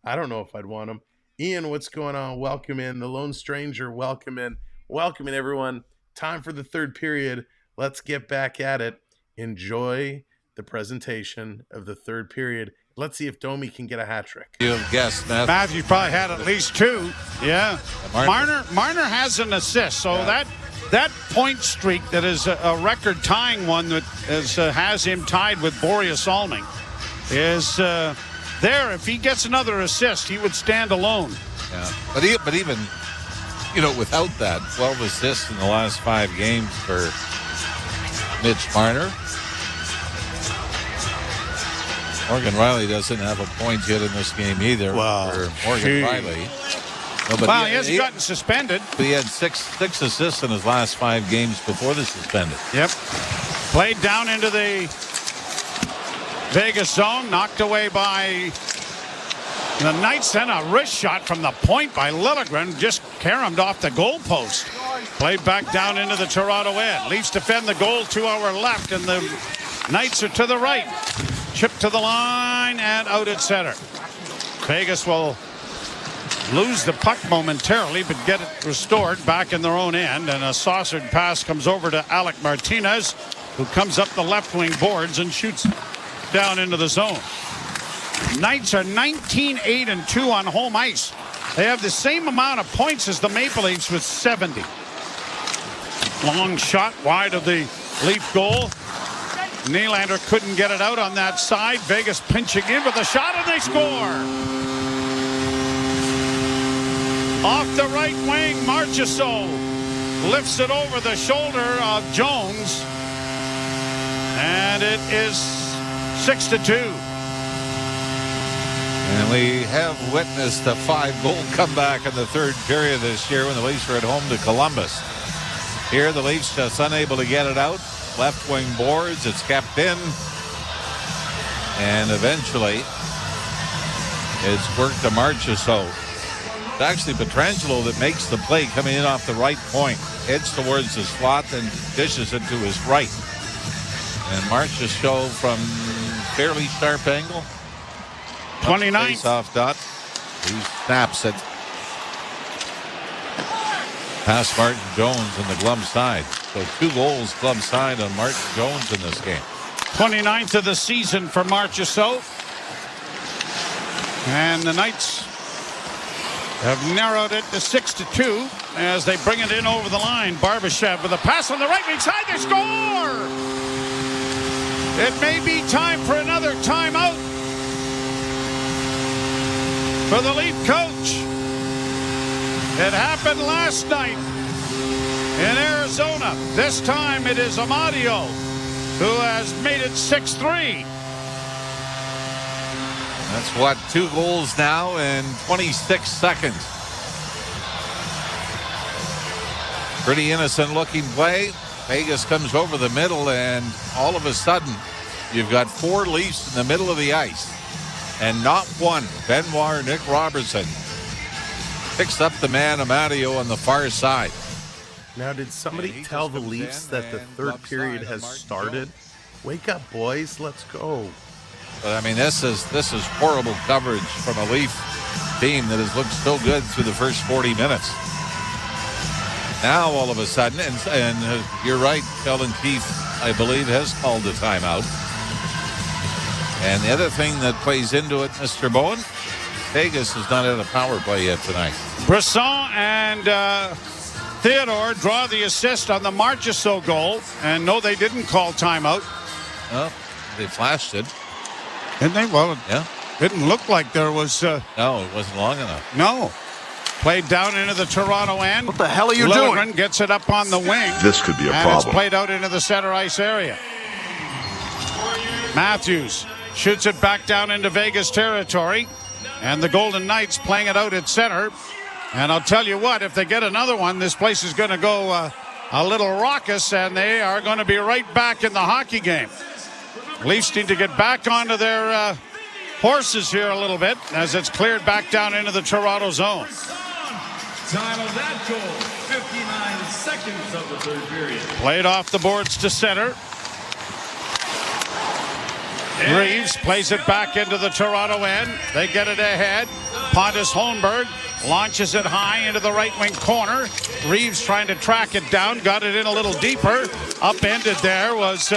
I don't know if I'd want him. Ian, what's going on? Welcome in. The Lone Stranger, welcome in. Welcome in, everyone. Time for the third period. Let's get back at it. Enjoy the presentation of the third period. Let's see if Domi can get a hat trick. You have guessed, Matthew. Matthew probably had at least 2. Yeah. Marner has an assist. So that point streak that is a record tying one that has him tied with Boreas Alming is there. If he gets another assist, he would stand alone. Yeah. But even without that, 12 assists in the last 5 games for Mitch Marner. Morgan Riley doesn't have a point yet in this game either. For Morgan Riley. No, but he hasn't gotten suspended. But he had six assists in his last 5 games before the suspended. Yep. Played down into the Vegas zone, knocked away by the Knights. Then a wrist shot from the point by Liljegren, just caromed off the goalpost. Played back down into the Toronto end. Leafs defend the goal to our left, and the Knights are to the right. Chip to the line and out at center. Vegas will lose the puck momentarily, but get it restored back in their own end. And a saucered pass comes over to Alec Martinez, who comes up the left wing boards and shoots down into the zone. Knights are 19-8-2 on home ice. They have the same amount of points as the Maple Leafs with 70. Long shot wide of the Leaf goal. Nylander couldn't get it out on that side. Vegas pinching in with a shot, and they score. Off the right wing, Marchessault lifts it over the shoulder of Jones, and it is 6-2. And we have witnessed a 5-goal comeback in the third period this year when the Leafs were at home to Columbus. Here, the Leafs just unable to get it out. Left wing boards, it's kept in, and eventually it's worked to Marchessault. It's actually Pietrangelo that makes the play coming in off the right point, heads towards the slot and dishes it to his right. And Marchessault from fairly sharp angle, 29 face-off dot, he snaps it past Martin Jones on the glove side. So 2 goals club side on Martin Jones in this game. 29th of the season for Marchessault. And the Knights have narrowed it to 6-2 as they bring it in over the line. Barbashev with a pass on the right wing side. They score! It may be time for another timeout for the Leaf coach. It happened last night in Arizona. This time it is Amadio who has made it 6-3. That's what, 2 goals now in 26 seconds. Pretty innocent looking play. Vegas comes over the middle, and all of a sudden you've got 4 Leafs in the middle of the ice, and not one. Benoit or Nick Robertson picks up the man Amadio on the far side. Now, did somebody tell the Leafs that the third period has started? Wake up, boys. Let's go. But I mean, this is horrible coverage from a Leaf team that has looked so good through the first 40 minutes. Now, all of a sudden, and you're right, Sheldon Keefe, I believe, has called a timeout. And the other thing that plays into it, Mr. Bowen, Vegas has not had a power play yet tonight. Brisson and Theodore draw the assist on the Marchessault goal. And no, they didn't call timeout. Well, they flashed it. Didn't they? Well, yeah. Didn't look like there was... No, it wasn't long enough. No. Played down into the Toronto end. What the hell are you Liljegren doing? Gets it up on the wing. This could be a and problem. It's played out into the center ice area. Matthews shoots it back down into Vegas territory. And the Golden Knights playing it out at center. And I'll tell you what, if they get another one, this place is going to go a little raucous, and they are going to be right back in the hockey game. Leafs need to get back onto their horses here a little bit as it's cleared back down into the Toronto zone. Time of that goal, 59 seconds of the third period. Played off the boards to center. Reeves plays it back into the Toronto end. They get it ahead. Pontus Holmberg launches it high into the right wing corner. Reeves trying to track it down. Got it in a little deeper. Upended there was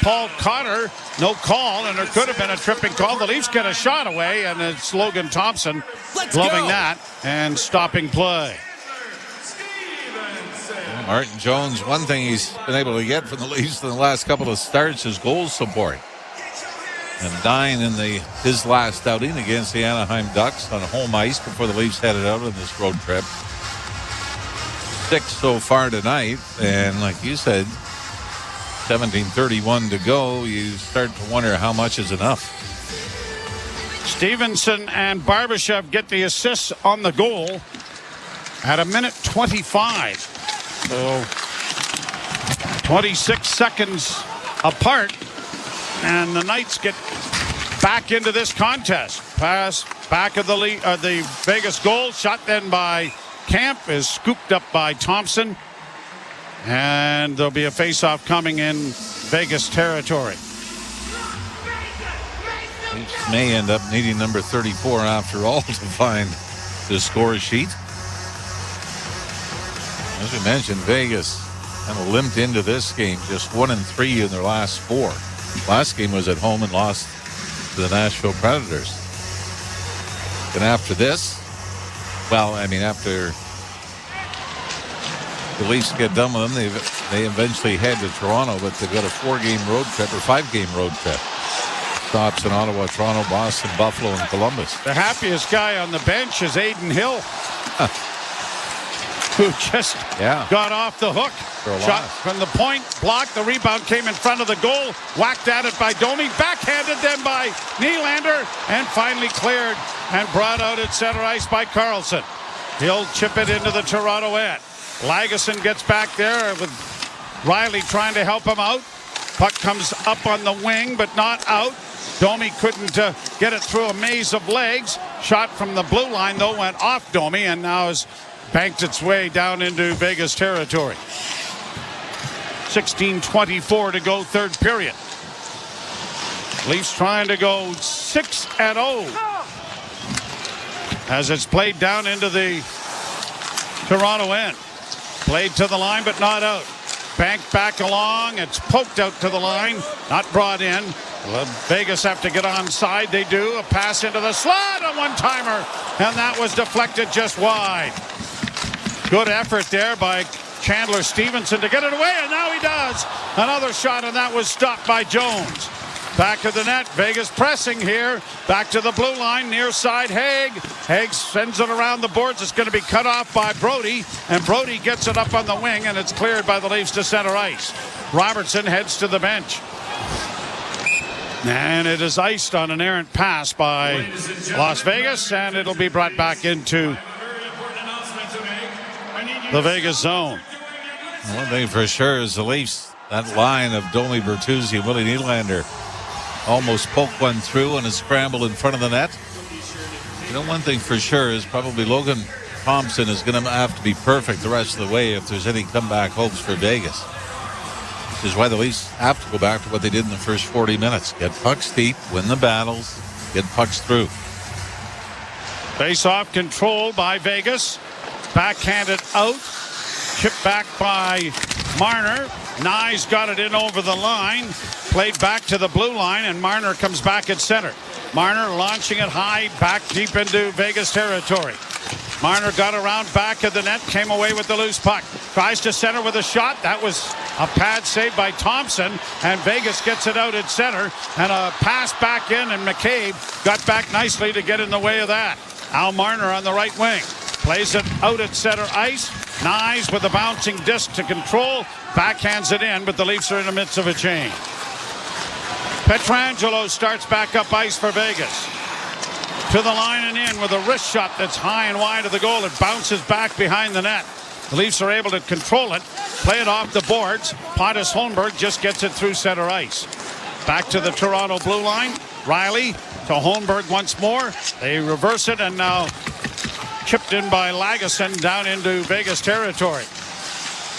Paul Cotter. No call, and there could have been a tripping call. The Leafs get a shot away, and it's Logan Thompson loving that and stopping play. Martin Jones, one thing he's been able to get from the Leafs in the last couple of starts is goal support. And dying in his last outing against the Anaheim Ducks on home ice before the Leafs headed out on this road trip. 6 so far tonight, and like you said, 17:31 to go. You start to wonder how much is enough. Stevenson and Barbashev get the assists on the goal at 1:25. So 26 seconds apart, and the Knights get back into this contest. Pass back of the Vegas goal, shot then by Camp, is scooped up by Thompson. And there'll be a face-off coming in Vegas territory. Leafs may end up needing number 34 after all to find the score sheet. As we mentioned, Vegas kind of limped into this game, just 1-3 in their last 4. Last game was at home and lost to the Nashville Predators. And after this, after the Leafs get done with them, they eventually head to Toronto, but they've got a 4-game road trip or 5-game road trip. Stops in Ottawa, Toronto, Boston, Buffalo, and Columbus. The happiest guy on the bench is Aiden Hill, who just got off the hook. Shot from the point, blocked. The rebound came in front of the goal. Whacked at it by Domi. Backhanded then by Nylander. And finally cleared and brought out at center ice by Carlson. He'll chip it into the Toronto end. Lagesson gets back there with Riley trying to help him out. Puck comes up on the wing, but not out. Domi couldn't get it through a maze of legs. Shot from the blue line, though, went off Domi and now has banked its way down into Vegas territory. 16:24 to go, third period. Leafs trying to go 6-0 as it's played down into the Toronto end. Played to the line, but not out. banked back along. It's poked out to the line, not brought in. Vegas have to get onside. They do. A pass into the slot, a one-timer, and that was deflected just wide. Good effort there by Chandler Stevenson to get it away, and now he does. Another shot, and that was stopped by Jones. Back to the net. Vegas pressing here. Back to the blue line. Near side, Haig. Haig sends it around the boards. It's going to be cut off by Brody. And Brody gets it up on the wing, and it's cleared by the Leafs to center ice. Robertson heads to the bench. And it is iced on an errant pass by Las Vegas, and it'll be brought back into the Vegas zone. One thing for sure is the Leafs, that line of Domi, Bertuzzi, and Willie Nylander almost poked one through in a scramble in front of the net. You know, one thing for sure is probably Logan Thompson is going to have to be perfect the rest of the way if there's any comeback hopes for Vegas. Which is why the Leafs have to go back to what they did in the first 40 minutes. Get pucks deep, win the battles, get pucks through. Face-off control by Vegas. Backhanded out. Chipped back by Marner. Knies got it in over the line. Played back to the blue line, and Marner comes back at center. Marner launching it high, back deep into Vegas territory. Marner got around back of the net, came away with the loose puck. Tries to center with a shot. That was a pad save by Thompson, and Vegas gets it out at center. And a pass back in, and McCabe got back nicely to get in the way of that. Al Marner on the right wing. Plays it out at center ice. Knies with a bouncing disc to control. Backhands it in, but the Leafs are in the midst of a change. Pietrangelo starts back up ice for Vegas. To the line and in with a wrist shot that's high and wide of the goal. It bounces back behind the net. The Leafs are able to control it, play it off the boards. Pontus Holmberg just gets it through center ice. Back to the Toronto blue line. Riley to Holmberg once more. They reverse it, and now chipped in by Lagesson down into Vegas territory.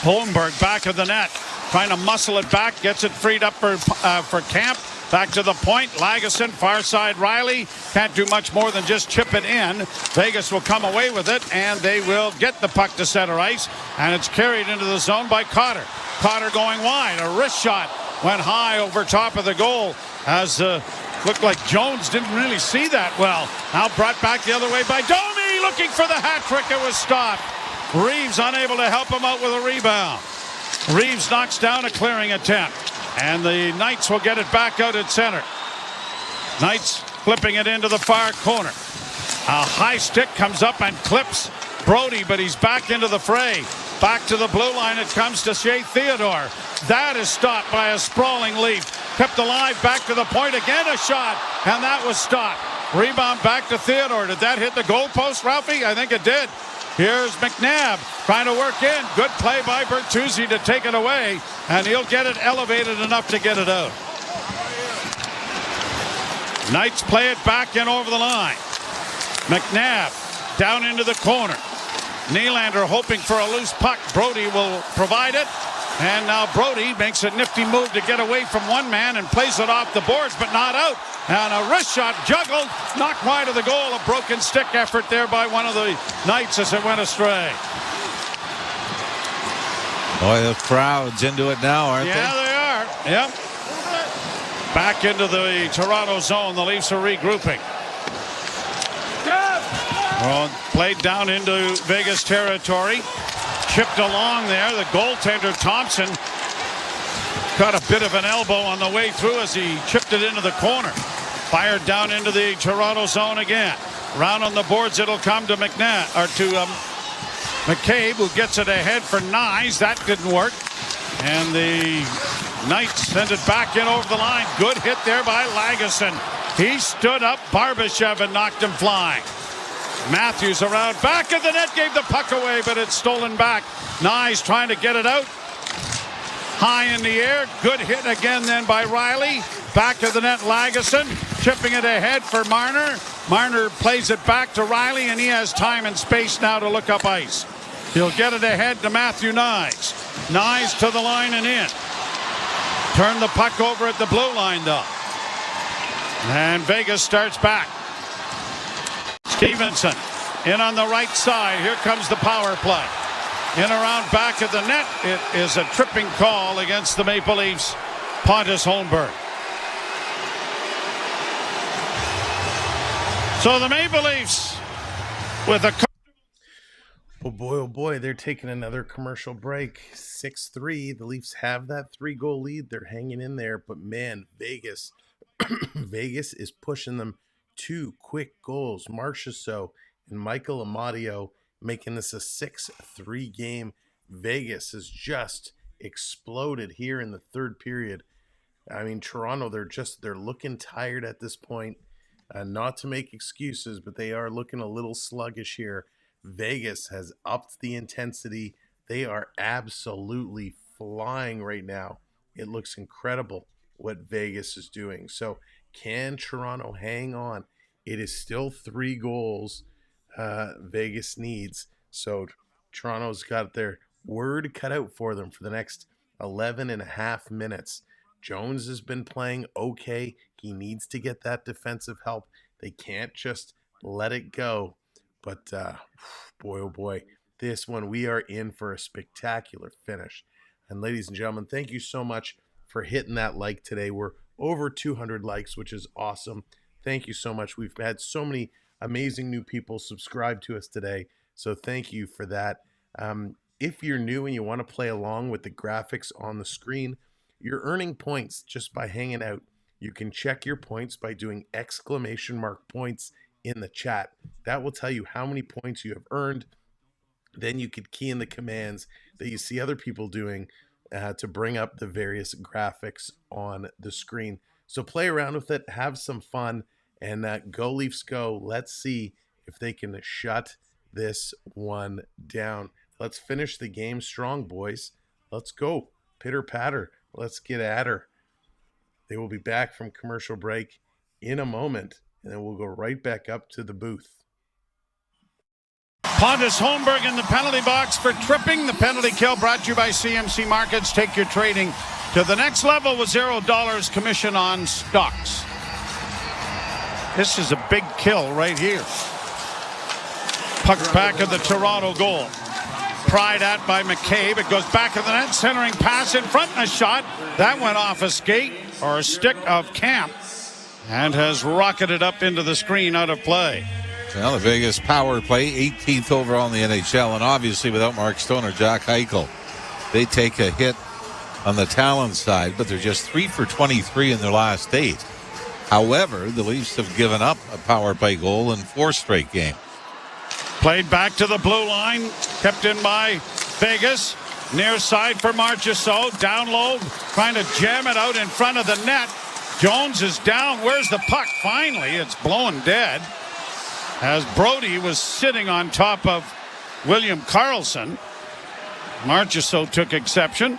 Holmberg back of the net, trying to muscle it back, gets it freed up for Camp. Back to the point. Lagesson, far side. Riley can't do much more than just chip it in. Vegas will come away with it, and they will get the puck to center ice, and it's carried into the zone by Cotter. Cotter going wide. A wrist shot went high over top of the goal, as looked like Jones didn't really see that well. Now brought back the other way by Domi, looking for the hat trick. It was stopped. Reeves unable to help him out with a rebound. Reeves knocks down a clearing attempt, and the Knights will get it back out at center. Knights flipping it into the far corner. A high stick comes up and clips Brody, but he's back into the fray. Back to the blue line it comes to Shea Theodore. That is stopped by a sprawling Leaf. Kept alive, back to the point again, a shot, and that was stopped. Rebound back to Theodore. Did that hit the goalpost, Ralphie? I think it did. Here's McNabb trying to work in. Good play by Bertuzzi to take it away, and he'll get it elevated enough to get it out. Knights play it back in over the line. McNabb down into the corner. Nylander hoping for a loose puck. Brody will provide it. And now Brody makes a nifty move to get away from one man and plays it off the boards, but not out. And a wrist shot juggled, knocked wide of the goal. A broken stick effort there by one of the Knights as it went astray. Boy, the crowd's into it now, aren't they? Yeah, they are. Yep. Back into the Toronto zone. The Leafs are regrouping. Well, played down into Vegas territory. Chipped along there. The goaltender, Thompson, got a bit of an elbow on the way through as he chipped it into the corner. Fired down into the Toronto zone again. Round on the boards, it'll come to McNabb, or to McCabe, who gets it ahead for Knies. That didn't work. And the Knights send it back in over the line. Good hit there by Lagesson. He stood up Barbashev and knocked him flying. Matthews around back of the net, gave the puck away, but it's stolen back. Knies trying to get it out. High in the air. Good hit again then by Riley. Back of the net, Lagesson. Chipping it ahead for Marner. Marner plays it back to Riley, and he has time and space now to look up ice. He'll get it ahead to Matthew Knies. Knies to the line and in. Turn the puck over at the blue line, though. And Vegas starts back. Stevenson in on the right side. Here comes the power play. In around back of the net. It is a tripping call against the Maple Leafs. Pontus Holmberg. So the Maple Leafs with a... Oh boy, they're taking another commercial break. 6-3. The Leafs have that 3-goal lead. They're hanging in there, but man, Vegas is pushing them 2 quick goals. Marchessault and Michael Amadio making this a 6-3 game. Vegas has just exploded here in the third period. I mean, Toronto, they're looking tired at this point. Not to make excuses, but they are looking a little sluggish here. Vegas has upped the intensity. They are absolutely flying right now. It looks incredible what Vegas is doing. So can Toronto hang on? It is still 3 goals Vegas needs. So Toronto's got their word cut out for them for the next 11 and a half minutes. Jones has been playing okay. He needs to get that defensive help. They can't just let it go. But boy, oh boy, this one, we are in for a spectacular finish. And ladies and gentlemen, thank you so much for hitting that like today. We're over 200 likes, which is awesome. Thank you so much. We've had so many amazing new people subscribe to us today. So thank you for that. If you're new and you want to play along with the graphics on the screen, you're earning points just by hanging out. You can check your points by doing exclamation mark points in the chat. That will tell you how many points you have earned. Then you could key in the commands that you see other people doing to bring up the various graphics on the screen. So play around with it, have some fun, and go Leafs go. Let's see if they can shut this one down. Let's finish the game strong, boys. Let's go. Pitter patter. Let's get at her. They will be back from commercial break in a moment, and then we'll go right back up to the booth. Pontus Holmberg in the penalty box for tripping. The penalty kill brought to you by CMC Markets. Take your trading to the next level with $0 commission on stocks. This is a big kill right here. Puck back of the Toronto goal. Pried at by McCabe. It goes back of the net. Centering pass in front and a shot. That went off a skate or a stick of Camp and has rocketed up into the screen out of play. Well, the Vegas power play, 18th overall in the NHL, and obviously without Mark Stone or Jack Eichel, they take a hit on the talent side, but they're just 3 for 23 in their last 8. However, the Leafs have given up a power play goal in 4 straight games. Played back to the blue line, kept in by Vegas. Near side for Marchessault, down low, trying to jam it out in front of the net. Jones is down. Where's the puck? Finally, it's blown dead. As Brody was sitting on top of William Karlsson. Marchessault took exception.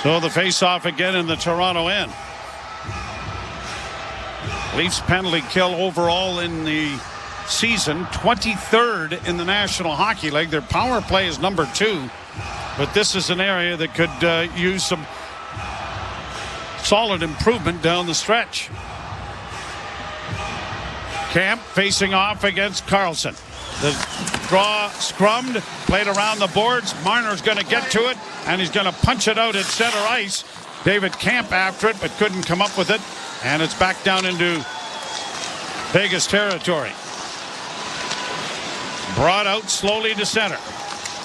So the face-off again in the Toronto end. Leafs penalty kill overall in the season, 23rd in the National Hockey League. Their power play is number 2, but this is an area that could use some solid improvement down the stretch. Camp facing off against Karlsson. The draw scrummed, played around the boards. Marner's going to get to it, and he's going to punch it out at center ice. David Camp after it, but couldn't come up with it. And it's back down into Vegas territory. Brought out slowly to center.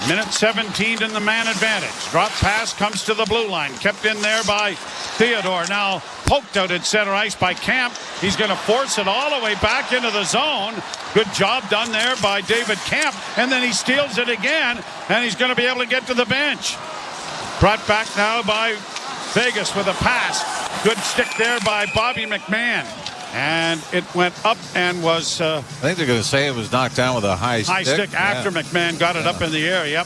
Minute 17 in the man advantage. Drop pass comes to the blue line. Kept in there by Theodore. Now poked out at center ice by Camp. He's going to force it all the way back into the zone. Good job done there by David Camp. And then he steals it again. And he's going to be able to get to the bench. Brought back now by Vegas with a pass. Good stick there by Bobby McMahon. And it went up and was... I think they're going to say it was knocked down with a high stick. After McMahon got it up in the air, yep.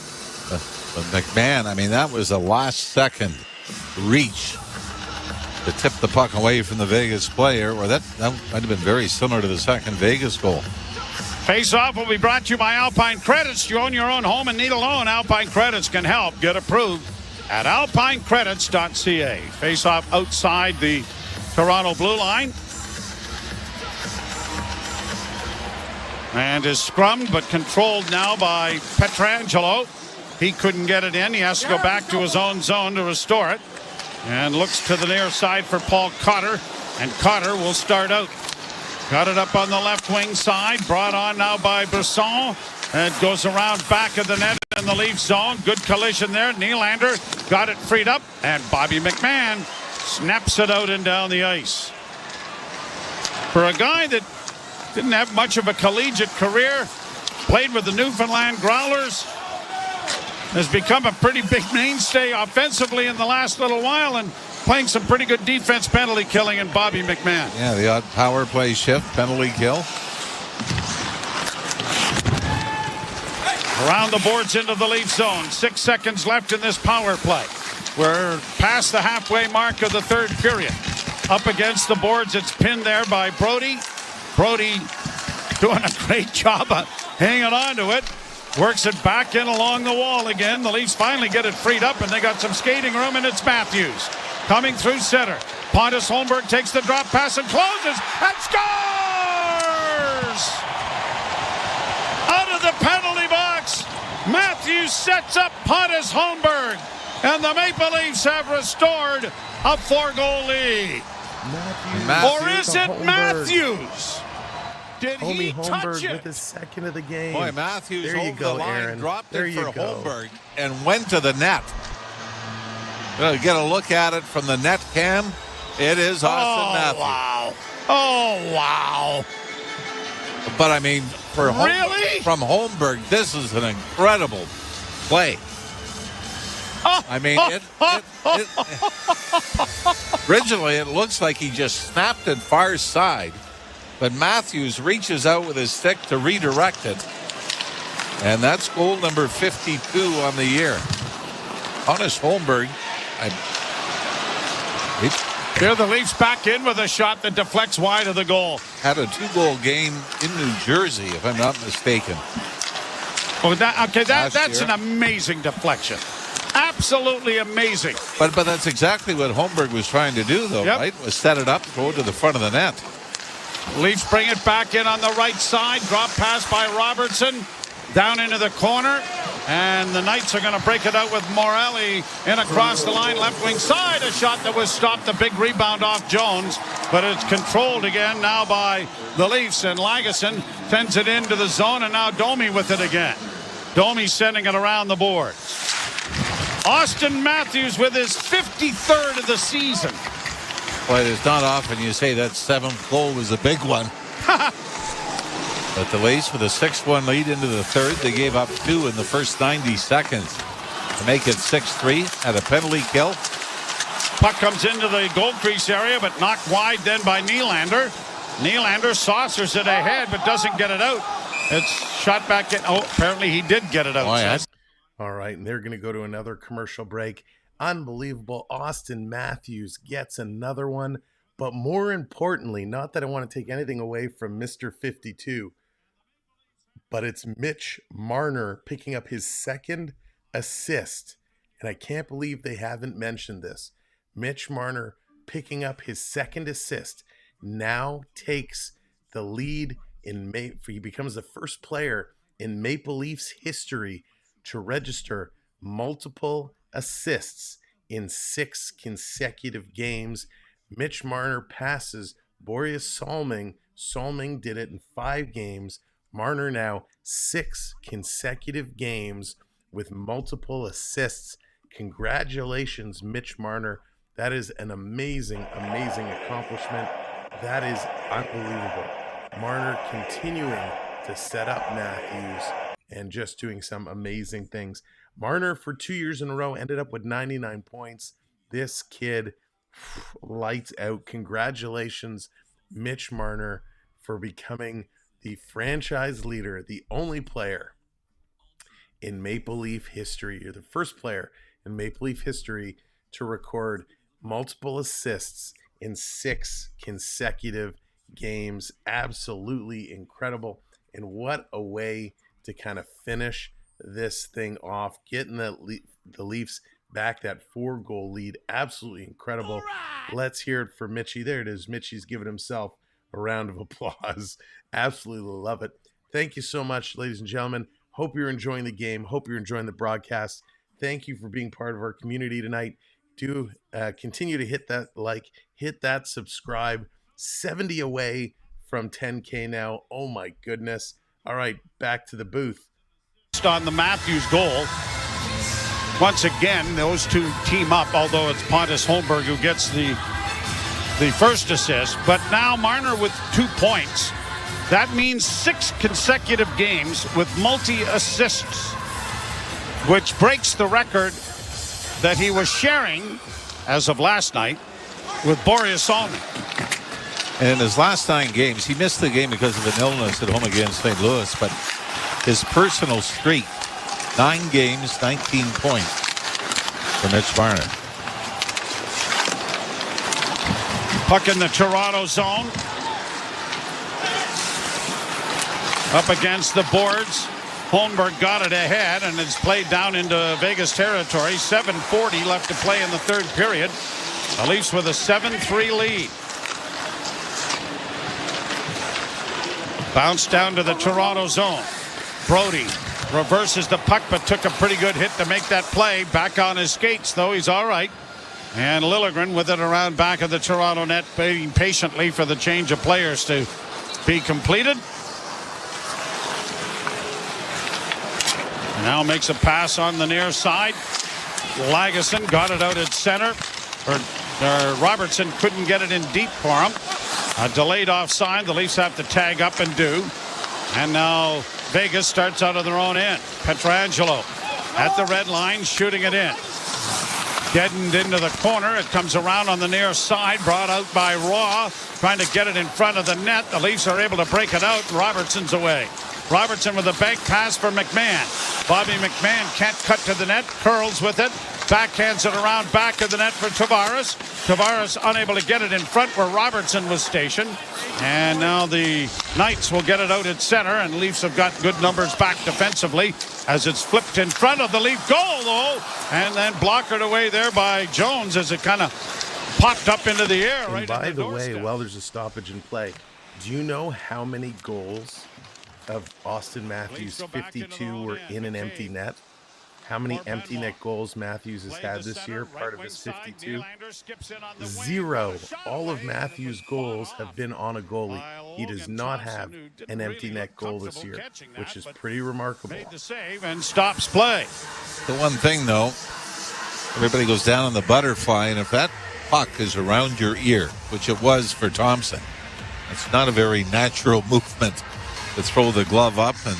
But McMahon, I mean, that was a last-second reach to tip the puck away from the Vegas player, or that might have been very similar to the second Vegas goal. Face-off will be brought to you by Alpine Credits. You own your own home and need a loan. Alpine Credits can help. Get approved at alpinecredits.ca. Face-off outside the Toronto blue line. And is scrummed but controlled now by Pietrangelo. He couldn't get it in. He has to go back to his own zone to restore it. And looks to the near side for Paul Cotter. And Cotter will start out. Got it up on the left wing side. Brought on now by Brisson. And goes around back of the net in the Leaf zone. Good collision there. Nylander got it freed up. And Bobby McMahon snaps it out and down the ice. For a guy that didn't have much of a collegiate career, played with the Newfoundland Growlers, has become a pretty big mainstay offensively in the last little while and playing some pretty good defense penalty killing in Bobby McMahon. Yeah, the odd power play shift, penalty kill. Around the boards into the Leaf zone. 6 seconds left in this power play. We're past the halfway mark of the third period. Up against the boards, it's pinned there by Brody. Brody doing a great job of hanging on to it. Works it back in along the wall again. The Leafs finally get it freed up, and they got some skating room, and it's Matthews. Coming through center. Pontus Holmberg takes the drop pass and closes and scores! Out of the penalty box, Matthews sets up Pontus Holmberg, and the Maple Leafs have restored a 4-goal lead. Or is it Matthews? Did he touch it? With his second of the game. Boy, Matthews there you over go, the line, Aaron. dropped there it you for go. Holmberg, and went to the net. Get a look at it from the net cam. It is Austin Matthews. Wow. Oh, wow. But, I mean, from Holmberg, this is an incredible play. I mean, originally it looks like he just snapped it far side, but Matthews reaches out with his stick to redirect it. And that's goal number 52 on the year. Pontus Holmberg. Here the Leafs back in with a shot that deflects wide of the goal. Had a 2-goal game in New Jersey, if I'm not mistaken. Oh, that's an amazing deflection. Absolutely amazing. But that's exactly what Holmberg was trying to do, though, right? Was set it up, throw it to the front of the net. Leafs bring it back in on the right side. Drop pass by Robertson. Down into the corner. And the Knights are going to break it out with Morelli in across the line, left wing side. A shot that was stopped. A big rebound off Jones. But it's controlled again now by the Leafs. And Lagesson sends it into the zone. And now Domi with it again. Domi sending it around the board. Austin Matthews with his 53rd of the season. Well, it's not often you say that 7th goal was a big one. But the Leafs with a 6-1 lead into the third. They gave up 2 in the first 90 seconds to make it 6-3 at a penalty kill. Puck comes into the goal crease area, but knocked wide then by Nylander. Nylander saucers it ahead, but doesn't get it out. It's shot back in. Oh, apparently he did get it out. Oh, yeah. All right, and they're going to go to another commercial break. Unbelievable. Austin Matthews gets another one. But more importantly, not that I want to take anything away from Mr. 52, but it's Mitch Marner picking up his second assist. And I can't believe they haven't mentioned this. Mitch Marner picking up his second assist now takes the lead in he becomes the first player in Maple Leafs history to register multiple assists in 6 consecutive games. Mitch Marner passes Boreas Salming. Salming did it in 5 games. Marner now 6 consecutive games with multiple assists. Congratulations, Mitch Marner. That is an amazing, amazing accomplishment. That is unbelievable. Marner continuing to set up Matthews and just doing some amazing things. Marner, for 2 years in a row, ended up with 99 points. This kid, lights out. Congratulations, Mitch Marner, for becoming the franchise leader, the only player in Maple Leaf history. You're the first player in Maple Leaf history to record multiple assists in 6 consecutive games. Absolutely incredible. And what a way to kind of finish this thing off, getting the Leafs back that 4-goal lead. Absolutely incredible. Right. Let's hear it for Mitchie. There it is. Mitchie's giving himself a round of applause. Absolutely love it. Thank you so much, ladies and gentlemen. Hope you're enjoying the game. Hope you're enjoying the broadcast. Thank you for being part of our community tonight. Do continue to hit that like, hit that subscribe. 70 away from 10K now. Oh my goodness. All right, back to the booth. On the Matthews goal. Once again, those two team up, although it's Pontus Holmberg who gets the first assist. But now Marner with 2 points. That means 6 consecutive games with multi-assists, which breaks the record that he was sharing as of last night with Boreas Salmi. And in his last 9 games, he missed the game because of an illness at home against St. Louis, but his personal streak, 9 games, 19 points for Mitch Marner. Puck in the Toronto zone. Up against the boards. Holmberg got it ahead, and it's played down into Vegas territory. 7:40 left to play in the third period. The Leafs with a 7-3 lead. Bounce down to the Toronto zone. Brody reverses the puck, but took a pretty good hit to make that play. Back on his skates, though. He's all right. And Liljegren with it around back of the Toronto net, waiting patiently for the change of players to be completed. Now makes a pass on the near side. Lagesson got it out at center. Robertson couldn't get it in deep for him. A delayed offside. The Leafs have to tag up and do. And now Vegas starts out of their own end. Pietrangelo at the red line, shooting it in. Deadened into the corner. It comes around on the near side. Brought out by Raw. Trying to get it in front of the net. The Leafs are able to break it out. Robertson's away. Robertson with a bank pass for McMahon. Bobby McMahon can't cut to the net. Curls with it. Backhands it around back of the net for Tavares. Tavares unable to get it in front where Robertson was stationed. And now the Knights will get it out at center. And Leafs have got good numbers back defensively as it's flipped in front of the Leaf goal, though. And then blockered away there by Jones as it kind of popped up into the air. And right by the way, while there's a stoppage in play, do you know how many goals of Austin Matthews 52 were in an empty net? How many empty net goals Matthews has had this year, part of his 52? 0. All of Matthews' goals have been on a goalie. He does not have an empty net goal this year, which is pretty remarkable. Made the save and stops play. The one thing, though, everybody goes down on the butterfly, and if that puck is around your ear, which it was for Thompson, it's not a very natural movement to throw the glove up and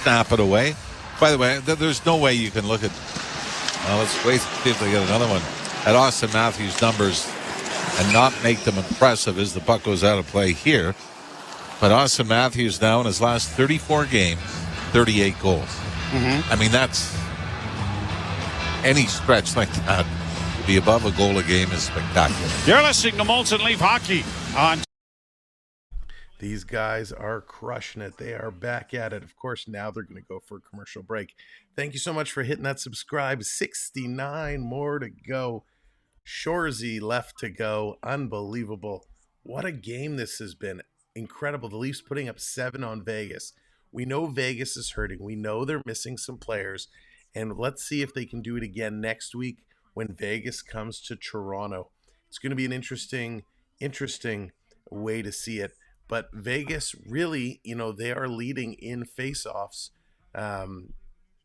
snap it away. By the way, there's no way you can look at, well, let's wait to see if they get another one, at Austin Matthews' numbers and not make them impressive as the puck goes out of play here. But Austin Matthews now in his last 34 games, 38 goals. I mean, that's, any stretch like that to be above a goal a game is spectacular. You're listening to Molson Leaf Hockey on. These guys are crushing it. They are back at it. Of course, now they're going to go for a commercial break. Thank you so much for hitting that subscribe. 69 more to go. Shorzy left to go. Unbelievable. What a game this has been. Incredible. The Leafs putting up 7 on Vegas. We know Vegas is hurting. We know they're missing some players. And let's see if they can do it again next week when Vegas comes to Toronto. It's going to be an interesting way to see it. But Vegas really, they are leading in faceoffs.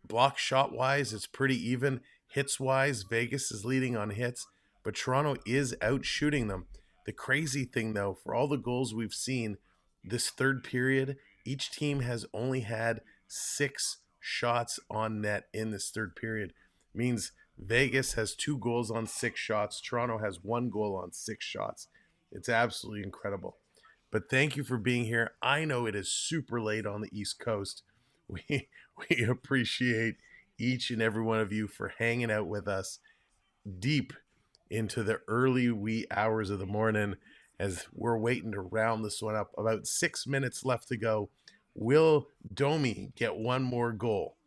Block shot wise, it's pretty even. Hits wise, Vegas is leading on hits, but Toronto is out shooting them. The crazy thing, though, for all the goals we've seen this third period, each team has only had 6 shots on net in this third period. Means Vegas has 2 goals on 6 shots. Toronto has 1 goal on 6 shots. It's absolutely incredible. But thank you for being here. I know it is super late on the East Coast. We appreciate each and every one of you for hanging out with us deep into the early wee hours of the morning as we're waiting to round this one up. About 6 minutes left to go. Will Domi get 1 more goal?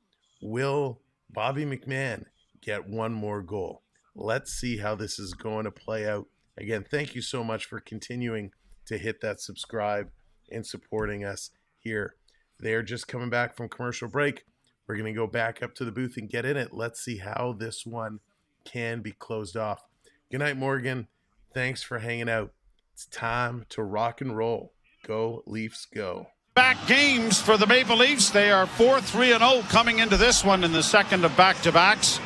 Will Bobby McMahon get 1 more goal? Let's see how this is going to play out. Again, thank you so much for continuing to hit that subscribe and supporting us here. They're just coming back from commercial break. We're going to go back up to the booth and get in it. Let's see how this one can be closed off. Good night, Morgan. Thanks for hanging out. It's time to rock and roll. Go Leafs, go. Back games for the Maple Leafs. They are 4-3-0 coming into this one in the second of back-to-backs.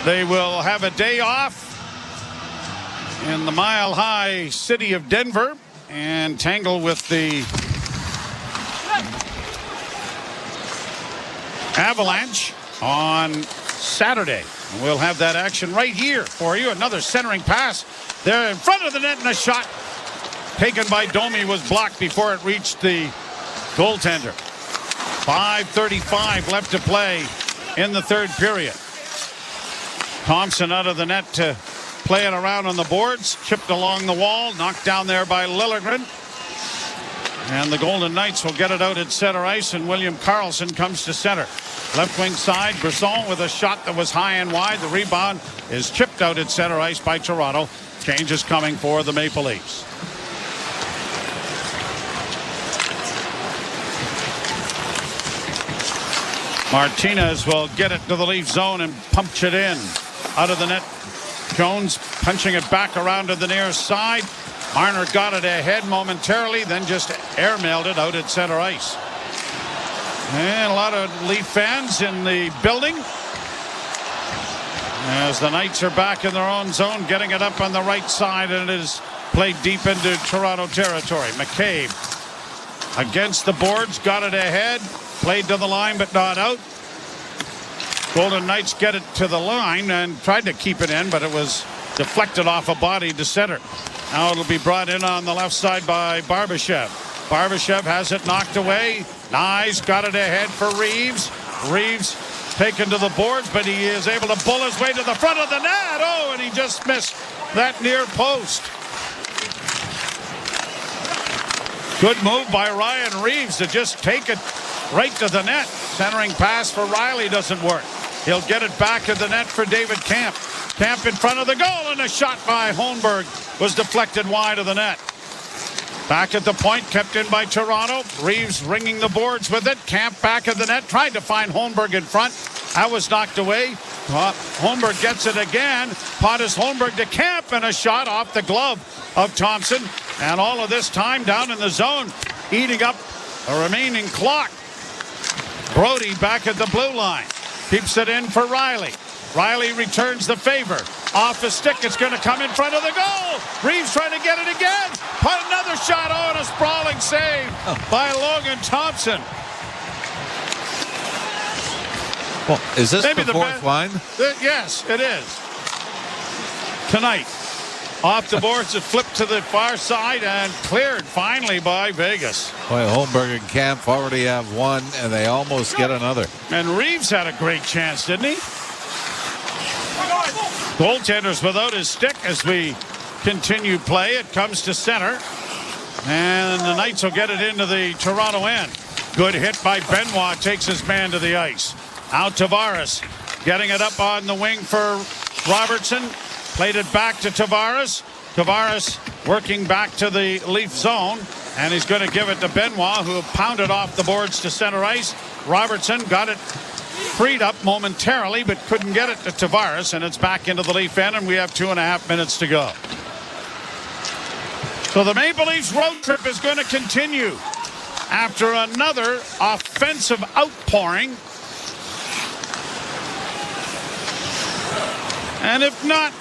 They will have a day off in the mile-high city of Denver and tangle with the Avalanche on Saturday. And we'll have that action right here for you. Another centering pass. They're in front of the net, and a shot taken by Domi was blocked before it reached the goaltender. 5:35 left to play in the third period. Thompson out of the net to play it around on the boards. Chipped along the wall. Knocked down there by Liljegren. And the Golden Knights will get it out at center ice, and William Karlsson comes to center. Left wing side, Brisson with a shot that was high and wide. The rebound is chipped out at center ice by Toronto. Change is coming for the Maple Leafs. Martinez will get it to the Leaf zone and punch it in. Out of the net, Jones punching it back around to the near side. Marner got it ahead momentarily, then just airmailed it out at center ice. And a lot of Leaf fans in the building as the Knights are back in their own zone, getting it up on the right side, and it is played deep into Toronto territory. McCabe against the boards, got it ahead, played to the line but not out. Golden Knights get it to the line and tried to keep it in, but it was deflected off a body to center. Now it'll be brought in on the left side by Barbashev. Barbashev has it knocked away. Knies got it ahead for Reeves. Reeves taken to the boards, but he is able to bull his way to the front of the net. Oh, and he just missed that near post. Good move by Ryan Reeves to just take it right to the net. Centering pass for Riley doesn't work. He'll get it back at the net for David Camp. Camp in front of the goal, and a shot by Holmberg was deflected wide of the net. Back at the point, kept in by Toronto. Reeves ringing the boards with it. Camp back at the net, tried to find Holmberg in front. That was knocked away. Holmberg gets it again. Pontus Holmberg to Camp, and a shot off the glove of Thompson. And all of this time down in the zone, eating up a remaining clock. Brody back at the blue line. Keeps it in for Riley. Riley returns the favor. Off the stick, it's going to come in front of the goal. Reeves trying to get it again. Put another shot on, a sprawling save by Logan Thompson. Well, is this Maybe the fourth line? Yes, it is. Tonight, off the boards, it flipped to the far side and cleared finally by Vegas. Boy, Holmberg and Camp already have one, and they almost get another. And Reeves had a great chance, didn't he? Goaltender's without his stick as we continue play. It comes to center, and the Knights will get it into the Toronto end. Good hit by Benoit, takes his man to the ice. Out Tavares, getting it up on the wing for Robertson. Played it back to Tavares. Tavares working back to the Leaf zone, and he's going to give it to Benoit, who pounded off the boards to center ice. Robertson got it freed up momentarily, but couldn't get it to Tavares, and it's back into the Leaf end, and we have 2.5 minutes to go. So the Maple Leafs road trip is going to continue after another offensive outpouring. And if not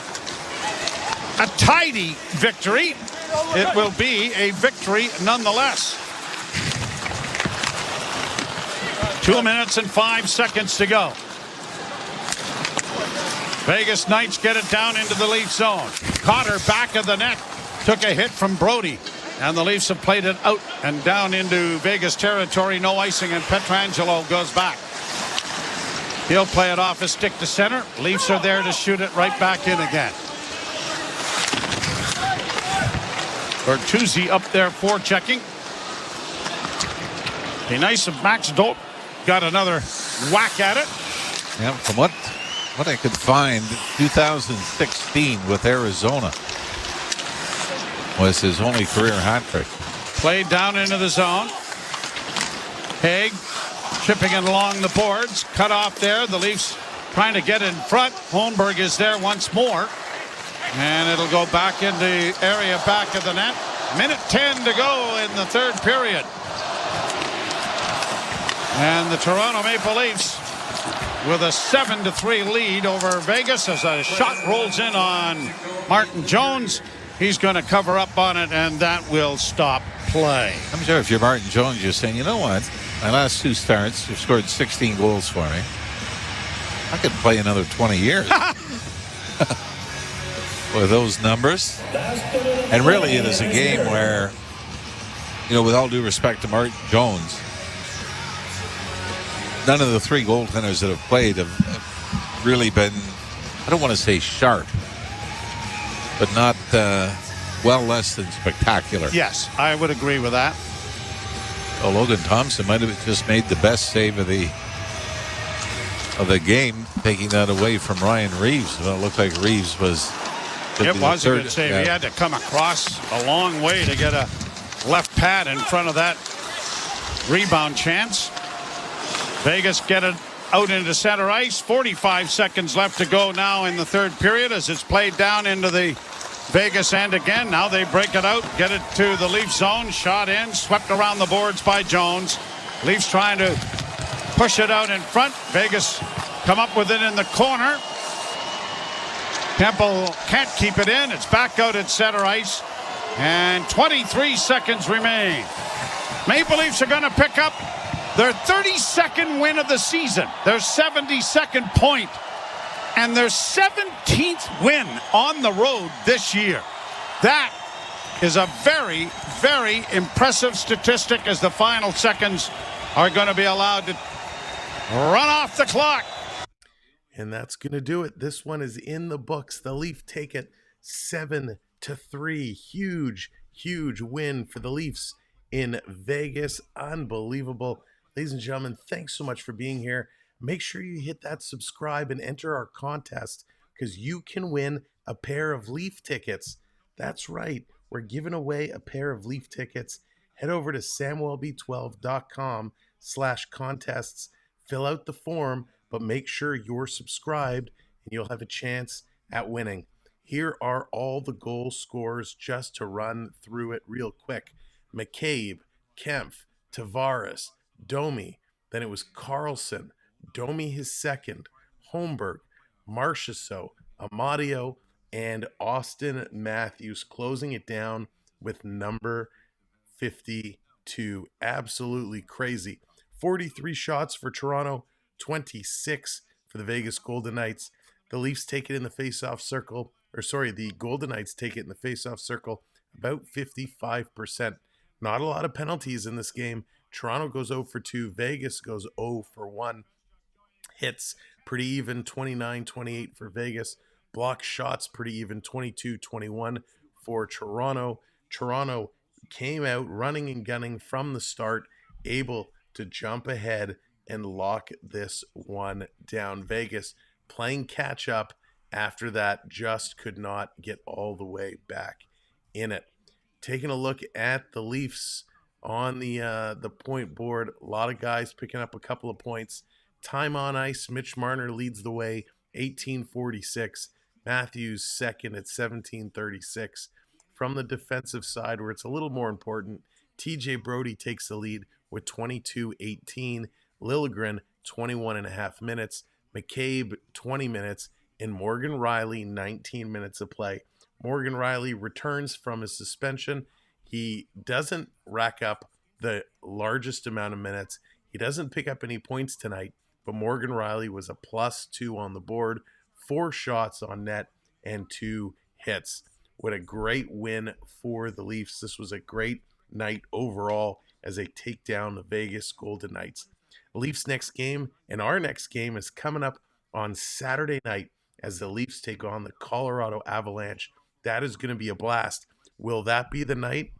a tidy victory, it will be a victory nonetheless. 2 minutes and 5 seconds to go. Vegas Knights get it down into the Leaf zone. Cotter back of the net. Took a hit from Brody. And the Leafs have played it out and down into Vegas territory. No icing, and Pietrangelo goes back. He'll play it off his stick to center. Leafs are there to shoot it right back in again. Bertuzzi up there for-checking. Be nice if Max Dope got another whack at it. Yeah, from what I could find, 2016 with Arizona was his only career hat trick. Played down into the zone. Haig chipping it along the boards. Cut off there. The Leafs trying to get in front. Holmberg is there once more. And it'll go back in the area back of the net. Minute 10 to go in the third period. And the Toronto Maple Leafs with a 7-3 lead over Vegas as a shot rolls in on Martin Jones. He's going to cover up on it, and that will stop play. I'm sure if you're Martin Jones, you're saying, you know what? My last 2 starts, you've scored 16 goals for me. I could play another 20 years. With those numbers. And really, it is a game where, with all due respect to Martin Jones, none of the 3 goaltenders that have played have really been, I don't want to say sharp, but not well less than spectacular. Yes, I would agree with that. Well, Logan Thompson might have just made the best save of the game, taking that away from Ryan Reeves. Well, it looked like Reeves was... It was a good save. He had to come across a long way to get a left pad in front of that rebound chance. Vegas get it out into center ice. 45 seconds left to go now in the third period as it's played down into the Vegas end again. Now they break it out, get it to the Leafs zone. Shot in, swept around the boards by Jones. Leafs trying to push it out in front. Vegas come up with it in the corner. Temple can't keep it in. It's back out at center ice. And 23 seconds remain. Maple Leafs are going to pick up their 32nd win of the season. Their 72nd point. And their 17th win on the road this year. That is a very, very impressive statistic as the final seconds are going to be allowed to run off the clock. And that's going to do it. This one is in the books. The Leafs take it 7-3. Huge, huge win for the Leafs in Vegas. Unbelievable. Ladies and gentlemen, thanks so much for being here. Make sure you hit that subscribe and enter our contest because you can win a pair of Leaf tickets. That's right. We're giving away a pair of Leaf tickets. Head over to samwelb12.com/contests. Fill out the form. But make sure you're subscribed and you'll have a chance at winning. Here are all the goal scorers just to run through it real quick. McCabe, Kempf, Tavares, Domi. Then it was Carlson, Domi his second, Holmberg, Marchessault, Amadio, and Austin Matthews closing it down with number 52. Absolutely crazy. 43 shots for Toronto. 26 for the Vegas Golden Knights. The Leafs take it in the face-off circle. The Golden Knights take it in the face-off circle about 55%. Not a lot of penalties in this game. Toronto goes 0 for 2. Vegas goes 0 for 1. Hits pretty even, 29-28 for Vegas. Block shots pretty even, 22-21 for Toronto. Toronto came out running and gunning from the start, able to jump ahead and lock this one down. Vegas playing catch up after that, just could not get all the way back in it. Taking a look at the Leafs on the point board, a lot of guys picking up a couple of points. Time on ice, Mitch Marner leads the way, 18:46. Matthews second at 17:36. From the defensive side, where it's a little more important, TJ Brody takes the lead with 22:18. Liljegren, 21.5 minutes. McCabe, 20 minutes. And Morgan Rielly, 19 minutes of play. Morgan Rielly returns from his suspension. He doesn't rack up the largest amount of minutes. He doesn't pick up any points tonight, but Morgan Rielly was a +2 on the board, 4 shots on net, and 2 hits. What a great win for the Leafs. This was a great night overall as they take down the Vegas Golden Knights. Leafs next game and our next game is coming up on Saturday night as the Leafs take on the Colorado Avalanche. That is going to be a blast. Will that be the night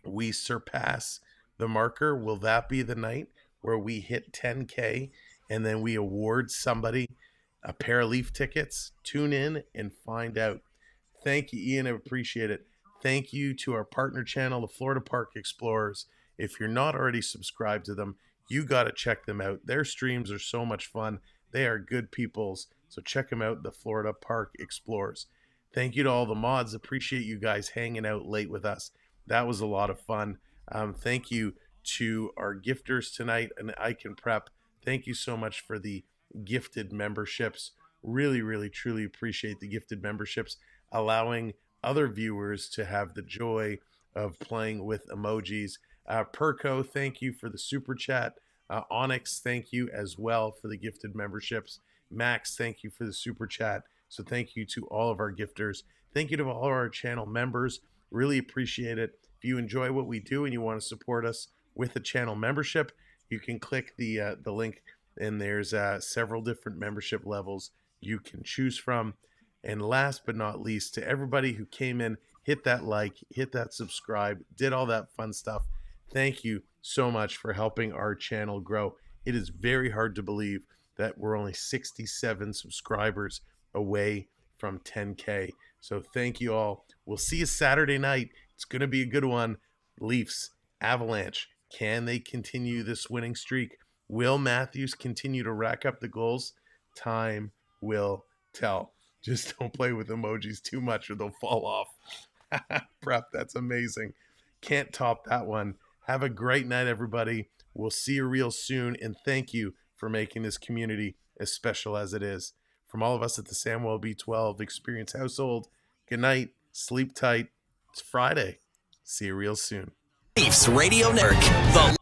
we surpass the marker? Will that be the night where we hit 10K and then we award somebody a pair of Leaf tickets? Tune in and find out. Thank you, Ian. I appreciate it. Thank you to our partner channel, the Florida Park Explorers. If you're not already subscribed to them, you got to check them out. Their streams are so much fun. They are good peoples. So check them out, the Florida Park Explorers. Thank you to all the mods. Appreciate you guys hanging out late with us. That was a lot of fun. Thank you to our gifters tonight and I Can Prep. Thank you so much for the gifted memberships. Really, really, truly appreciate the gifted memberships, allowing other viewers to have the joy of playing with emojis. Perko, thank you for the super chat. Onyx, thank you as well for the gifted memberships. Max, thank you for the super chat. So thank you to all of our gifters. Thank you to all our channel members. Really appreciate it. If you enjoy what we do and you want to support us with a channel membership, you can click the link, and there's several different membership levels you can choose from. And last but not least, to everybody who came in, hit that like, hit that subscribe, did all that fun stuff. Thank you so much for helping our channel grow. It is very hard to believe that we're only 67 subscribers away from 10K. So thank you all. We'll see you Saturday night. It's going to be a good one. Leafs, Avalanche. Can they continue this winning streak? Will Matthews continue to rack up the goals? Time will tell. Just don't play with emojis too much or they'll fall off. Prep, that's amazing. Can't top that one. Have a great night, everybody. We'll see you real soon, and thank you for making this community as special as it is. From all of us at the Samwelb B12 Experience household, good night, sleep tight. It's Friday. See you real soon. Leafs Radio Network, the